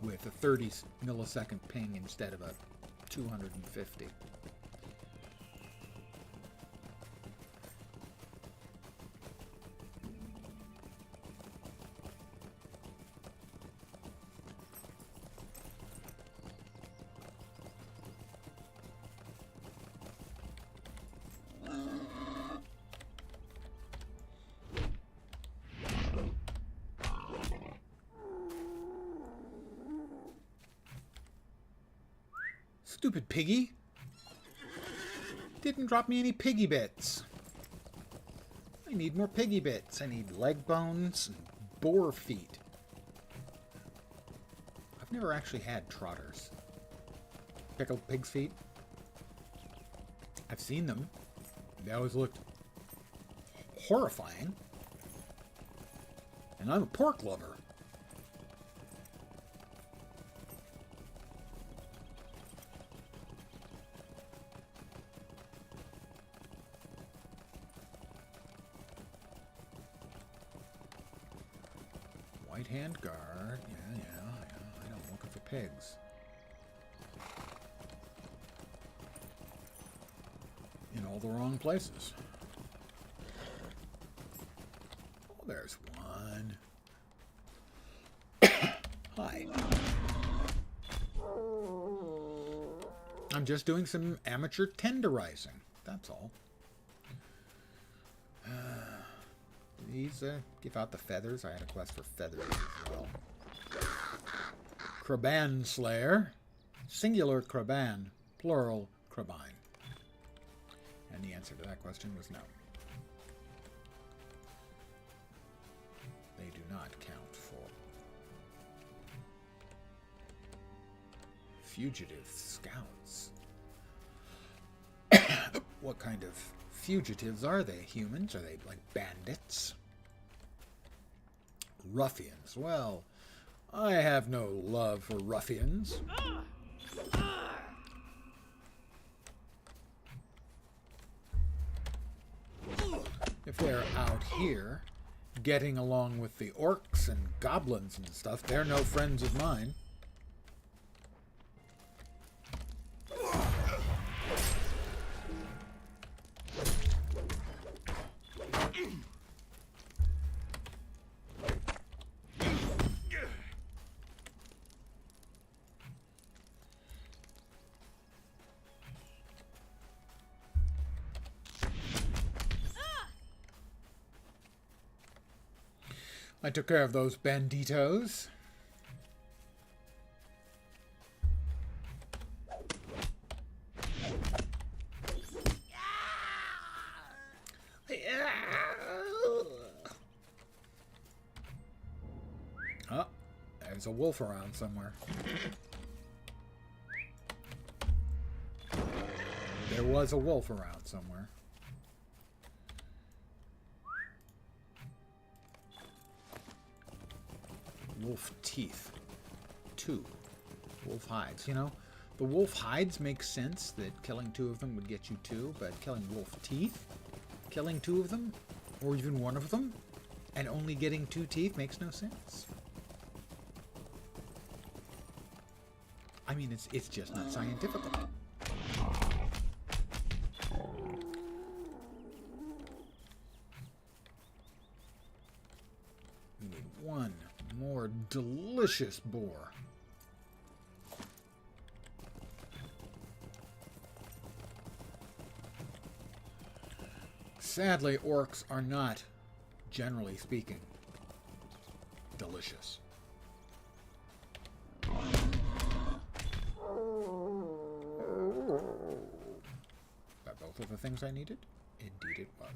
with a 30 millisecond ping instead of a 250. Stupid piggy. Didn't drop me any piggy bits. I need more piggy bits. I need leg bones and boar feet. I've never actually had trotters. Pickled pig's feet. I've seen them. They always looked horrifying. And I'm a pork lover. Right hand guard. Yeah. I know. I'm looking for pigs. In all the wrong places. Oh, there's one. Hi. I'm just doing some amateur tenderizing. That's all. These give out the feathers. I had a quest for feathers as well. Kraban Slayer. Singular Kraban. Plural Krabine. And the answer to that question was no. They do not count for fugitive scouts. What kind of fugitives are they? Humans? Are they like bandits? Ruffians. Well, I have no love for ruffians. If they're out here, getting along with the orcs and goblins and stuff, they're no friends of mine. I took care of those banditos. Oh, there's a wolf around somewhere. There was a wolf around somewhere. Wolf teeth. 2. Wolf hides. You know, the wolf hides makes sense that killing 2 of them would get you 2, but killing wolf teeth, killing 2 of them, or even 1 of them, and only getting 2 teeth makes no sense. I mean, it's just not scientific. We need 1 more delicious boar. Sadly, orcs are not, generally speaking, delicious. That both of the things I needed? Indeed it was.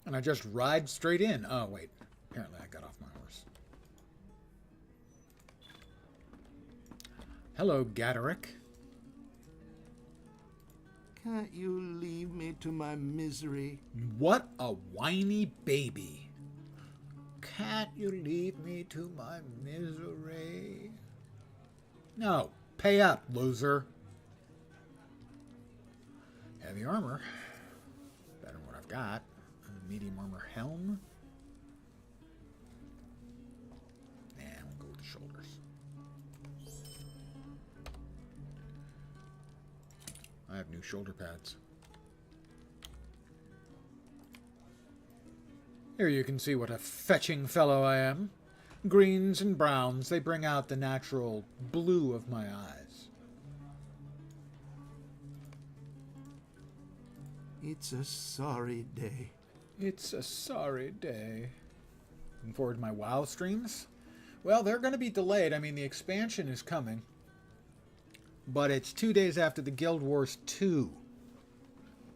And I just ride straight in. Oh, wait. Apparently I got off my horse. Hello, Gaderick. Can't you leave me to my misery? What a whiny baby. Can't you leave me to my misery? No. Pay up, loser. Heavy armor. Better than what I've got. Medium armor helm. Nah, we'll go with the shoulders. new shoulder pads. Here you can see what a fetching fellow I am. Greens and browns, they bring out the natural blue of my eyes. It's a sorry day. It's a sorry day. Looking forward to my WoW streams. Well, they're going to be delayed. I mean, the expansion is coming. But it's 2 days after the Guild Wars 2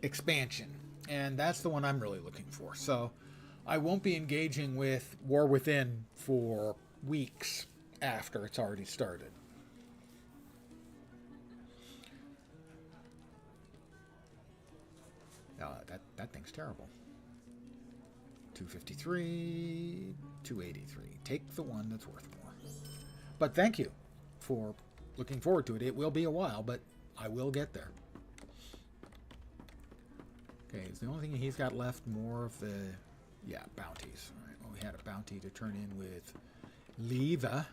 expansion. And that's the one I'm really looking for. So I won't be engaging with War Within for weeks after it's already started. That thing's terrible. 253, 283. Take the one that's worth more. But thank you for looking forward to it. It will be a while, but I will get there. Okay, is the only thing he's got left more of the... Yeah, bounties. All right, well, we had a bounty to turn in with Leva.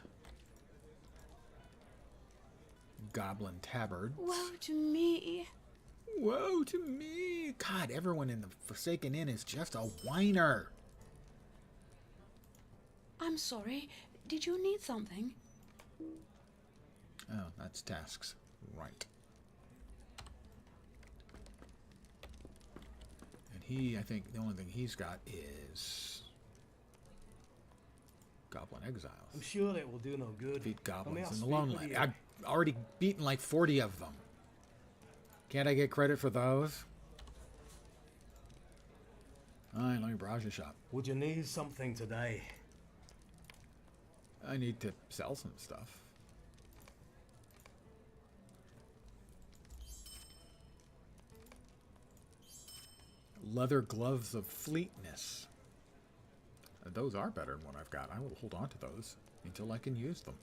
Goblin Tabard. Woe to me. Woe to me. God, everyone in the Forsaken Inn is just a whiner. I'm sorry. Did you need something? Oh, that's tasks. Right. And he, I think, the only thing he's got is Goblin Exiles. I'm sure it will do no good. Beat goblins I'll in the speak Lone with Land. you. I've already beaten like 40 of them. Can't I get credit for those? Alright, let me browse your shop. Would you need something today? I need to sell some stuff. Leather gloves of fleetness. Those are better than what I've got. I will hold on to those until I can use them.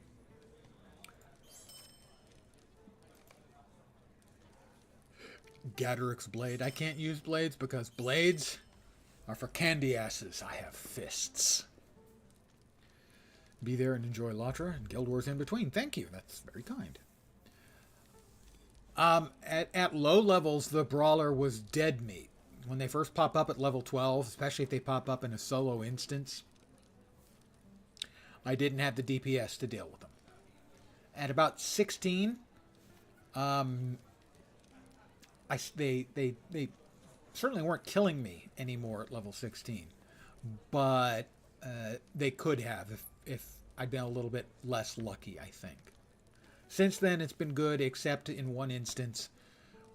Gadoric's blade. I can't use blades because blades are for candy asses. I have fists. Be there and enjoy LotRO and Guild Wars in between. Thank you. That's very kind. At low levels, the Brawler was dead meat. When they first pop up at level 12, especially if they pop up in a solo instance, I didn't have the DPS to deal with them. At about 16, they certainly weren't killing me anymore at level 16, but they could have if I'd been a little bit less lucky, I think. Since then, it's been good, except in one instance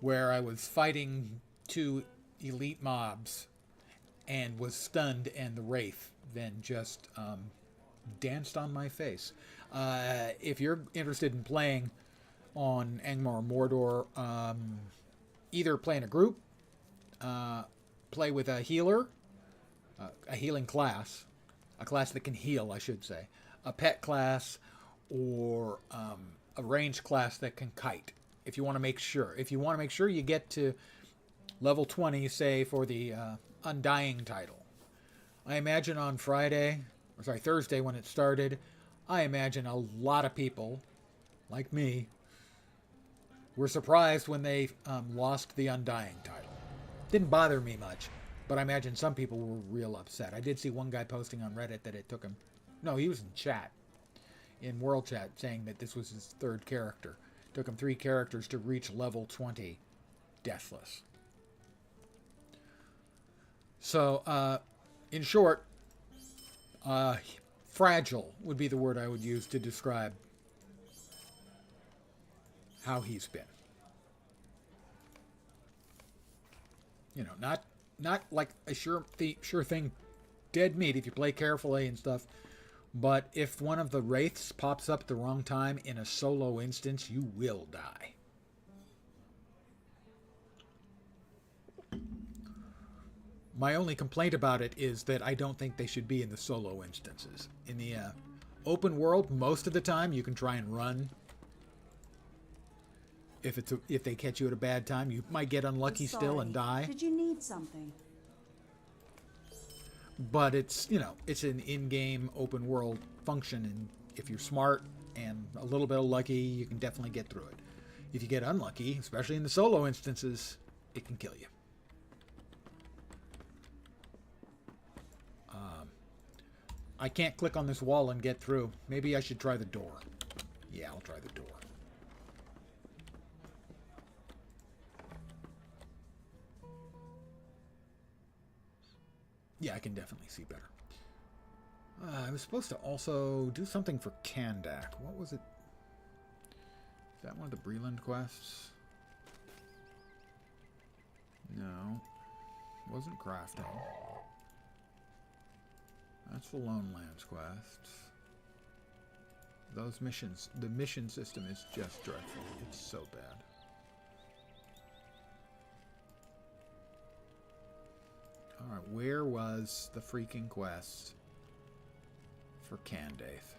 where I was fighting two elite mobs and was stunned, and the Wraith then just danced on my face. If you're interested in playing on Angmar Mordor, either play in a group, play with a healer, a healing class, a class that can heal, I should say, a pet class, or a ranged class that can kite. If you want to make sure, you get to level 20, say, for the Undying title. I imagine on Thursday when it started, I imagine a lot of people, like me, were surprised when they lost the Undying title. Didn't bother me much, but I imagine some people were real upset. I did see one guy posting on Reddit that it took him... No, he was in chat, in World Chat, saying that this was his third character. It took him 3 characters to reach level 20 deathless. So, in short, fragile would be the word I would use to describe how he's been. You know, not like a sure thing dead meat if you play carefully and stuff, but if one of the Wraiths pops up at the wrong time in a solo instance, you will die. My only complaint about it is that I don't think they should be in the solo instances. In the open world, most of the time, you can try and run. If they catch you at a bad time, you might get unlucky still and die. Did you need something? But it's an in-game open world function, and if you're smart and a little bit of lucky, you can definitely get through it. If you get unlucky, especially in the solo instances, it can kill you. I can't click on this wall and get through. Maybe I should try the door. Yeah, I'll try the door. Yeah, I can definitely see better. I was supposed to also do something for Kandak. What was it? Is that one of the Breland quests? No. Wasn't crafting. That's the Lone Lands quests. Those missions, the mission system is just dreadful. It's so bad. Alright, where was the freaking quest for Candaith?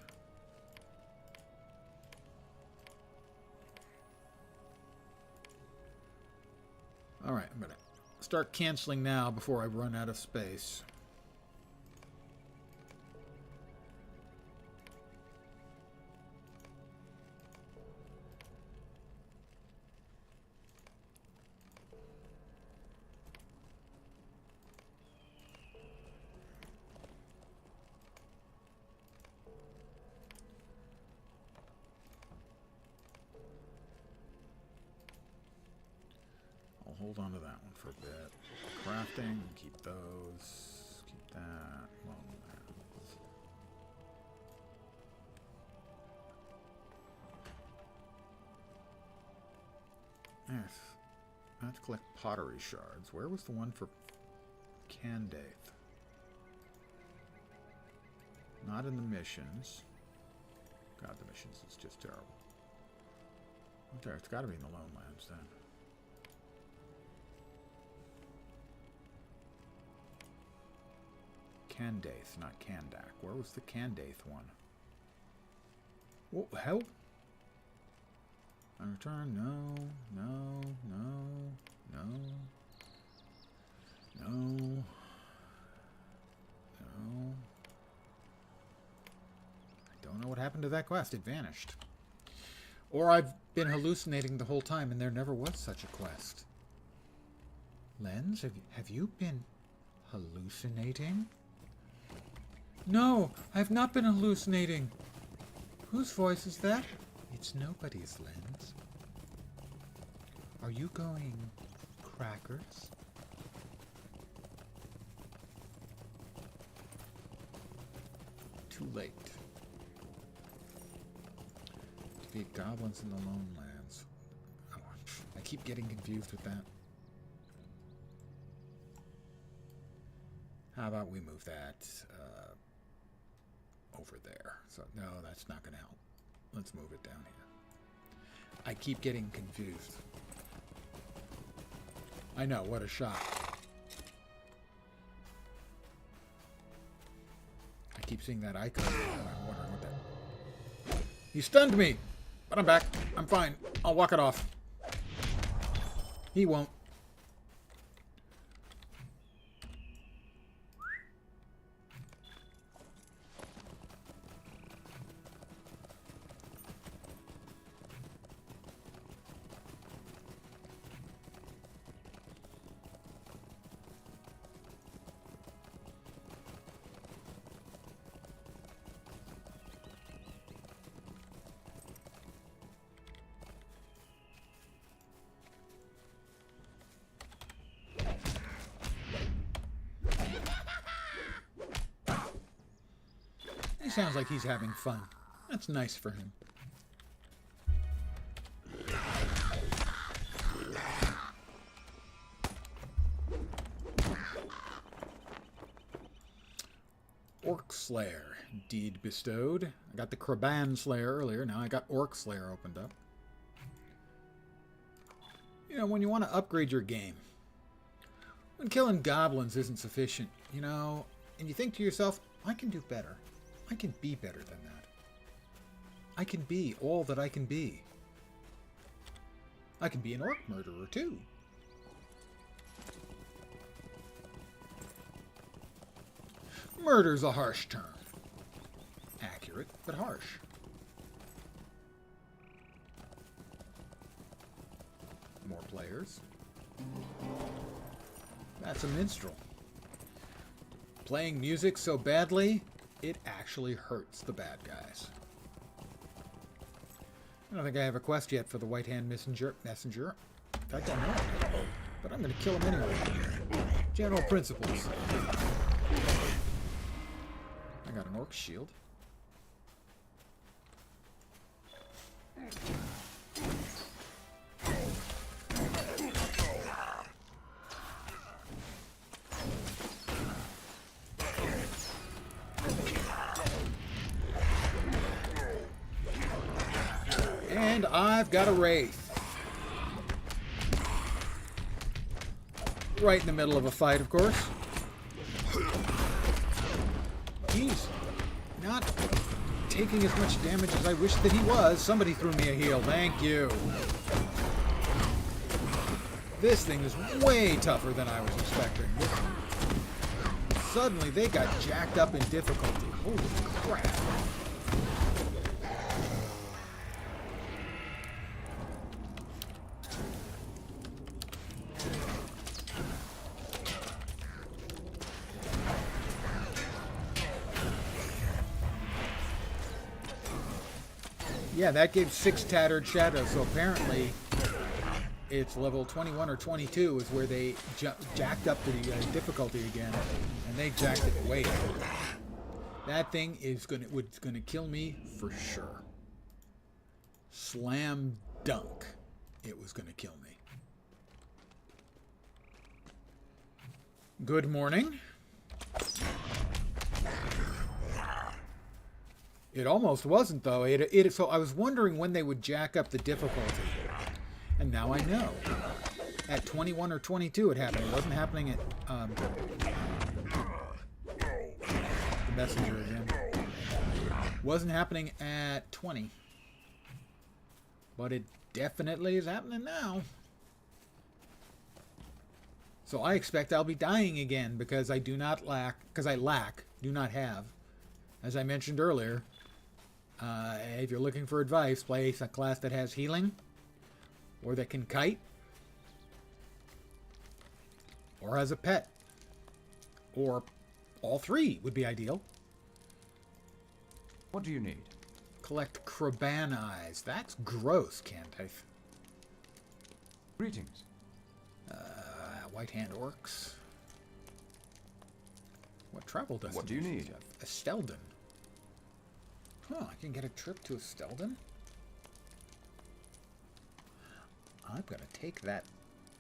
Alright, I'm gonna start canceling now before I run out of space. Hold on to that one for a bit. Crafting, keep those. Keep that. Well, yes. I have to collect pottery shards. Where was the one for Candaith? Not in the missions. God, the missions is just terrible. Okay, it's got to be in the Lone Lands then. Candaith, not Kandak. Where was the Candaith one? What the hell? I return? No, no, no, no, no, no. I don't know what happened to that quest. It vanished. Or I've been hallucinating the whole time and there never was such a quest. Lens, have you been hallucinating? No, I've not been hallucinating. Whose voice is that? It's nobody's, Lens. Are you going crackers? Too late. Defeat goblins in the Lone Lands. Oh, I keep getting confused with that. How about we move that over there? So, no, that's not going to help. Let's move it down here. I keep getting confused. I know, what a shock. I keep seeing that icon. I'm wondering what that... He stunned me! But I'm back. I'm fine. I'll walk it off. He won't. He sounds like he's having fun. That's nice for him. Orc Slayer. Deed bestowed. I got the Kraban Slayer earlier. Now I got Orc Slayer opened up. You know, when you want to upgrade your game, when killing goblins isn't sufficient, you know, and you think to yourself, I can do better. I can be better than that. I can be all that I can be. I can be an orc murderer, too. Murder's a harsh term. Accurate, but harsh. players. That's a minstrel. Playing music so badly, it actually hurts the bad guys. I don't think I have a quest yet for the White Hand Messenger. In fact, I know it, but I'm going to kill him anyway. General principles. I got an orc shield. And I've got a wraith. Right in the middle of a fight, of course. He's not taking as much damage as I wish that he was. Somebody threw me a heal. Thank you. This thing is way tougher than I was expecting. Suddenly, they got jacked up in difficulty. Holy crap. Yeah, that gave 6 tattered shadows, so apparently it's level 21 or 22 is where they jacked up the difficulty again, and they jacked it way up. That thing is gonna kill me for sure. Slam dunk, it was gonna kill me. Good morning. It almost wasn't, though. So I was wondering when they would jack up the difficulty. And now I know. At 21 or 22 it happened. It wasn't happening at... the messenger again. Wasn't happening at 20. But it definitely is happening now. So I expect I'll be dying again because I do not lack... Because I do not have. As I mentioned earlier... if you're looking for advice, play a class that has healing, or that can kite, or has a pet, or all 3 would be ideal. What do you need? Collect Kraban eyes. That's gross, can't I? Greetings. White Hand orcs. What travel does? What do you need? Estelden. Huh, I can get a trip to Estelden? I'm going to take that...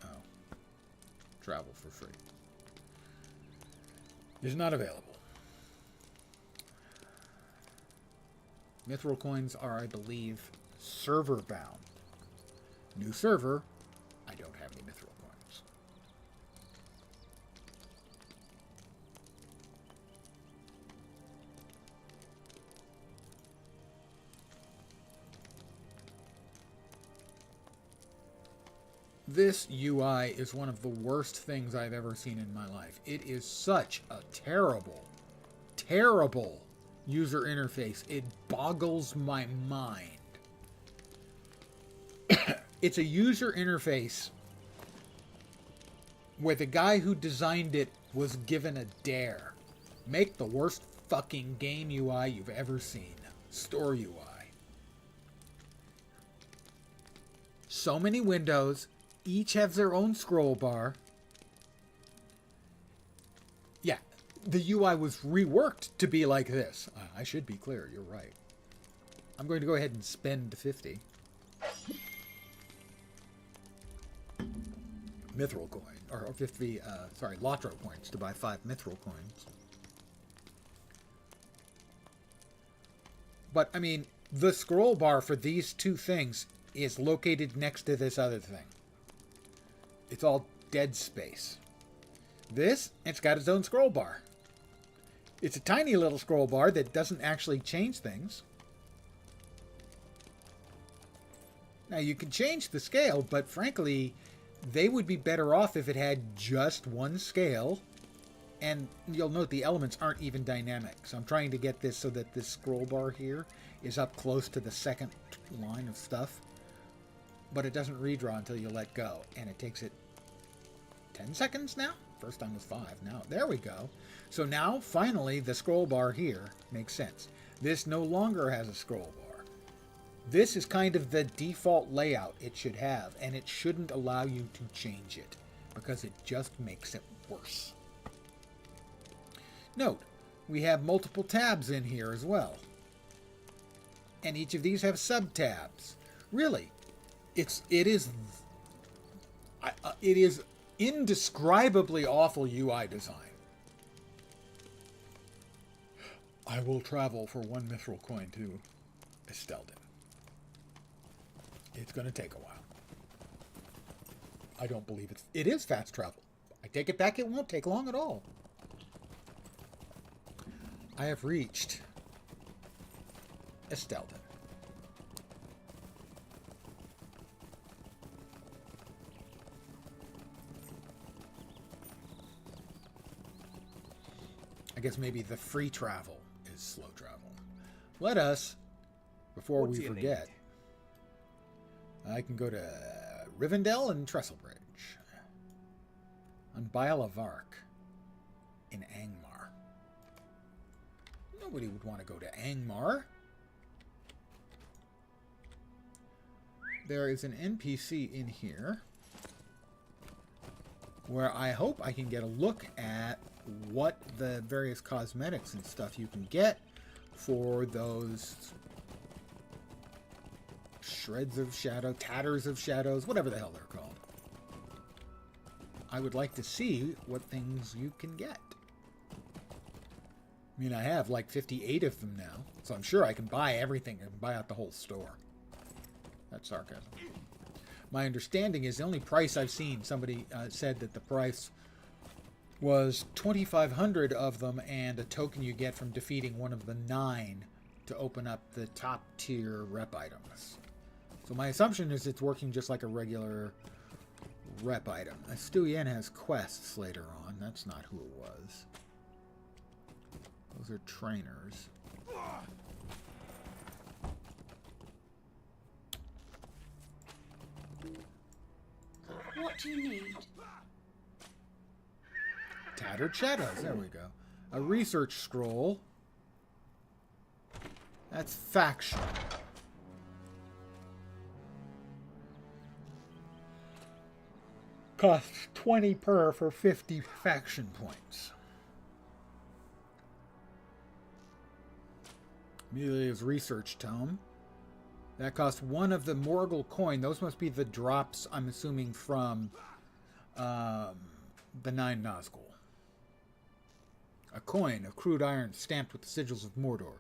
Oh. Travel for free. Is not available. Mithril coins are, I believe, server bound. New server, I don't have any mithril coins. This UI is one of the worst things I've ever seen in my life. It is such a terrible, terrible user interface. It boggles my mind. It's a user interface where the guy who designed it was given a dare. Make the worst fucking game UI you've ever seen. Store UI. So many windows. Each have their own scroll bar. Yeah, the UI was reworked to be like this. I should be clear, you're right. I'm going to go ahead and spend 50. Mithril coin, or 50, LotRO coins to buy 5 mithril coins. But, I mean, the scroll bar for these 2 things is located next to this other thing. It's all dead space. This, it's got its own scroll bar. It's a tiny little scroll bar that doesn't actually change things. Now, you can change the scale, but frankly, they would be better off if it had just one scale. And you'll note the elements aren't even dynamic. So I'm trying to get this so that this scroll bar here is up close to the second line of stuff. but it doesn't redraw until you let go. And it takes it 10 seconds now? First time was 5. Now, there we go. So now, finally, the scroll bar here makes sense. This no longer has a scroll bar. This is kind of the default layout it should have, and it shouldn't allow you to change it, because it just makes it worse. Note, we have multiple tabs in here as well. And each of these have sub-tabs. Really, it is indescribably awful UI design. I will travel for 1 mithril coin to Estelden. It's going to take a while. I don't believe it is fast travel. I take it back, it won't take long at all. I have reached Estelden. I guess maybe the free travel is slow travel. Let us, before we forget, I can go to Rivendell and Trestlebridge. On Bile of Arc in Angmar. Nobody would want to go to Angmar. There is an NPC in here where I hope I can get a look at what the various cosmetics and stuff you can get for those shreds of shadow, tatters of shadows, whatever the hell they're called. I would like to see what things you can get. I mean, I have like 58 of them now, so I'm sure I can buy everything and buy out the whole store. That's sarcasm. My understanding is the only price I've seen, somebody said that the price was 2,500 of them and a token you get from defeating one of the 9 to open up the top tier rep items. So my assumption is it's working just like a regular rep item. Stu Yen has quests later on. That's not who it was. Those are trainers. What do you need? Tattered Shadows. There we go. A research scroll. That's faction. Costs 20 per for 50 faction points. Amelia's research tome. That costs 1 of the Morgul coin. Those must be the drops, I'm assuming, from the 9 Nazgul. A coin of crude iron stamped with the sigils of Mordor.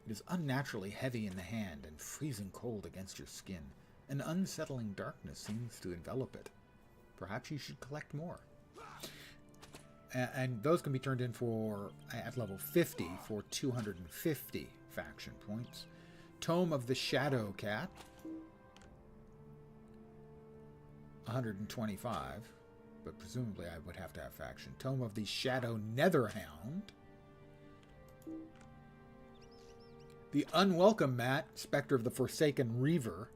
It is unnaturally heavy in the hand and freezing cold against your skin. An unsettling darkness seems to envelop it. Perhaps you should collect more. And those can be turned in for, at level 50, for 250 faction points. Tome of the Shadow Cat. 125. But presumably I would have to have faction. Tome of the Shadow Netherhound. The Unwelcome Mat, Spectre of the Forsaken Reaver.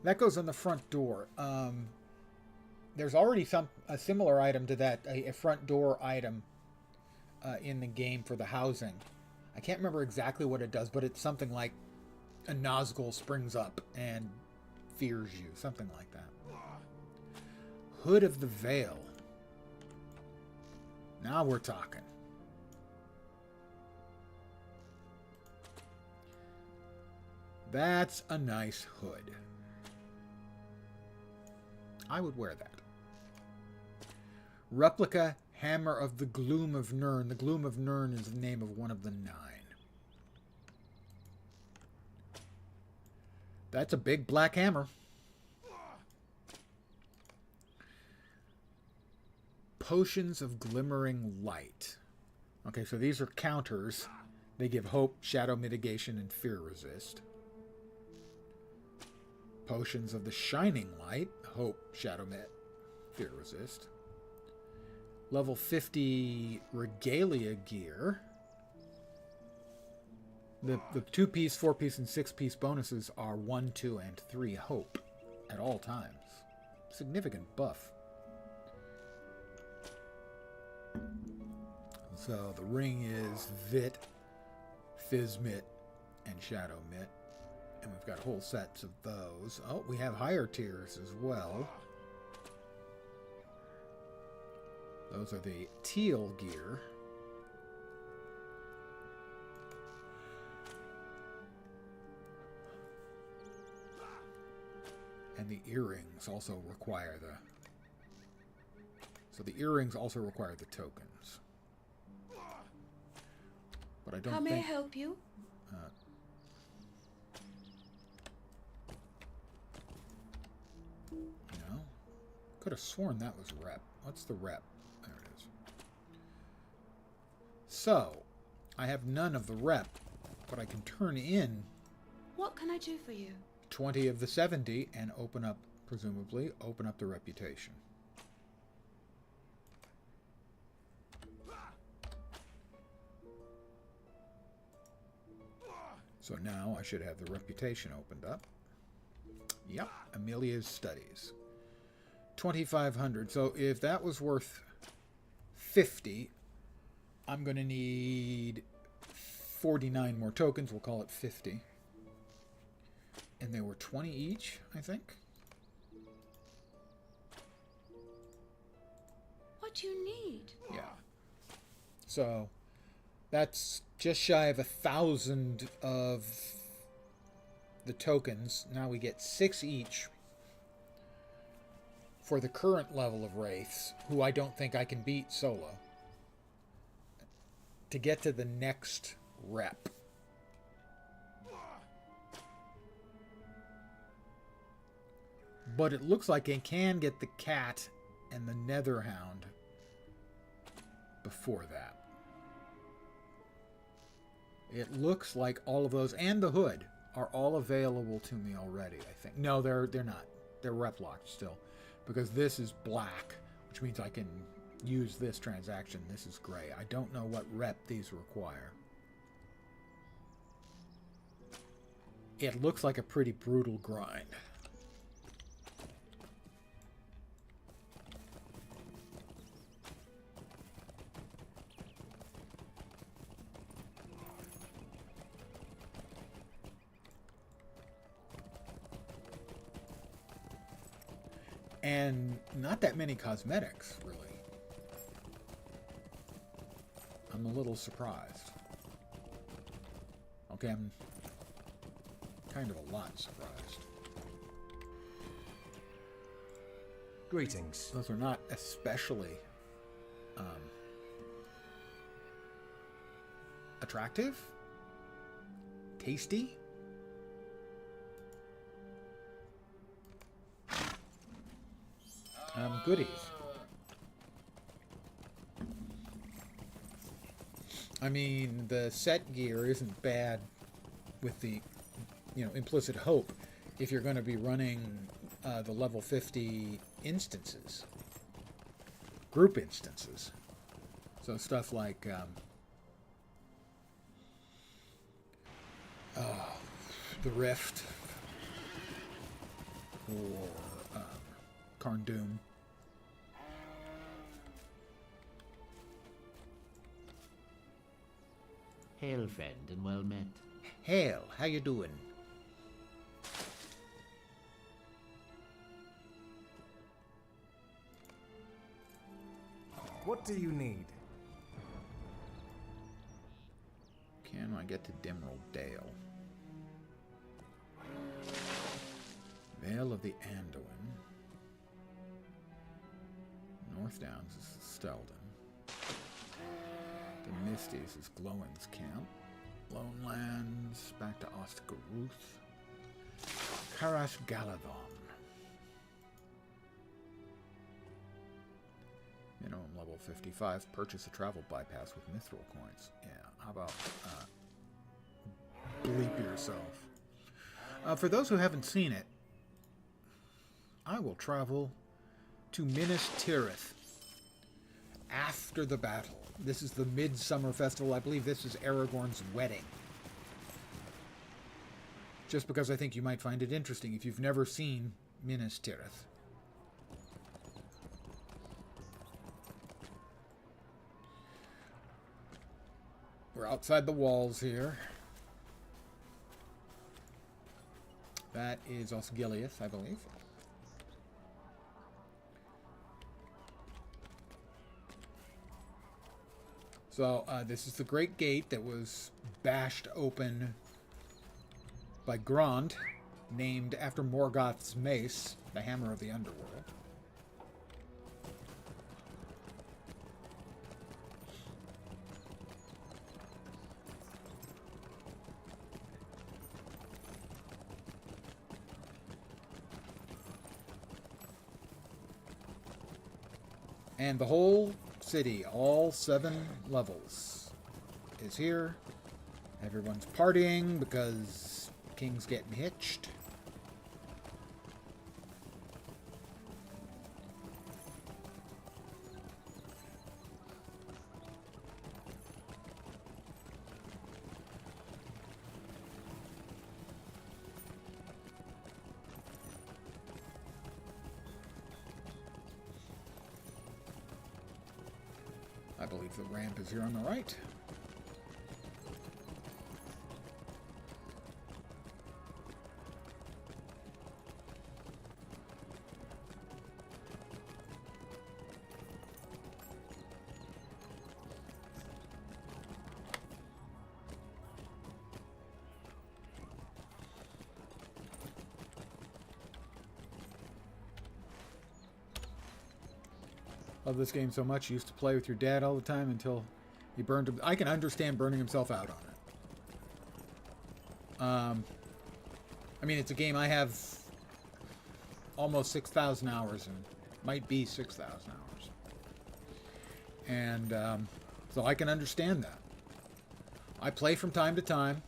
That goes on the front door. There's already a similar item to that, a front door item in the game for the housing. I can't remember exactly what it does, but it's something like a Nazgul springs up and fears you. Something like that. Hood of the Veil. Now we're talking. That's a nice hood. I would wear that. Replica Hammer of the Gloom of Nirn. The Gloom of Nirn is the name of one of the 9. That's a big black hammer. Potions of Glimmering Light. Okay, so these are counters. They give hope, shadow mitigation, and fear resist. Potions of the Shining Light. Hope, shadow mit, fear resist. Level 50 Regalia gear. The 2-piece, 4-piece, and 6-piece bonuses are 1, 2, and 3 hope. at all times. Significant buff. So the ring is Vit, Fizzmit, and Shadow Mitt. And we've got whole sets of those. Oh, we have higher tiers as well. Those are the teal gear. And the earrings also require the... So the earrings also require the tokens. But I don't How think... may I help you? No. Could have sworn that was rep. What's the rep? There it is. So, I have none of the rep, but I can turn in What can I do for you? 20 of the 70 and open up, presumably, open up the reputation. So now I should have the reputation opened up. Yep, Amelia's Studies. 2,500. So if that was worth 50, I'm going to need 49 more tokens. We'll call it 50. And they were 20 each, I think. What do you need? Yeah. So that's just shy of 1,000 of the tokens. Now we get 6 each for the current level of wraiths, who I don't think I can beat solo, to get to the next rep. But it looks like I can get the cat and the netherhound before that. It looks like all of those and the hood are all available to me already, I think. No, they're not. They're rep locked still, because this is black, which means I can use this transaction. This is gray. I don't know what rep these require. It looks like a pretty brutal grind. And not that many cosmetics, really. I'm a little surprised. Okay, I'm kind of a lot surprised. Greetings. Those are not especially attractive, tasty. Goodies. I mean, the set gear isn't bad with the, implicit hope if you're going to be running the level 50 instances, group instances. So stuff like the Rift or Carndoom. Hail, friend, and well met. Hail, how you doing? What do you need? Can I get to Dimrel Dale? Vale of the Anduin. North Downs is Stelden. The Misties is Glowin's Camp. Lone Lands, back to Ostgaruth. Karash Galadon. Minimum level 55. Purchase a travel bypass with mithril coins. Yeah, how about bleep yourself? For those who haven't seen it, I will travel to Minas Tirith after the battle. This is the Midsummer Festival. I believe this is Aragorn's wedding. Just because I think you might find it interesting. If you've never seen Minas Tirith. We're outside the walls here. That is Osgiliath, I believe. So this is the Great Gate that was bashed open by Grond, named after Morgoth's mace, the Hammer of the Underworld. And the whole city, all 7 levels, is here. Everyone's partying because King's getting hitched. I believe the ramp is here on the right. Love this game so much. Used to play with your dad all the time until he burned him. I can understand burning himself out on it. I mean, it's a game I have almost 6,000 hours in. Might be 6,000 hours. And so I can understand that. I play from time to time.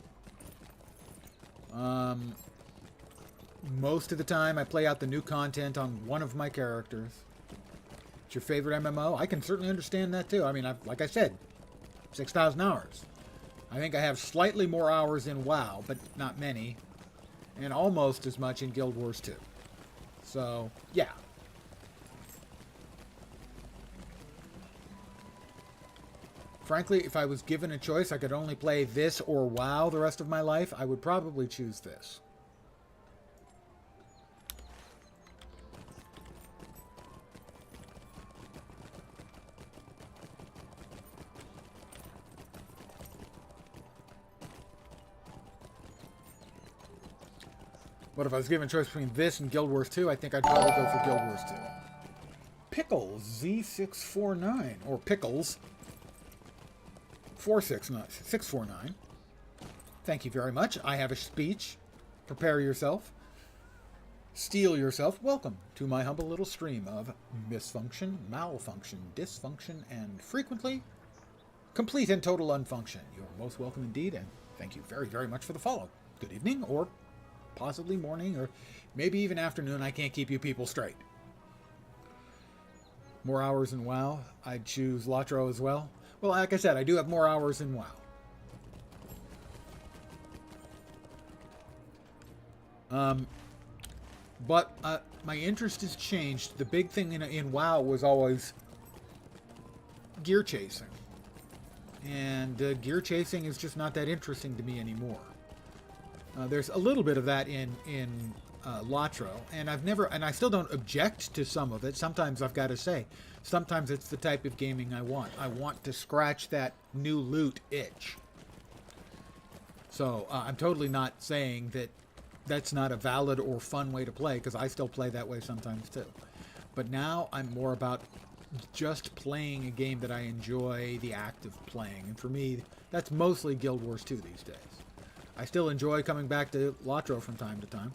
Most of the time I play out the new content on one of my characters. Your favorite MMO? I can certainly understand that too. I mean, like I said, 6,000 hours. I think I have slightly more hours in WoW, but not many, and almost as much in Guild Wars 2. So, yeah. Frankly, if I was given a choice, I could only play this or WoW the rest of my life, I would probably choose this. But if I was given a choice between this and Guild Wars 2, I think I'd probably go for Guild Wars 2. Pickles Z649, or Pickles 649. Thank you very much. I have a speech. Prepare yourself. Steel yourself. Welcome to my humble little stream of misfunction, malfunction, dysfunction, and frequently complete and total unfunction. You're most welcome indeed, and thank you very, very much for the follow. Good evening, or possibly morning, or maybe even afternoon. I can't keep you people straight. More hours in WoW. I'd choose LotRO as well. Well, like I said, I do have more hours in WoW. But my interest has changed. The big thing in WoW was always gear chasing. And gear chasing is just not that interesting to me anymore. There's a little bit of that in LotRO, and I still don't object to some of it. Sometimes I've got to say, sometimes it's the type of gaming I want. I want to scratch that new loot itch. So I'm totally not saying that that's not a valid or fun way to play, because I still play that way sometimes too. But now I'm more about just playing a game that I enjoy the act of playing. And for me, that's mostly Guild Wars 2 these days. I still enjoy coming back to LotRO from time to time.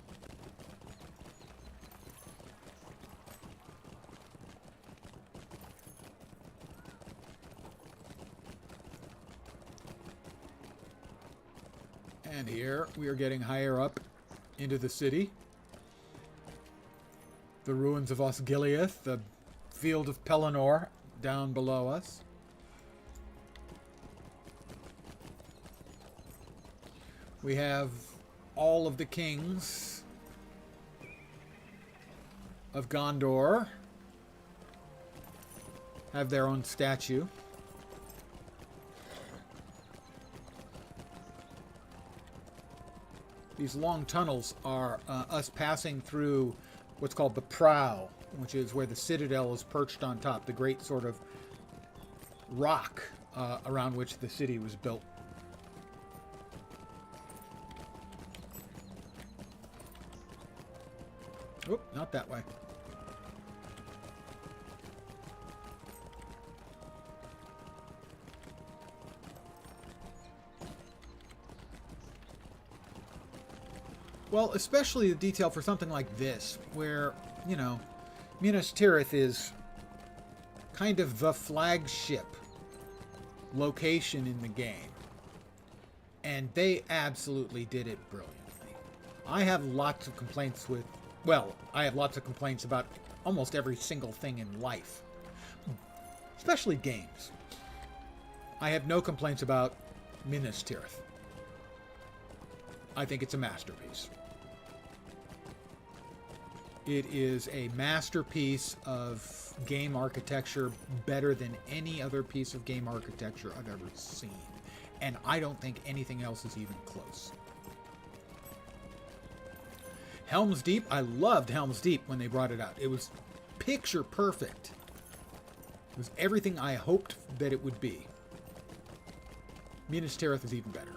And here we are getting higher up into the city. The ruins of Osgiliath, the field of Pelennor down below us. We have all of the kings of Gondor have their own statue. These long tunnels are us passing through what's called the Prow, which is where the citadel is perched on top, the great sort of rock around which the city was built. Oop, not that way. Well, especially the detail for something like this, where, you know, Minas Tirith is kind of the flagship location in the game. And they absolutely did it brilliantly. I have lots of complaints with, well, I have lots of complaints about almost every single thing in life. Especially games. I have no complaints about Minas Tirith. I think it's a masterpiece. It is a masterpiece of game architecture, better than any other piece of game architecture I've ever seen. And I don't think anything else is even close. Helm's Deep, I loved Helm's Deep when they brought it out. It was picture perfect. It was everything I hoped that it would be. Minas Tirith is even better.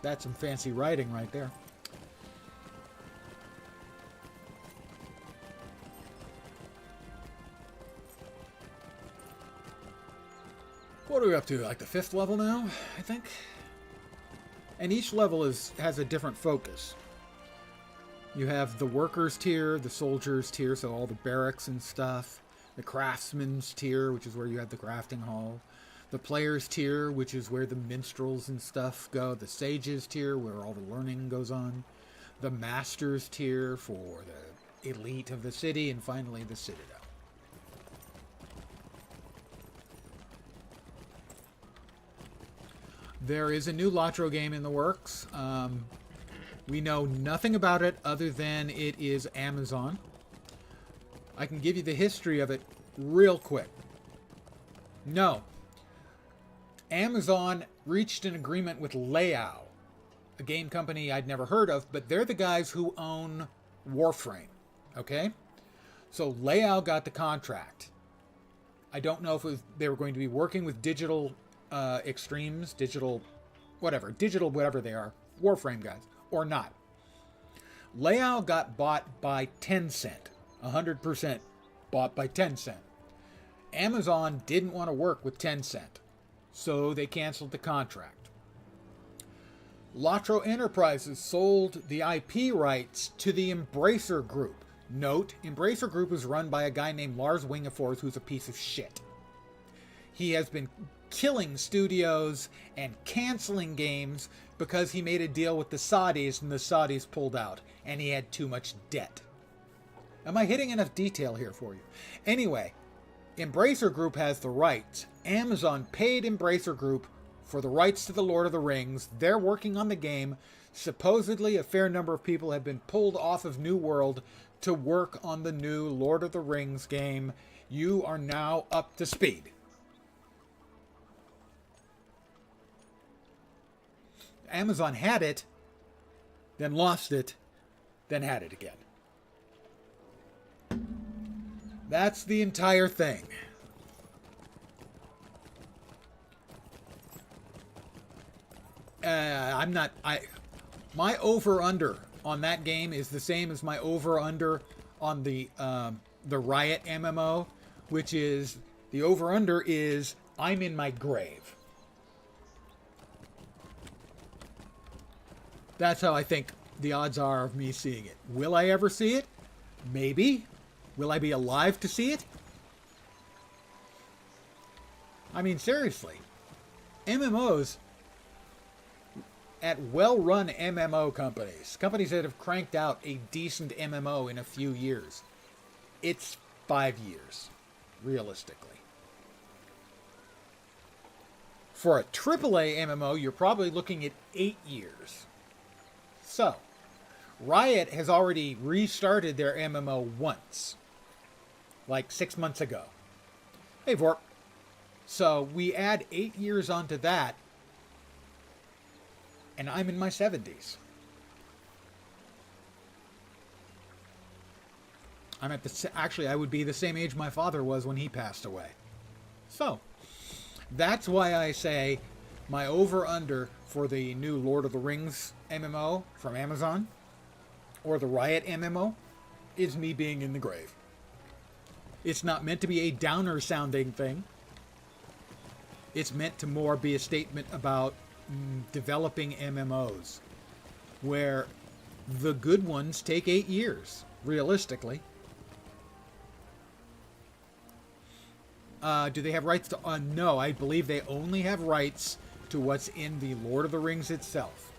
That's some fancy writing right there. What are we up to? Like the 5th level now, I think? And each level has a different focus. You have the workers tier, the soldiers tier, so all the barracks and stuff. The craftsman's tier, which is where you have the crafting hall. The players tier, which is where the minstrels and stuff go. The sages tier, where all the learning goes on. The masters tier for the elite of the city. And finally, the citadel. There is a new LotRO game in the works. We know nothing about it other than it is Amazon. I can give you the history of it real quick. No. Amazon reached an agreement with LotRO, a game company I'd never heard of, but they're the guys who own Warframe, okay? So LotRO got the contract. I don't know if they were going to be working with Digital Extremes, whatever they are, Warframe guys, or not. LotRO got bought by Tencent, 100% bought by Tencent. Amazon didn't want to work with Tencent. So they canceled the contract. LotRO Enterprises sold the IP rights to the Embracer Group. Note, Embracer Group is run by a guy named Lars Wingefors, who's a piece of shit. He has been killing studios and canceling games because he made a deal with the Saudis and the Saudis pulled out, and he had too much debt. Am I hitting enough detail here for you? Anyway, Embracer Group has the rights. Amazon paid Embracer Group for the rights to the Lord of the Rings. They're working on the game. Supposedly, a fair number of people have been pulled off of New World to work on the new Lord of the Rings game. You are now up to speed. Amazon had it, then lost it, then had it again. That's the entire thing. My over-under on that game is the same as my over-under on the Riot MMO, which is, the over-under is, I'm in my grave. That's how I think the odds are of me seeing it. Will I ever see it? Maybe. Will I be alive to see it? I mean, seriously. MMOs at well-run MMO companies that have cranked out a decent MMO in a few years, it's 5 years, realistically. For a AAA MMO, you're probably looking at 8 years. So, Riot has already restarted their MMO once. Like 6 months ago. Hey, Vorp. So, we add 8 years onto that. And I'm in my 70s. I'm at the... Actually, I would be the same age my father was when he passed away. So, that's why I say my over-under for the new Lord of the Rings MMO from Amazon, or the Riot MMO, is me being in the grave. It's not meant to be a downer-sounding thing. It's meant to more be a statement about developing MMOs, where the good ones take 8 years, realistically. Do they have rights to... no, I believe they only have rights to what's in the Lord of the Rings itself.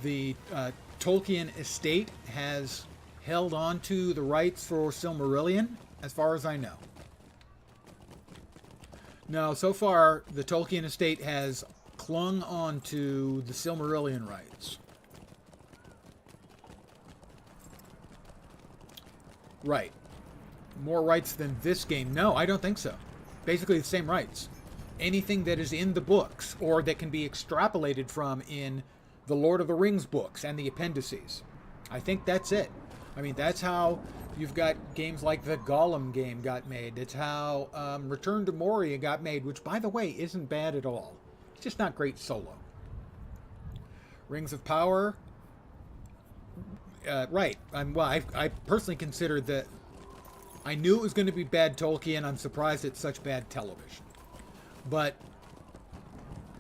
The Tolkien estate has held on to the rights for Silmarillion, as far as I know. No, so far, the Tolkien estate has clung on to the Silmarillion rights. Right. More rights than this game? No, I don't think so. Basically the same rights. Anything that is in the books, or that can be extrapolated from in the Lord of the Rings books and the appendices. I think that's it. I mean, that's how you've got games like the Gollum game got made. It's how Return to Moria got made, which, by the way, isn't bad at all. It's just not great solo. Rings of Power. Right. Well, I personally consider that... I knew it was going to be bad Tolkien. I'm surprised it's such bad television. But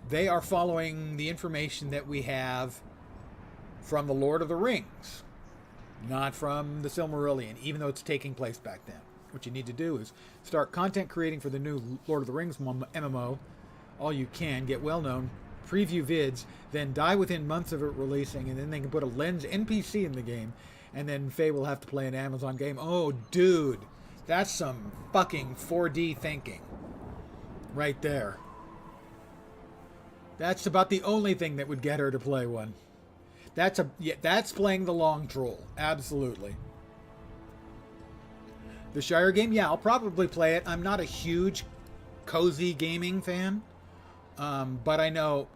they are following the information that we have from the Lord of the Rings, not from the Silmarillion, even though it's taking place back then. What you need to do is start content creating for the new Lord of the Rings MMO, all you can, get well known, preview vids, then die within months of it releasing, and then they can put a Lens NPC in the game, and then Faye will have to play an Amazon game. Oh, dude, that's some fucking 4D thinking right there. That's about the only thing that would get her to play one. That's playing the long troll. Absolutely. The Shire game, yeah, I'll probably play it. I'm not a huge cozy gaming fan, but I know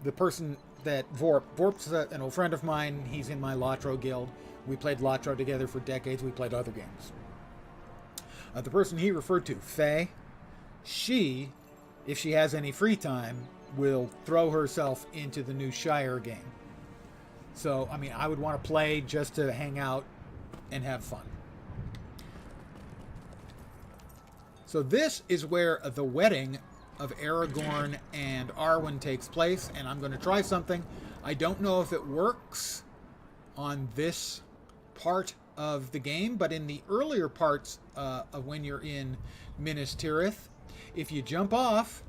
the person that Vorp's an old friend of mine. He's in my LotRO guild. We played LotRO together for decades. We played other games. The person he referred to, Faye, she, if she has any free time, will throw herself into the new Shire game. So, I mean, I would want to play just to hang out and have fun. So this is where the wedding of Aragorn and Arwen takes place, and I'm going to try something. I don't know if it works on this part of the game, but in the earlier parts of when you're in Minas Tirith, if you jump off,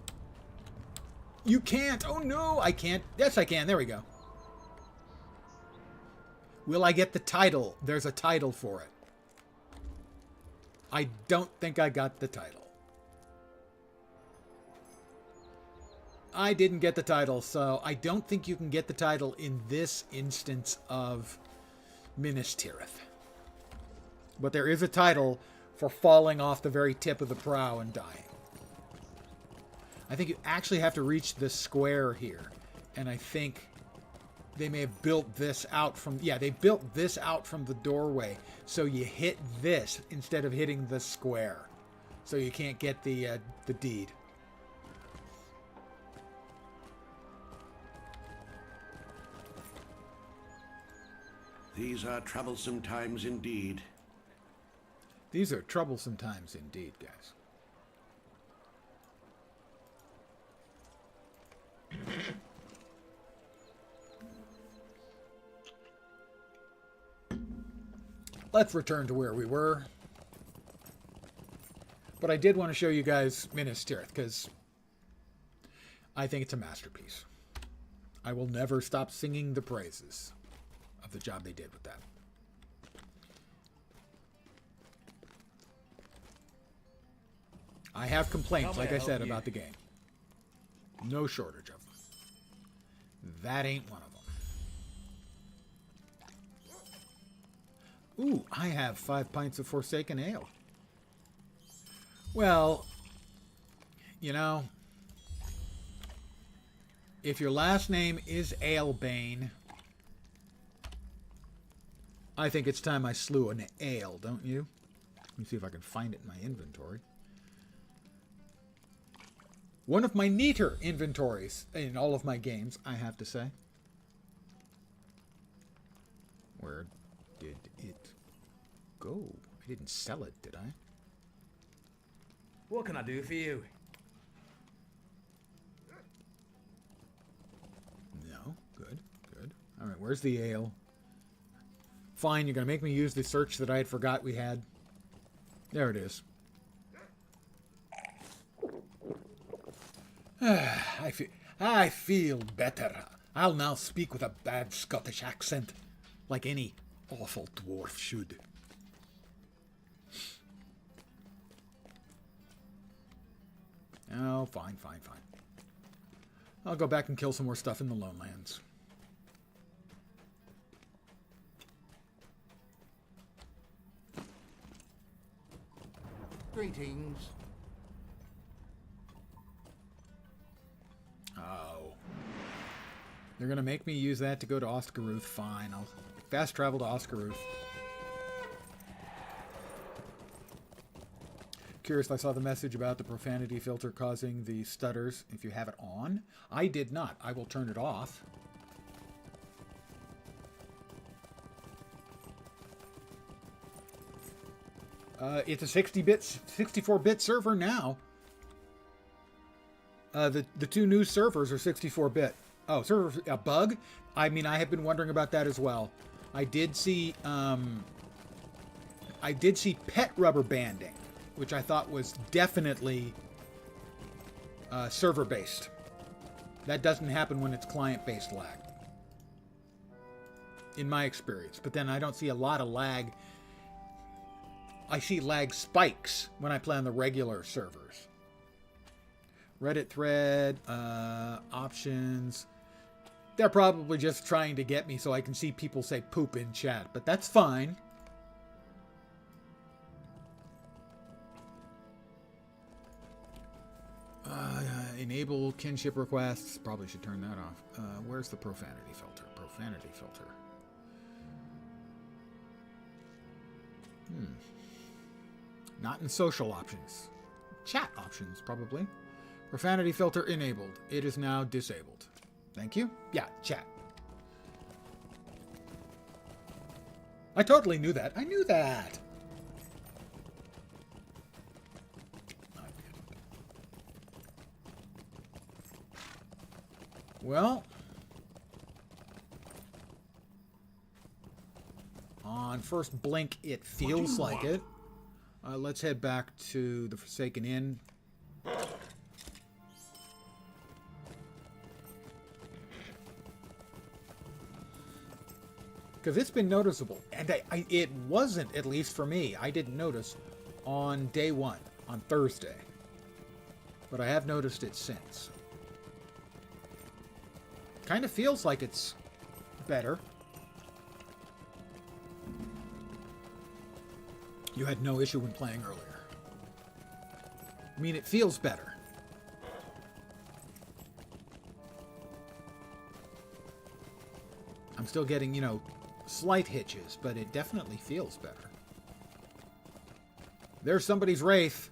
you can't. Oh no, I can't. Yes, I can. There we go. Will I get the title? There's a title for it. I don't think I got the title. I didn't get the title, so I don't think you can get the title in this instance of Minas Tirith. But there is a title for falling off the very tip of the prow and dying. I think you actually have to reach the square here. And I think they may have built this out from... Yeah, they built this out from the doorway. So you hit this instead of hitting the square. So you can't get the deed. These are troublesome times indeed. These are troublesome times indeed, guys. Let's return to where we were. But I did want to show you guys Minas Tirith, because I think it's a masterpiece. I will never stop singing the praises of the job they did with that. I have complaints, like I said, about the game. No shortage of them. That ain't one of them. Ooh, I have 5 pints of Forsaken Ale. Well, you know, if your last name is Alebane, I think it's time I slew an ale, don't you? Let me see if I can find it in my inventory. One of my neater inventories in all of my games, I have to say. Where did it go? I didn't sell it, did I? What can I do for you? No. Good, good. All right, where's the ale? Fine, you're going to make me use the search that I had forgot we had. There it is. I feel better. I'll now speak with a bad Scottish accent, like any awful dwarf should. Oh, fine, fine, fine. I'll go back and kill some more stuff in the Lowlands. Greetings. Oh. They're going to make me use that to go to Oscaruth. Fine, I'll fast travel to Oscaruth. Curious if I saw the message about the profanity filter causing the stutters if you have it on. I did not. I will turn it off. It's a 64-bit server now. The two new servers are 64-bit. Oh, server a bug? I mean, I have been wondering about that as well. I did see pet rubber banding, which I thought was definitely server-based. That doesn't happen when it's client-based lag, in my experience. But then I don't see a lot of lag. I see lag spikes when I play on the regular servers. Reddit thread, options. They're probably just trying to get me so I can see people say poop in chat, but that's fine. Enable kinship requests. Probably should turn that off. Where's the profanity filter? Profanity filter. Not in social options. Chat options, probably. Profanity filter enabled. It is now disabled. Thank you. Yeah, chat. I totally knew that. I knew that. Well, on first blink, it feels like it. Let's head back to the Forsaken Inn. Because it's been noticeable. And it wasn't, at least for me, I didn't notice on day one, on Thursday. But I have noticed it since. Kind of feels like it's better. You had no issue when playing earlier. I mean, it feels better. I'm still getting, you know, slight hitches, but it definitely feels better. There's somebody's Wraith.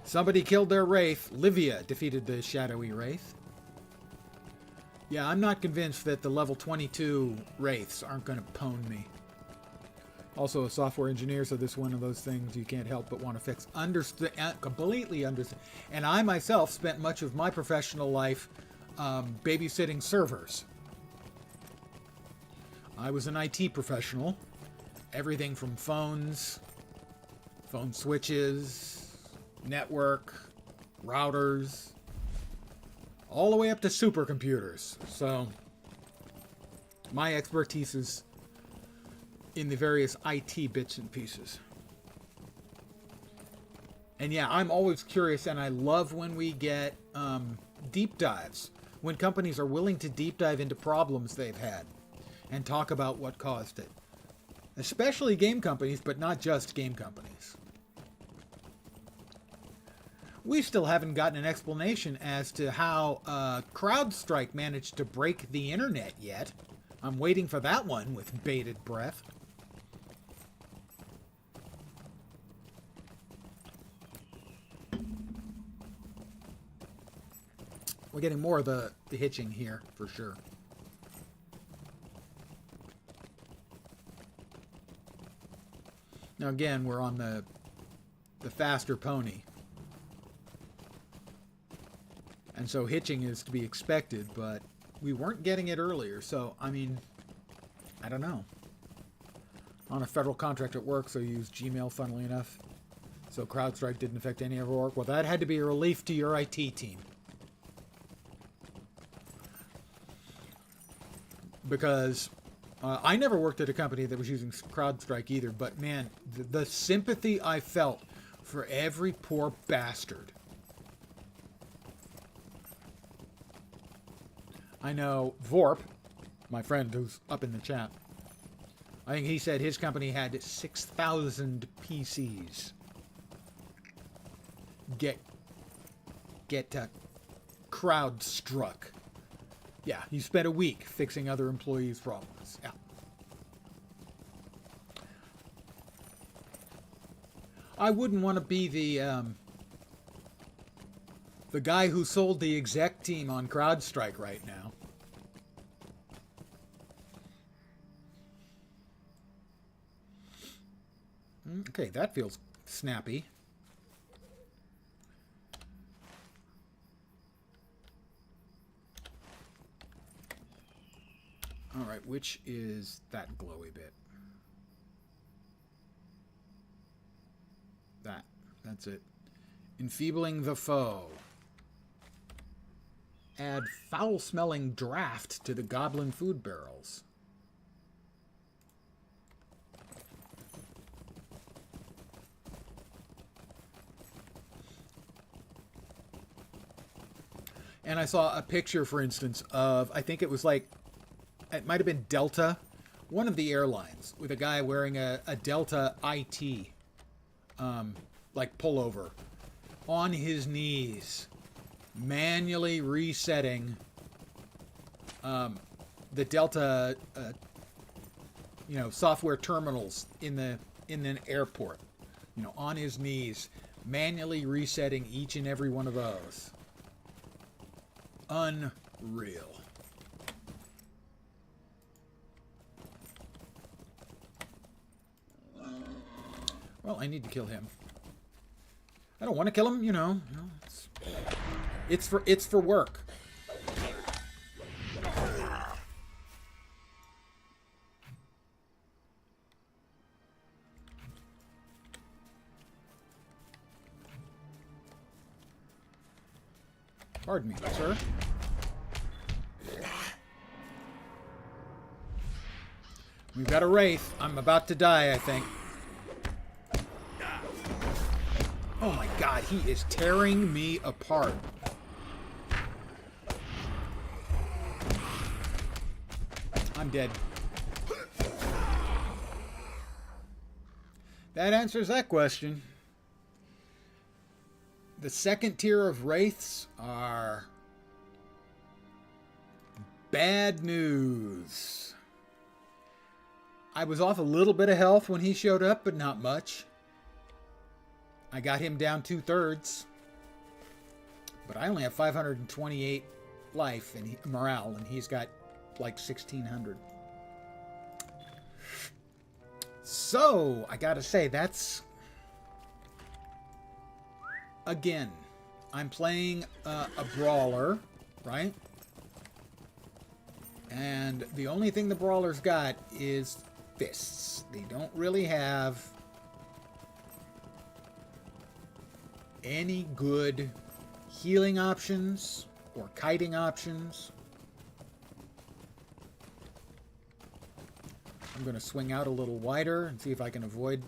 Somebody killed their Wraith. Livia defeated the shadowy Wraith. Yeah, I'm not convinced that the level 22 Wraiths aren't going to pwn me. Also a software engineer, so this is one of those things you can't help but want to fix. Completely understand. And I myself spent much of my professional life babysitting servers. I was an IT professional. Everything from phones, phone switches, network, routers, all the way up to supercomputers. So my expertise is in the various IT bits and pieces. And yeah, I'm always curious, and I love when we get deep dives. When companies are willing to deep dive into problems they've had and talk about what caused it. Especially game companies, but not just game companies. We still haven't gotten an explanation as to how CrowdStrike managed to break the internet yet. I'm waiting for that one with bated breath. We're getting more of the hitching here, for sure. Now again, we're on the faster pony. And so hitching is to be expected, but we weren't getting it earlier. So, I mean, I don't know. On a federal contract at work, so you use Gmail, funnily enough. So CrowdStrike didn't affect any of our work. Well, that had to be a relief to your IT team. Because I never worked at a company that was using CrowdStrike either, but man, the sympathy I felt for every poor bastard. I know Vorp, my friend who's up in the chat, I think he said his company had 6,000 PCs get CrowdStruck. Yeah, he spent a week fixing other employees' problems. Yeah. I wouldn't want to be the guy who sold the exec team on CrowdStrike right now. Okay, that feels snappy. All right, which is that glowy bit? That's it. Enfeebling the foe. Add foul-smelling draft to the goblin food barrels. And I saw a picture, for instance, of, I think it was like, it might have been Delta, one of the airlines, with a guy wearing a Delta IT, like pullover, on his knees, manually resetting the Delta, software terminals in an airport, on his knees, manually resetting each and every one of those. Unreal. Well, I need to kill him. I don't want to kill him, it's for work. Pardon me, sir. We've got a wraith. I'm about to die, I think. Oh my god, he is tearing me apart. I'm dead. That answers that question. The second tier of wraiths are bad news. I was off a little bit of health when he showed up, but not much. I got him down 2/3. But I only have 528 life and morale, and he's got like 1,600. So, I gotta say, that's... Again, I'm playing a brawler, right? And the only thing the brawler's got is fists. They don't really have any good healing options or kiting options. I'm going to swing out a little wider and see if I can avoid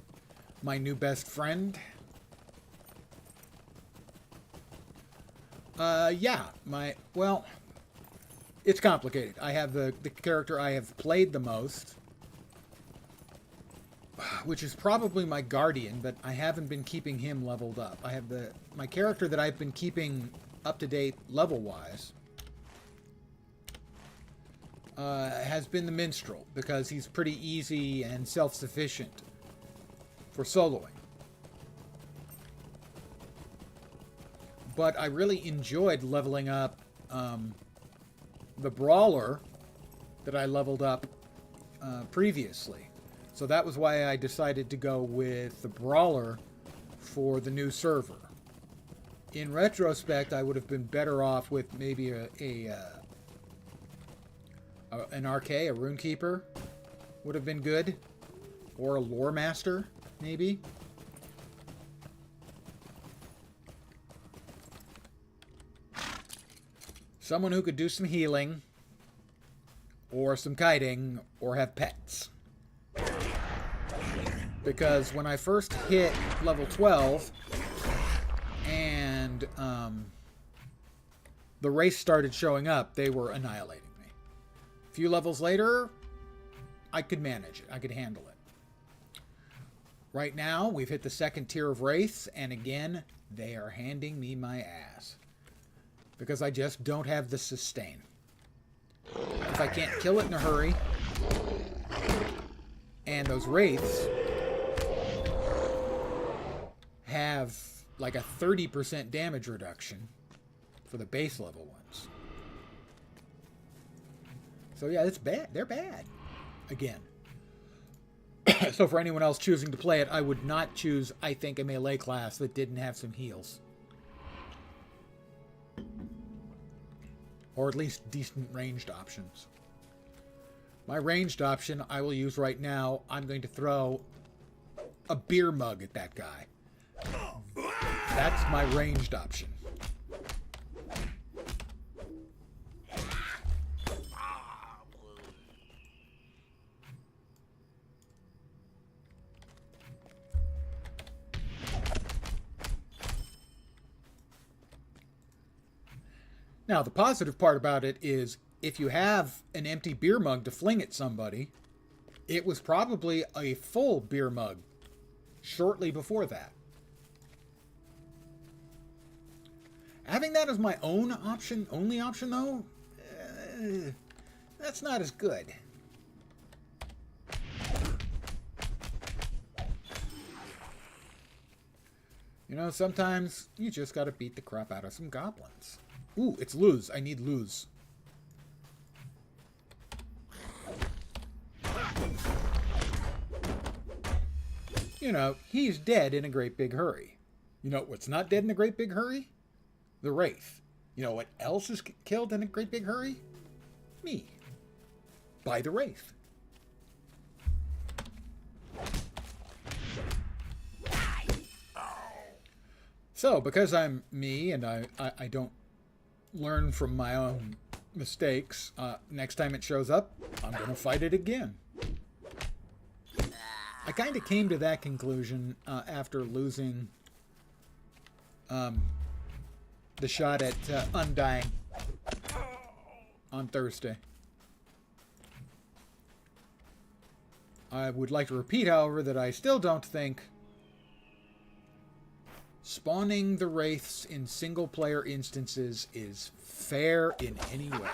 my new best friend. Yeah, well, it's complicated. I have the character I have played the most, which is probably my guardian, but I haven't been keeping him leveled up. I have my character that I've been keeping up to date level-wise has been the minstrel, because he's pretty easy and self-sufficient for soloing. But I really enjoyed leveling up the brawler that I leveled up previously. So that was why I decided to go with the brawler for the new server. In retrospect, I would have been better off with maybe an RK, a runekeeper, would have been good, or a lore master, maybe. Someone who could do some healing, or some kiting, or have pets. Because when I first hit level 12, and the race started showing up, they were annihilating me. A few levels later, I could manage it. I could handle it. Right now, we've hit the second tier of wraiths, and again, they are handing me my ass. Because I just don't have the sustain. If I can't kill it in a hurry, and those wraiths have like a 30% damage reduction for the base level ones. So yeah, it's bad. They're bad. Again. So for anyone else choosing to play it, I would not choose, I think, a melee class that didn't have some heals. Or at least decent ranged options. My ranged option I will use right now. I'm going to throw a beer mug at that guy. That's my ranged option. Now, the positive part about it is if you have an empty beer mug to fling at somebody, it was probably a full beer mug shortly before that. Having that as my own option, only option though, that's not as good. You know, sometimes you just gotta beat the crap out of some goblins. Ooh, it's lose. I need lose. You know, he's dead in a great big hurry. You know what's not dead in a great big hurry? The Wraith. You know what else is killed in a great big hurry? Me. By the Wraith. So, because I'm me and I don't learn from my own mistakes, next time it shows up, I'm going to fight it again. I kind of came to that conclusion after losing the shot at Undying on Thursday. I would like to repeat, however, that I still don't think spawning the Wraiths in single-player instances is fair in any way.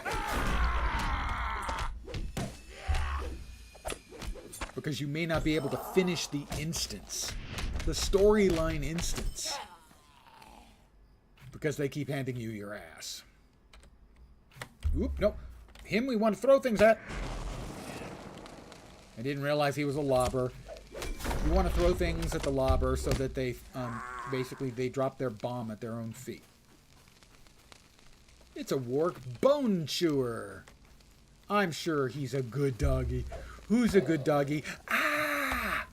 Because you may not be able to finish the instance. The storyline instance. Because they keep handing you your ass. Oop, no. Him we want to throw things at. I didn't realize he was a lobber. You want to throw things at the lobber so that they, basically, they drop their bomb at their own feet. It's a Warg Bone Chewer. I'm sure he's a good doggy. Who's a good doggy? Ah!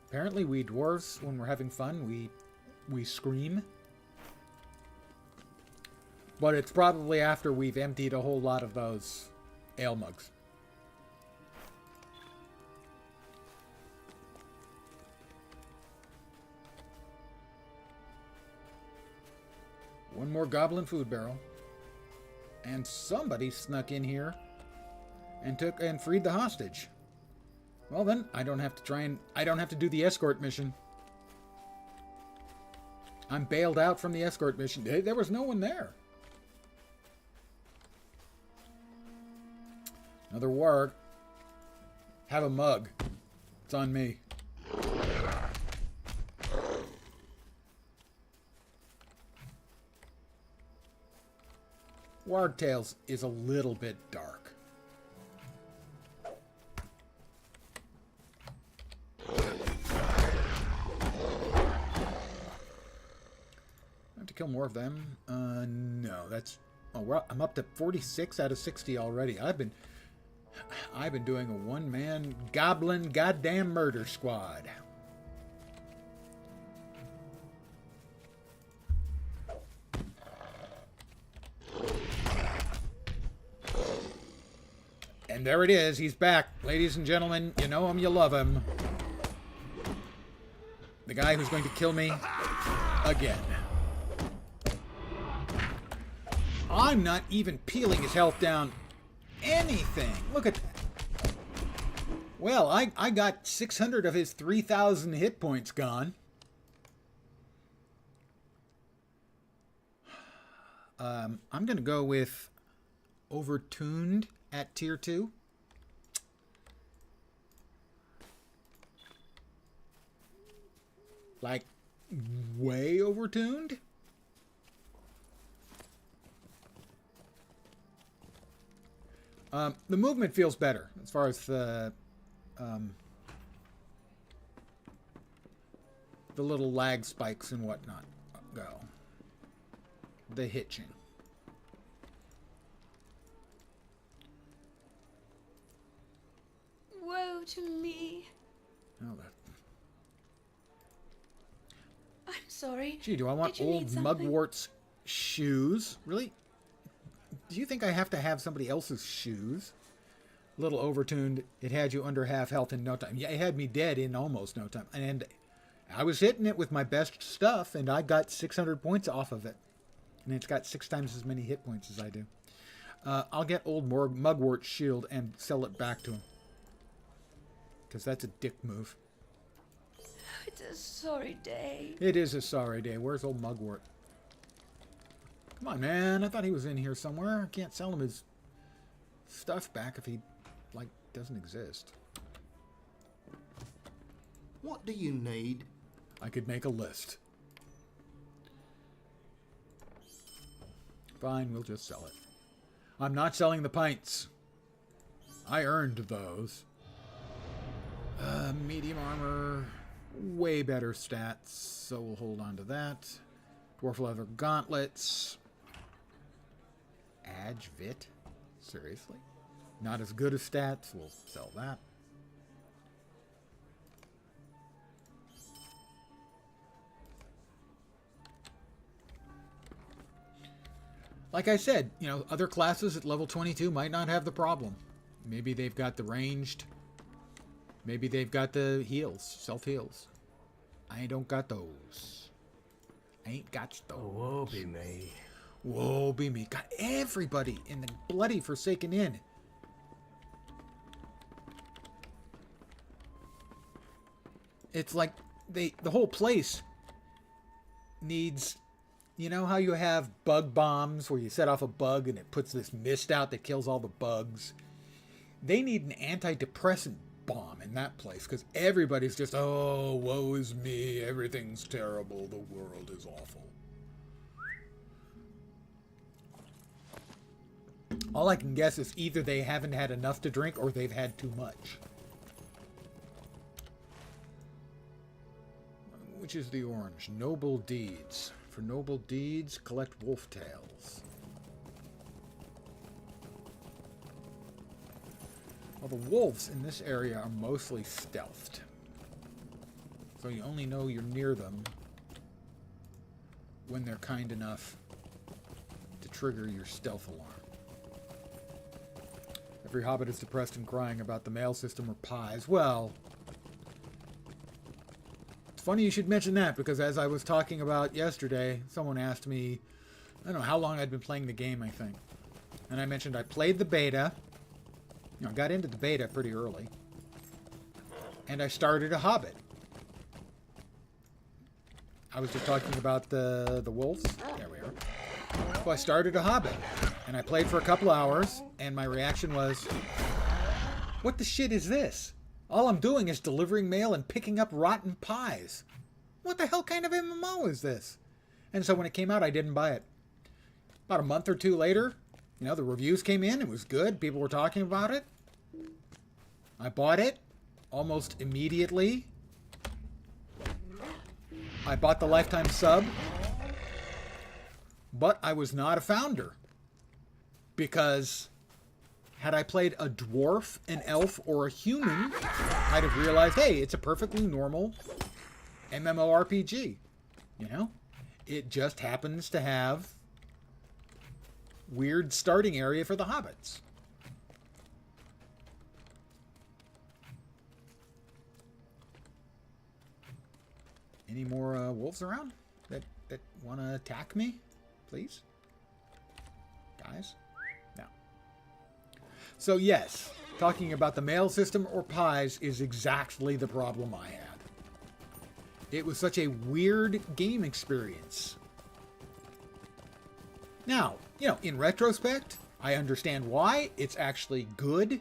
Apparently we dwarves, when we're having fun, we scream. But it's probably after we've emptied a whole lot of those ale mugs. One more goblin food barrel. And somebody snuck in here and freed the hostage. Well then, I don't have to do the escort mission. I'm bailed out from the escort mission. There was no one there. Another warg. Have a mug. It's on me. Wargtails is a little bit dark. I have to kill more of them. No, that's... Oh, I'm up to 46 out of 60 already. I've been doing a one-man goblin goddamn murder squad. And there it is. He's back. Ladies and gentlemen, you know him, you love him. The guy who's going to kill me again. I'm not even peeling his health down anything. Look at that. Well, I got 600 of his 3,000 hit points gone. I'm going to go with Overtuned at tier 2. Like, way overtuned? The movement feels better as far as the little lag spikes and whatnot go. The hitching. Woe to me. Oh, that. I'm sorry. Gee, do I want Did you need old something? Mugwort's shoes? Really? Do you think I have to have somebody else's shoes? A little overtuned. It had you under half health in no time. Yeah, it had me dead in almost no time. And I was hitting it with my best stuff, and I got 600 points off of it. And it's got 6 times as many hit points as I do. I'll get old Mugwort's shield and sell it back to him. Because that's a dick move. It's a sorry day. It is a sorry day. Where's old Mugwort? Come on, man. I thought he was in here somewhere. I can't sell him his stuff back if he, like, doesn't exist. What do you need? I could make a list. Fine, we'll just sell it. I'm not selling the pints. I earned those. Medium armor. Way better stats, so we'll hold on to that. Dwarf leather gauntlets. Advit? Seriously? Not as good as stats, we'll sell that. Like I said, you know, other classes at level 22 might not have the problem. Maybe they've got the ranged. Maybe they've got the heals, self-heals. I don't got those. I ain't got those. Oh, woe be me. Woe be me. Got everybody in the bloody Forsaken Inn. It's like the whole place needs... You know how you have bug bombs where you set off a bug and it puts this mist out that kills all the bugs? They need an antidepressant bomb in that place because everybody's just, oh, woe is me, everything's terrible, the world is awful. All I can guess is either they haven't had enough to drink or they've had too much. Which is the orange? Noble deeds. For noble deeds, collect wolf tails. Well, the wolves in this area are mostly stealthed. So you only know you're near them when they're kind enough to trigger your stealth alarm. Every hobbit is depressed and crying about the mail system or pies. Well, it's funny you should mention that, because as I was talking about yesterday, someone asked me, I don't know how long I'd been playing the game, I think. And I mentioned I played the beta. You know, I got into the beta pretty early. And I started a hobbit. I was just talking about the wolves. There we are. So I started a hobbit. And I played for a couple hours, and my reaction was, what the shit is this? All I'm doing is delivering mail and picking up rotten pies. What the hell kind of MMO is this? And so when it came out, I didn't buy it. About a month or two later, you know, the reviews came in. It was good. People were talking about it. I bought it almost immediately. I bought the lifetime sub. But I was not a founder. Because had I played a dwarf, an elf, or a human, I'd have realized, hey, it's a perfectly normal MMORPG. You know? It just happens to have weird starting area for the hobbits. Any more wolves around that want to attack me? Please? Guys? No. So yes, talking about the mail system or pies is exactly the problem I had. It was such a weird game experience. Now, you know, in retrospect, I understand why. It's actually good.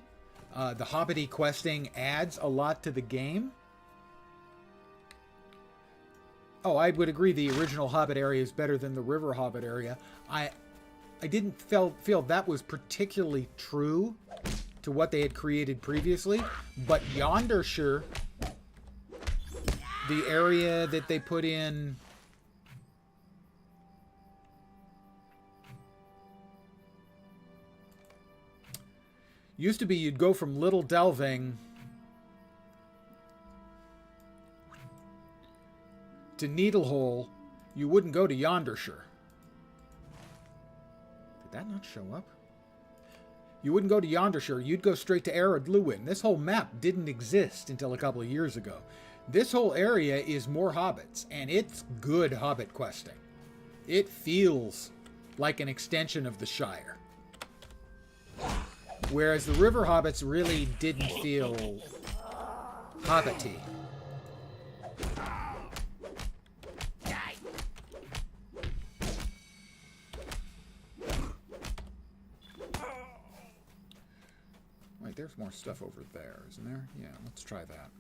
The hobbity questing adds a lot to the game. Oh, I would agree the original Hobbit area is better than the River Hobbit area. I didn't feel that was particularly true to what they had created previously, but Yondershire, the area that they put in used to be you'd go from Little Delving to Needlehole, you wouldn't go to Yondershire. Did that not show up? You wouldn't go to Yondershire, you'd go straight to Ered Luin. This whole map didn't exist until a couple of years ago. This whole area is more hobbits, and it's good hobbit questing. It feels like an extension of the Shire. Whereas the River Hobbits really didn't feel hobbity. Wait, there's more stuff over there, isn't there? Yeah, let's try that.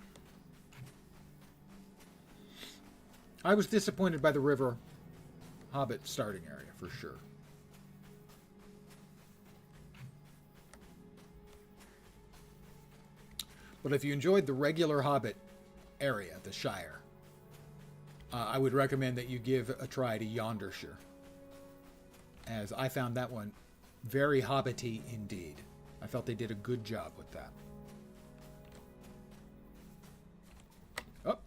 I was disappointed by the River Hobbit starting area, for sure. But if you enjoyed the regular Hobbit area, the Shire, I would recommend that you give a try to Yondershire, as I found that one very hobbity indeed. I felt they did a good job with that. Oh.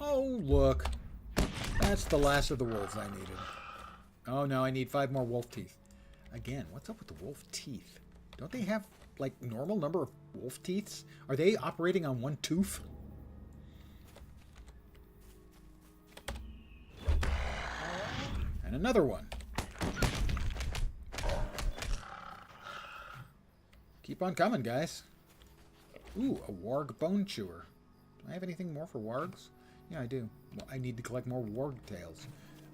Oh, look. That's the last of the wolves I needed. Oh, no, I need 5 more wolf teeth. Again, what's up with the wolf teeth? Don't they have, like, normal number of wolf teeths? Are they operating on one tooth? And another one. Keep on coming, guys. Ooh, a warg bone chewer. Do I have anything more for wargs? Yeah, I do. Well, I need to collect more warg tails.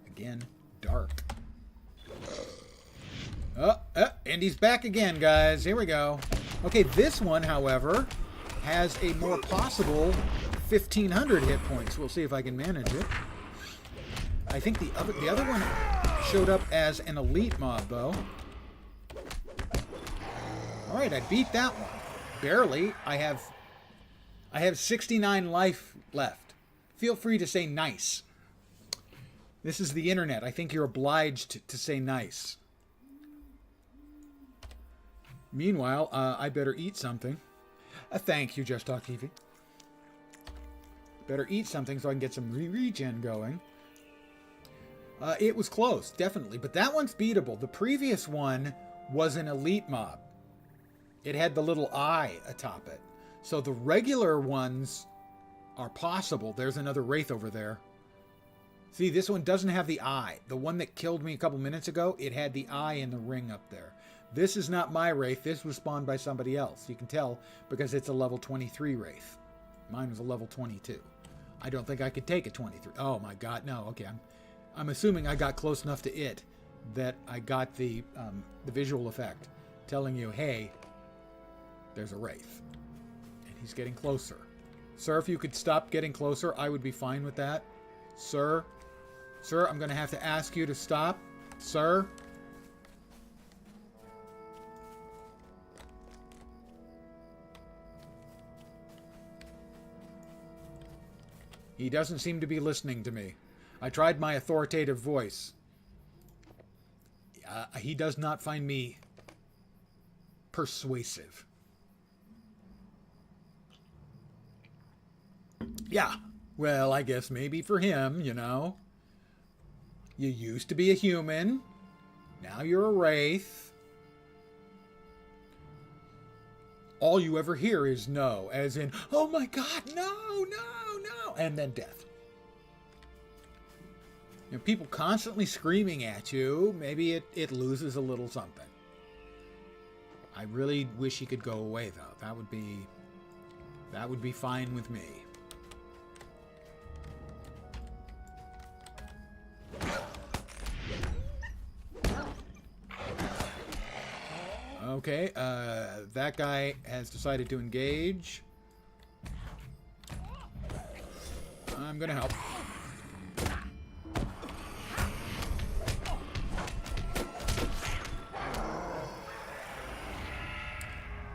Again, dark. And he's back again, guys. Here we go. Okay, this one, however, has a more possible 1,500 hit points. We'll see if I can manage it. I think the other one showed up as an elite mob, though. All right, I beat that one. Barely. I have 69 life left. Feel free to say nice. This is the internet. I think you're obliged to say nice. Meanwhile, I better eat something. Thank you, Just Talk TV. Better eat something so I can get some regen going. It was close, definitely, but that one's beatable. The previous one was an elite mob. It had the little eye atop it. So the regular ones are possible. There's another wraith over there. See, this one doesn't have the eye. The one that killed me a couple minutes ago, it had the eye in the ring up there. This is not my wraith. This was spawned by somebody else. You can tell because it's a level 23 wraith. Mine was a level 22. I don't think I could take a 23. Oh my god, no. Okay, I'm assuming I got close enough to it that I got the visual effect telling you, hey, there's a wraith. And he's getting closer. Sir, if you could stop getting closer, I would be fine with that. Sir, I'm going to have to ask you to stop. Sir. He doesn't seem to be listening to me. I tried my authoritative voice. He does not find me persuasive. Yeah, well, I guess maybe for him, you know. You used to be a human. Now you're a wraith. All you ever hear is no, as in, oh my god, no, and then death. You know, people constantly screaming at you, maybe it loses a little something. I really wish he could go away, though. That would be fine with me. Okay, that guy has decided to engage. I'm gonna help.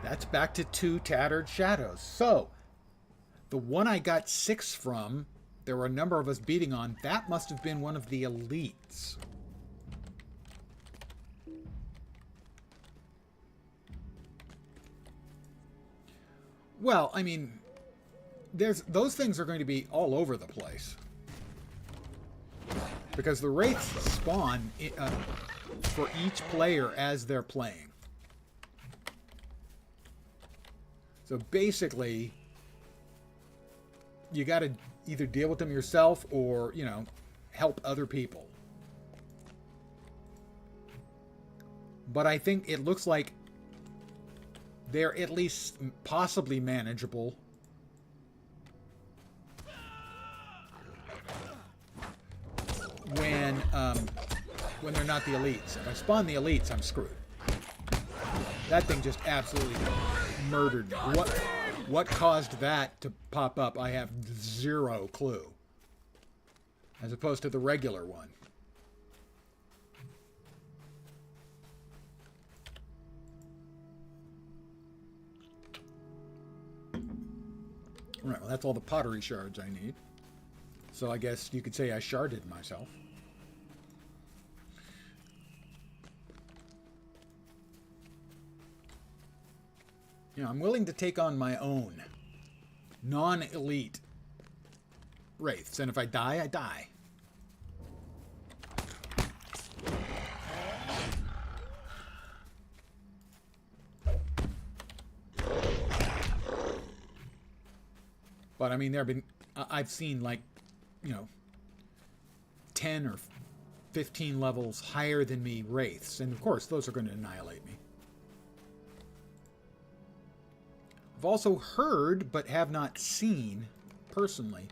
That's back to 2 tattered shadows. So, the one I got 6 from, there were a number of us beating on, that must have been one of the elites. Well, I mean, those things are going to be all over the place. Because the wraiths spawn for each player as they're playing. So basically, you got to either deal with them yourself or, you know, help other people. But I think it looks like they're at least possibly manageable. When they're not the elites. If I spawn the elites, I'm screwed. That thing just absolutely murdered me. What caused that to pop up, I have zero clue. As opposed to the regular one. Right, well, that's all the pottery shards I need. So I guess you could say I sharded myself. You know, I'm willing to take on my own non-elite wraiths, and if I die, I die. But I mean, I've seen like, you know, 10 or 15 levels higher than me wraiths, and of course those are going to annihilate me. I've also heard, but have not seen, personally,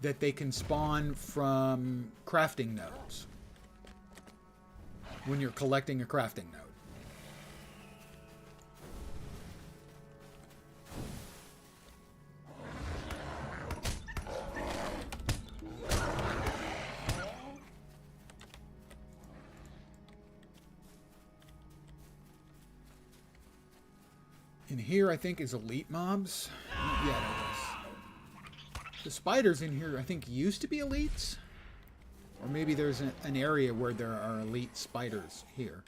that they can spawn from crafting nodes when you're collecting a crafting node. In here, I think, is elite mobs. Yeah, that is. The spiders in here, I think, used to be elites. Or maybe there's an area where there are elite spiders here.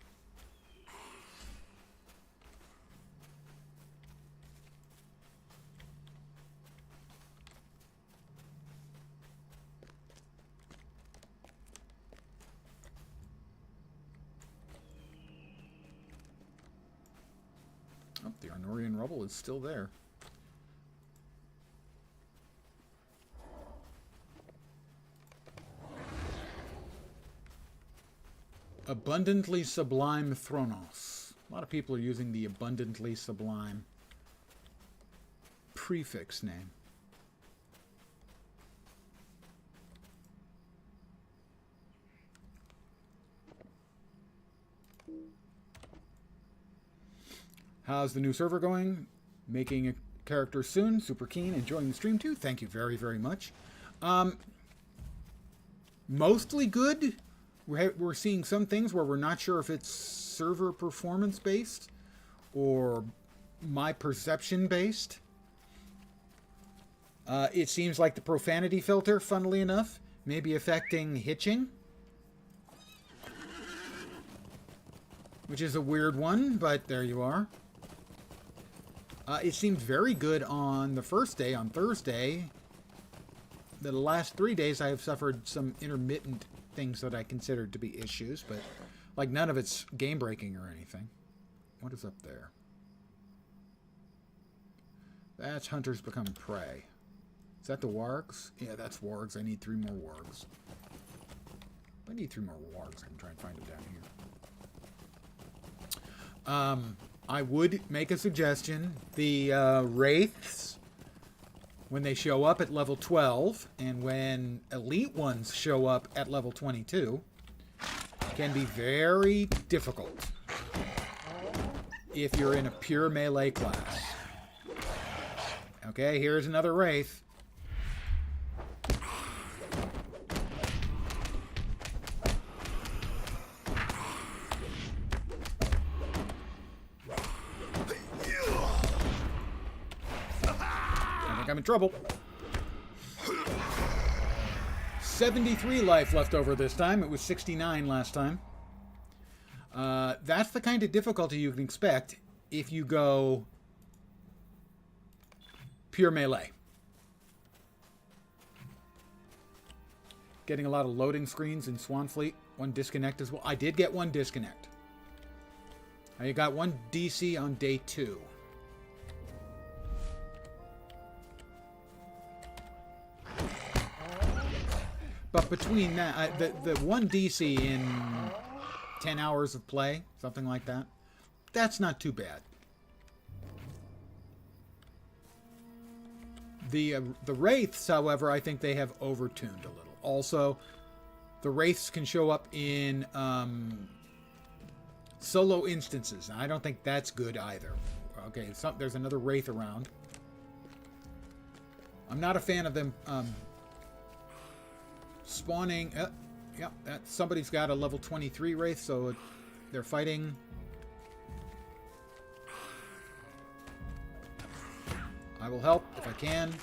Arnorian rubble is still there. Abundantly Sublime Thronos. A lot of people are using the Abundantly Sublime prefix name. How's the new server going? Making a character soon. Super keen. Enjoying the stream too. Thank you very, very much. Mostly good. We're seeing some things where we're not sure if it's server performance based or my perception based. It seems like the profanity filter, funnily enough, may be affecting hitching, which is a weird one, but there you are. It seemed very good on the first day, on Thursday. The last 3 days I have suffered some intermittent things that I considered to be issues, but like none of it's game breaking or anything. What is up there? That's Hunters Become Prey. Is that the wargs? Yeah, that's wargs. I need 3 more wargs. I need 3 more wargs. I can try and find them down here. I would make a suggestion. The wraiths, when they show up at level 12, and when elite ones show up at level 22, can be very difficult if you're in a pure melee class. Okay, here's another wraith. I'm in trouble. 73 life left over this time. It was 69 last time. That's the kind of difficulty you can expect if you go pure melee. Getting a lot of loading screens in Swanfleet. 1 disconnect as well. I did get 1 disconnect. I got 1 DC on day 2. But between that, the 1 DC in 10 hours of play, something like that, that's not too bad. The Wraiths, however, I think they have overtuned a little. Also, the Wraiths can show up in solo instances. I don't think that's good either. Okay, there's another Wraith around. I'm not a fan of them spawning. Yeah, somebody's got a level 23 Wraith, so they're fighting. I will help if I can.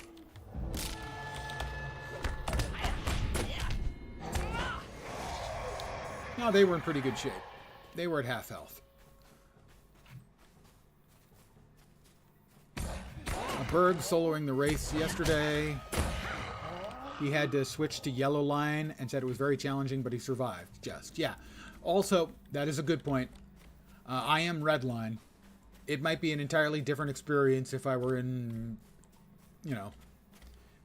No, they were in pretty good shape. They were at half health. A Berg soloing the Wraiths yesterday. He had to switch to Yellow Line and said it was very challenging, but he survived. Just, yeah. Also, that is a good point. I am Red Line. It might be an entirely different experience if I were in,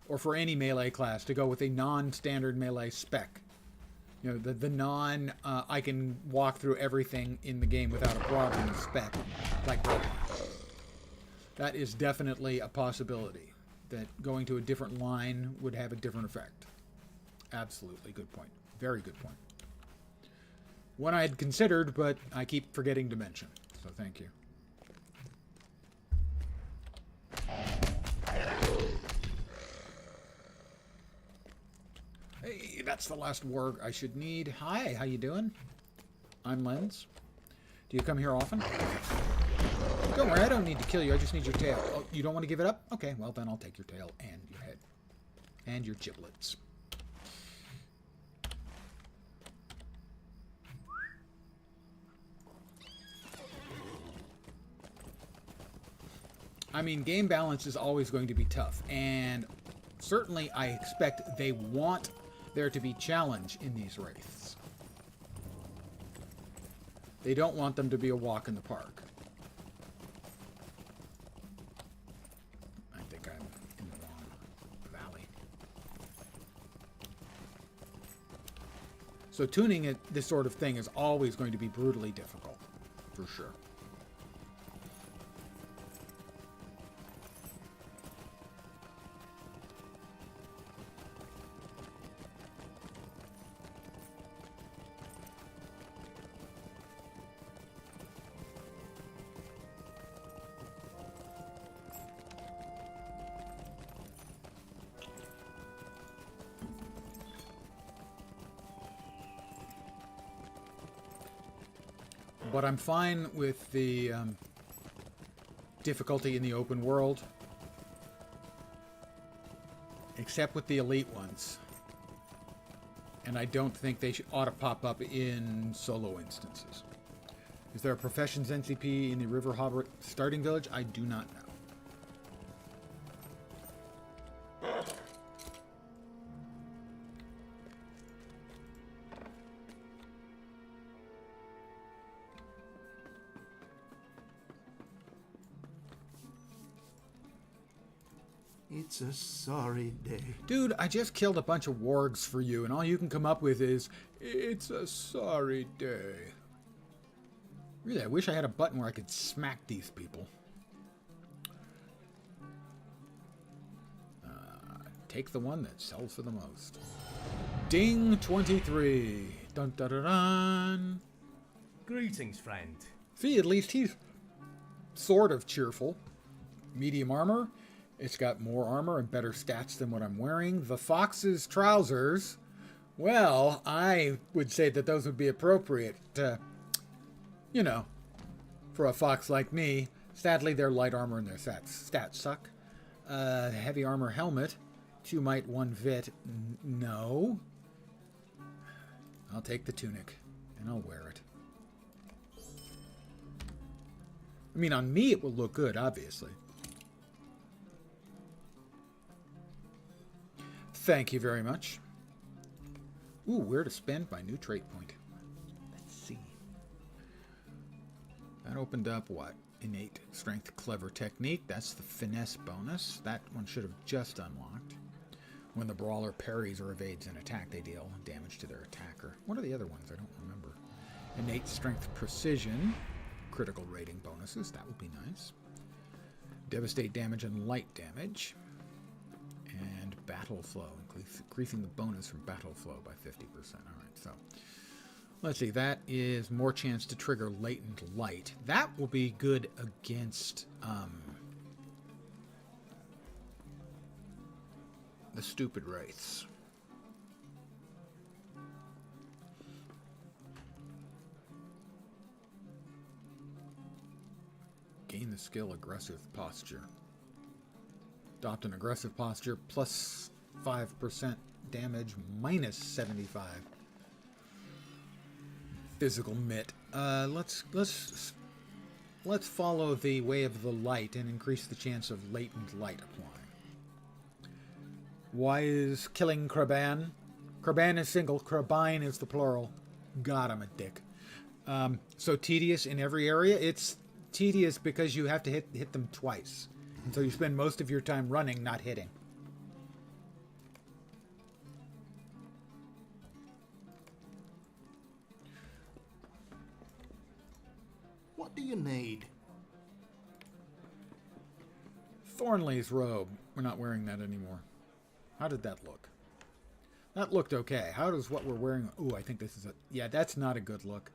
or for any melee class, to go with a non-standard melee spec. The non, I can walk through everything in the game without a problem spec, like Red Line. That is definitely a possibility. That going to a different line would have a different effect. Absolutely. Good point. Very good point. One I had considered, but I keep forgetting to mention. So thank you. Hey, that's the last warg I should need. Hi, how you doing? I'm Lens. Do you come here often? Don't worry, I don't need to kill you. I just need your tail. Oh, you don't want to give it up? Okay, well then I'll take your tail and your head. And your giblets. I mean, game balance is always going to be tough. And certainly I expect they want there to be challenge in these wraiths. They don't want them to be a walk in the park. So tuning it, this sort of thing, is always going to be brutally difficult, for sure. But I'm fine with the difficulty in the open world, except with the elite ones. And I don't think they ought to pop up in solo instances. Is there a Professions NCP in the River Hobbit starting village? I do not know. It's a sorry day. Dude, I just killed a bunch of wargs for you, and all you can come up with is, it's a sorry day. Really, I wish I had a button where I could smack these people. Take the one that sells for the most. Ding 23. Dun dun dun dun. Greetings, friend. See, at least he's sort of cheerful. Medium armor. It's got more armor and better stats than what I'm wearing. The fox's trousers. Well, I would say that those would be appropriate, you know, for a fox like me. Sadly, they're light armor and their stats suck. Heavy armor helmet. 2 might, 1 vit. No. I'll take the tunic, and I'll wear it. I mean, on me it will look good, obviously. Thank you very much. Ooh, where to spend my new trait point. Let's see. That opened up what? Innate strength, clever technique. That's the finesse bonus. That one should have just unlocked. When the brawler parries or evades an attack, they deal damage to their attacker. What are the other ones? I don't remember. Innate strength, precision. Critical rating bonuses. That would be nice. Devastate damage and light damage. And battle flow, increasing the bonus from battle flow by 50%. All right, so let's see. That is more chance to trigger latent light. That will be good against the stupid wraiths. Gain the skill aggressive posture. Adopt an aggressive posture, plus 5% damage, minus 75. Physical mitt. Let's follow the way of the light and increase the chance of latent light applying. Why is killing Kraban? Kraban is single, Krabine is the plural. God, I'm a dick. So tedious in every area. It's tedious because you have to hit them twice. And so you spend most of your time running, not hitting. What do you need? Thornley's robe. We're not wearing that anymore. How did that look? That looked okay. How does what we're wearing... Ooh, I think this is a... Yeah, that's not a good look.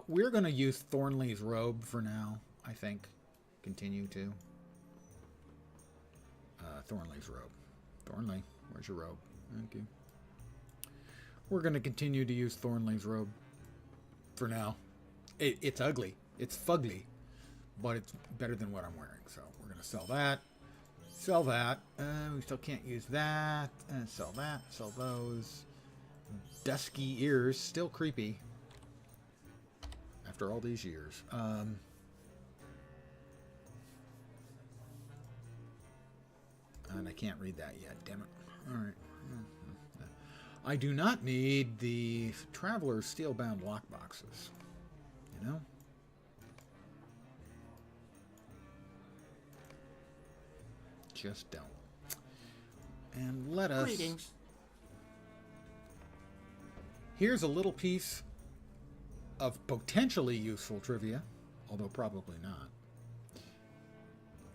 We're going to use Thornley's robe for now, I think. Continue to. Thornley's robe. Thornley, where's your robe? Thank you. We're going to continue to use Thornley's robe for now. It's ugly. It's fugly. But it's better than what I'm wearing. So we're going to sell that. Sell that. We still can't use that. Sell that. Sell those. Dusky ears. Still creepy. After all these years. And I can't read that yet, damn it. Alright. I do not need the Traveler's Steelbound lockboxes. You know? Just don't. And let us... Greetings. Here's a little piece of potentially useful trivia, although probably not.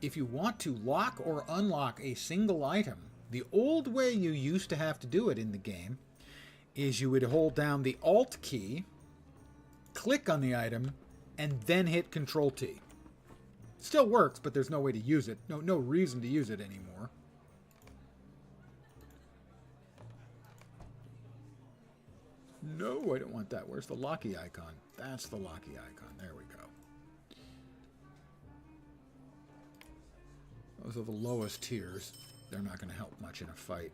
If you want to lock or unlock a single item, the old way you used to have to do it in the game is you would hold down the Alt key, click on the item, and then hit Control T. Still works, but there's no way to use it. No reason to use it anymore. No, I don't want that. Where's the Locky icon? That's the Locky icon. There we go. Those are the lowest tiers. They're not going to help much in a fight.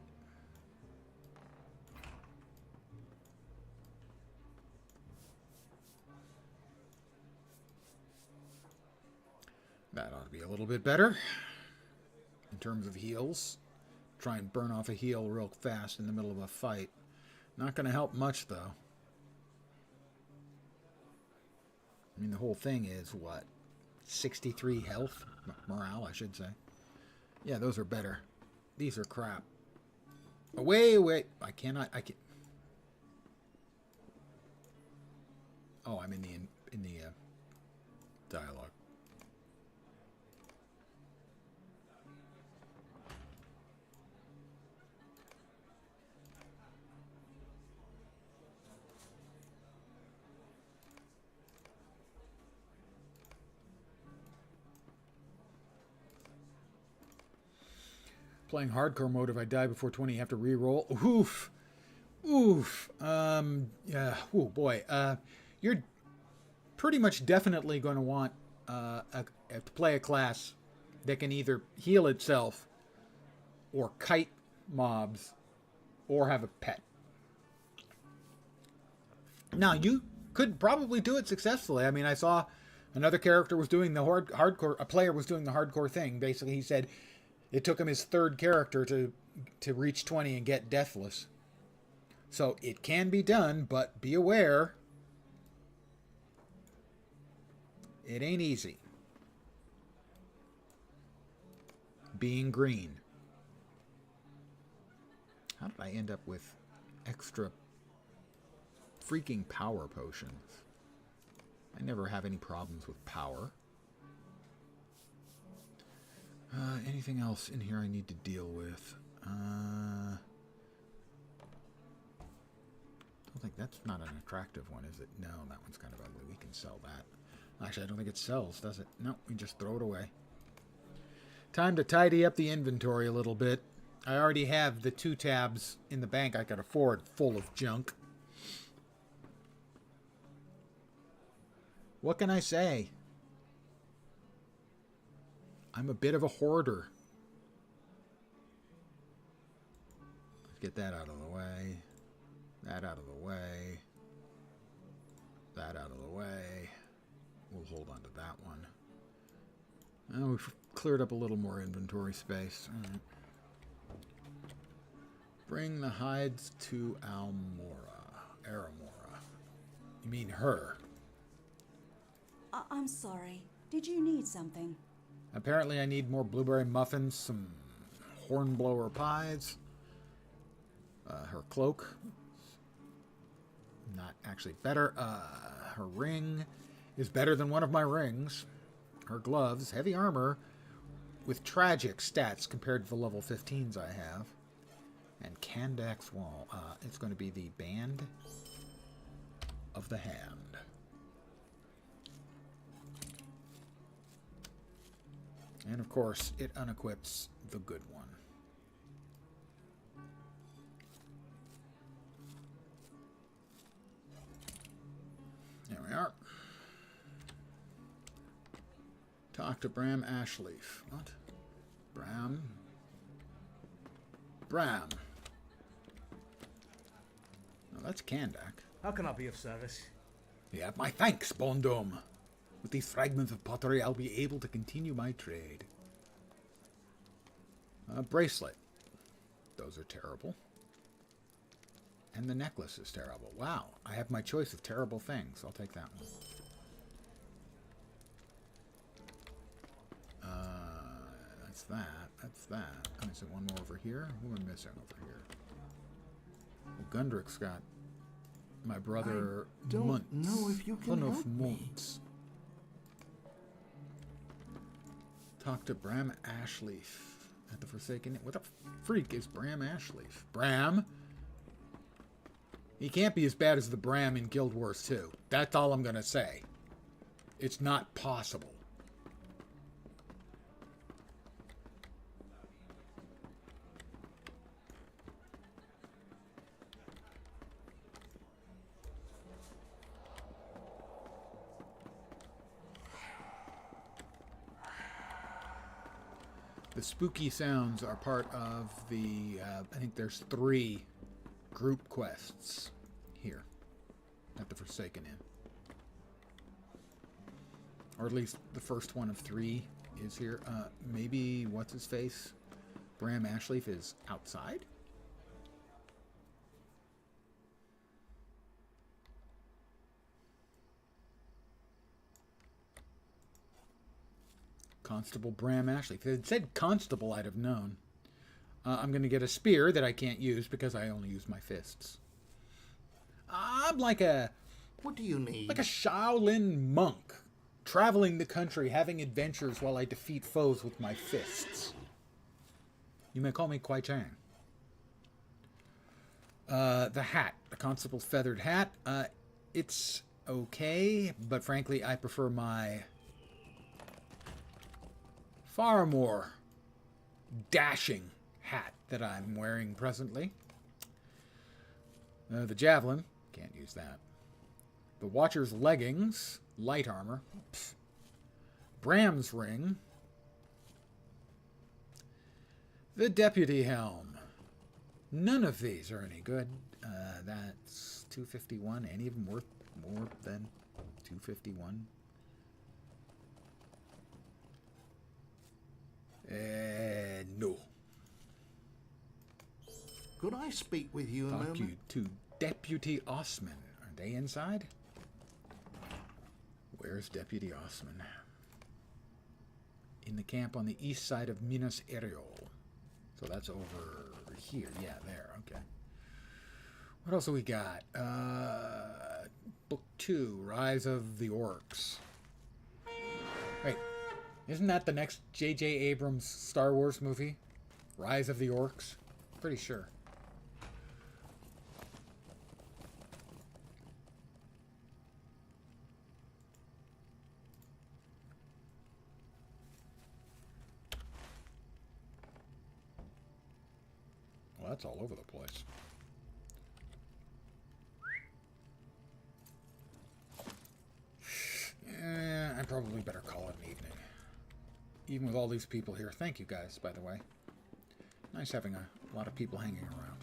That ought to be a little bit better in terms of heals. Try and burn off a heal real fast in the middle of a fight. Not going to help much, though. I mean, the whole thing is, what? 63 health? Morale, I should say. Yeah, those are better. These are crap. Oh, wait. I can't. Oh, I'm in the dialogue. Playing hardcore mode, if I die before 20, you have to re-roll. Oof. Yeah. Oh, boy. You're pretty much definitely going to want to play a class that can either heal itself or kite mobs or have a pet. Now, you could probably do it successfully. I mean, I saw another character was doing the hardcore, a player was doing the hardcore thing. Basically, he said it took him his third character to reach 20 and get deathless. So it can be done, but be aware, it ain't easy. Being green. How did I end up with extra freaking power potions? I never have any problems with power. Anything else in here I need to deal with? I don't think that's not an attractive one, is it? No, that one's kind of ugly. We can sell that. Actually, I don't think it sells, does it? No, we just throw it away. Time to tidy up the inventory a little bit. I already have the 2 tabs in the bank I could afford full of junk. What can I say? I'm a bit of a hoarder. Let's get that out of the way. That out of the way. That out of the way. We'll hold on to that one. Oh, we've cleared up a little more inventory space. All right. Bring the hides to Aramora. You mean her? I'm sorry. Did you need something? Apparently I need more blueberry muffins, some hornblower pies, her cloak, not actually better, her ring is better than one of my rings, her gloves, heavy armor with tragic stats compared to the level 15s I have, and Kandak's wall. It's going to be the Band of the Hand. And of course, it unequips the good one. There we are. Talk to Bram Ashleaf. What? Bram? No, that's Kandak. How can I be of service? You have my thanks, Bondome. With these fragments of pottery, I'll be able to continue my trade. A bracelet. Those are terrible. And the necklace is terrible. Wow, I have my choice of terrible things. I'll take that one. That's that. That's that. I'm missing one more over here. Who am I missing over here? Well, Gundrick's got my brother don't Muntz. know if you can help me. Muntz. Talk to Bram Ashleaf at the Forsaken. What the freak is Bram Ashleaf? Bram? He can't be as bad as the Bram in Guild Wars 2. That's all I'm going to say. It's not possible. The spooky sounds are part of the, I think there's 3 group quests here at the Forsaken Inn. Or at least the first one of 3 is here. Maybe, what's his face? Bram Ashleaf is outside? Constable Bram Ashley. If it said constable, I'd have known. I'm going to get a spear that I can't use because I only use my fists. I'm like a... What do you need? Like a Shaolin monk, traveling the country, having adventures while I defeat foes with my fists. You may call me Kwai Chang. The hat. The constable's feathered hat. It's okay, but frankly, I prefer my... far more dashing hat that I'm wearing presently. The javelin, can't use that. The Watcher's leggings, light armor. Pfft. Bram's ring. The deputy helm. None of these are any good. That's 251. Any of them worth more than 251? No. Could I speak with you a moment? Talk you to Deputy Osman. Are they inside? Where's Deputy Osman? In the camp on the east side of Minas Eriol. So that's over here. Yeah, there. Okay. What else have we got? Book 2, Rise of the Orcs. Wait. Isn't that the next J.J. Abrams Star Wars movie? Rise of the Orcs? Pretty sure. Well, that's all over the place. I probably better call it an evening. Even with all these people here. Thank you guys, by the way. Nice having a lot of people hanging around.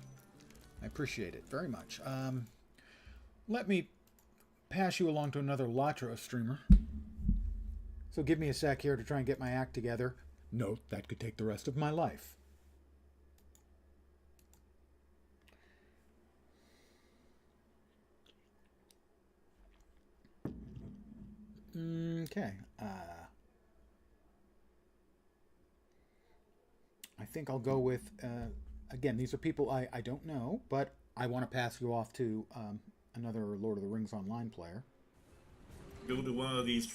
I appreciate it very much. Let me pass you along to another LotRO streamer. So give me a sec here to try and get my act together. Note, that could take the rest of my life. Okay. I think I'll go with, again, these are people I don't know, but I want to pass you off to another Lord of the Rings Online player. Go to one of these.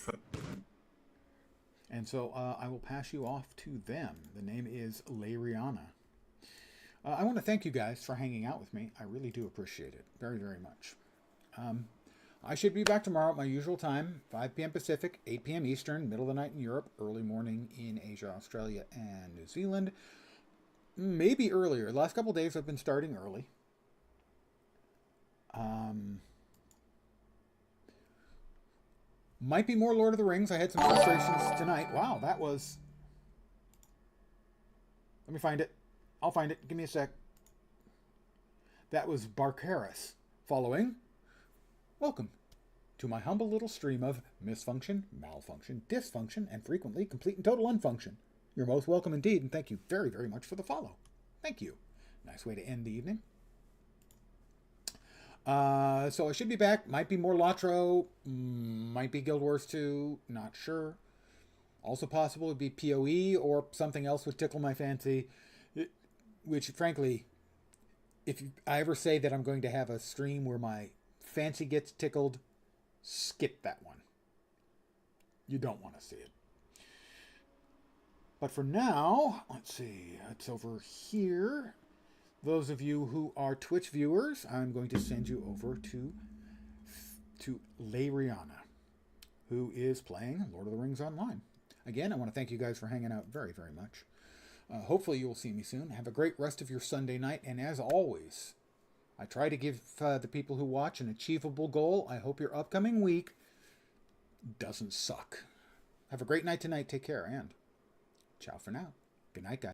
And so I will pass you off to them. The name is Lariana. I want to thank you guys for hanging out with me. I really do appreciate it very, very much. I should be back tomorrow at my usual time, 5 p.m. Pacific, 8 p.m. Eastern, middle of the night in Europe, early morning in Asia, Australia, and New Zealand. Maybe earlier. The last couple of days I've been starting early. Might be more Lord of the Rings. I had some illustrations tonight. Wow, that was... Let me find it. I'll find it. Give me a sec. That was Barcaris. Following... Welcome to my humble little stream of misfunction, malfunction, dysfunction, and frequently complete and total unfunction. You're most welcome indeed, and thank you very, very much for the follow. Thank you. Nice way to end the evening. So I should be back. Might be more LotRO. Might be Guild Wars 2. Not sure. Also possible it'd be PoE or something else would tickle my fancy. Which, frankly, if I ever say that I'm going to have a stream where my fancy gets tickled, skip that one. You don't want to see it. But for now, let's see, it's over here. Those of you who are Twitch viewers, I'm going to send you over to Lariana, who is playing Lord of the Rings Online. Again, I want to thank you guys for hanging out very, very much. Hopefully you will see me soon. Have a great rest of your Sunday night. And as always, I try to give the people who watch an achievable goal. I hope your upcoming week doesn't suck. Have a great night tonight. Take care, and ciao for now. Good night, guys.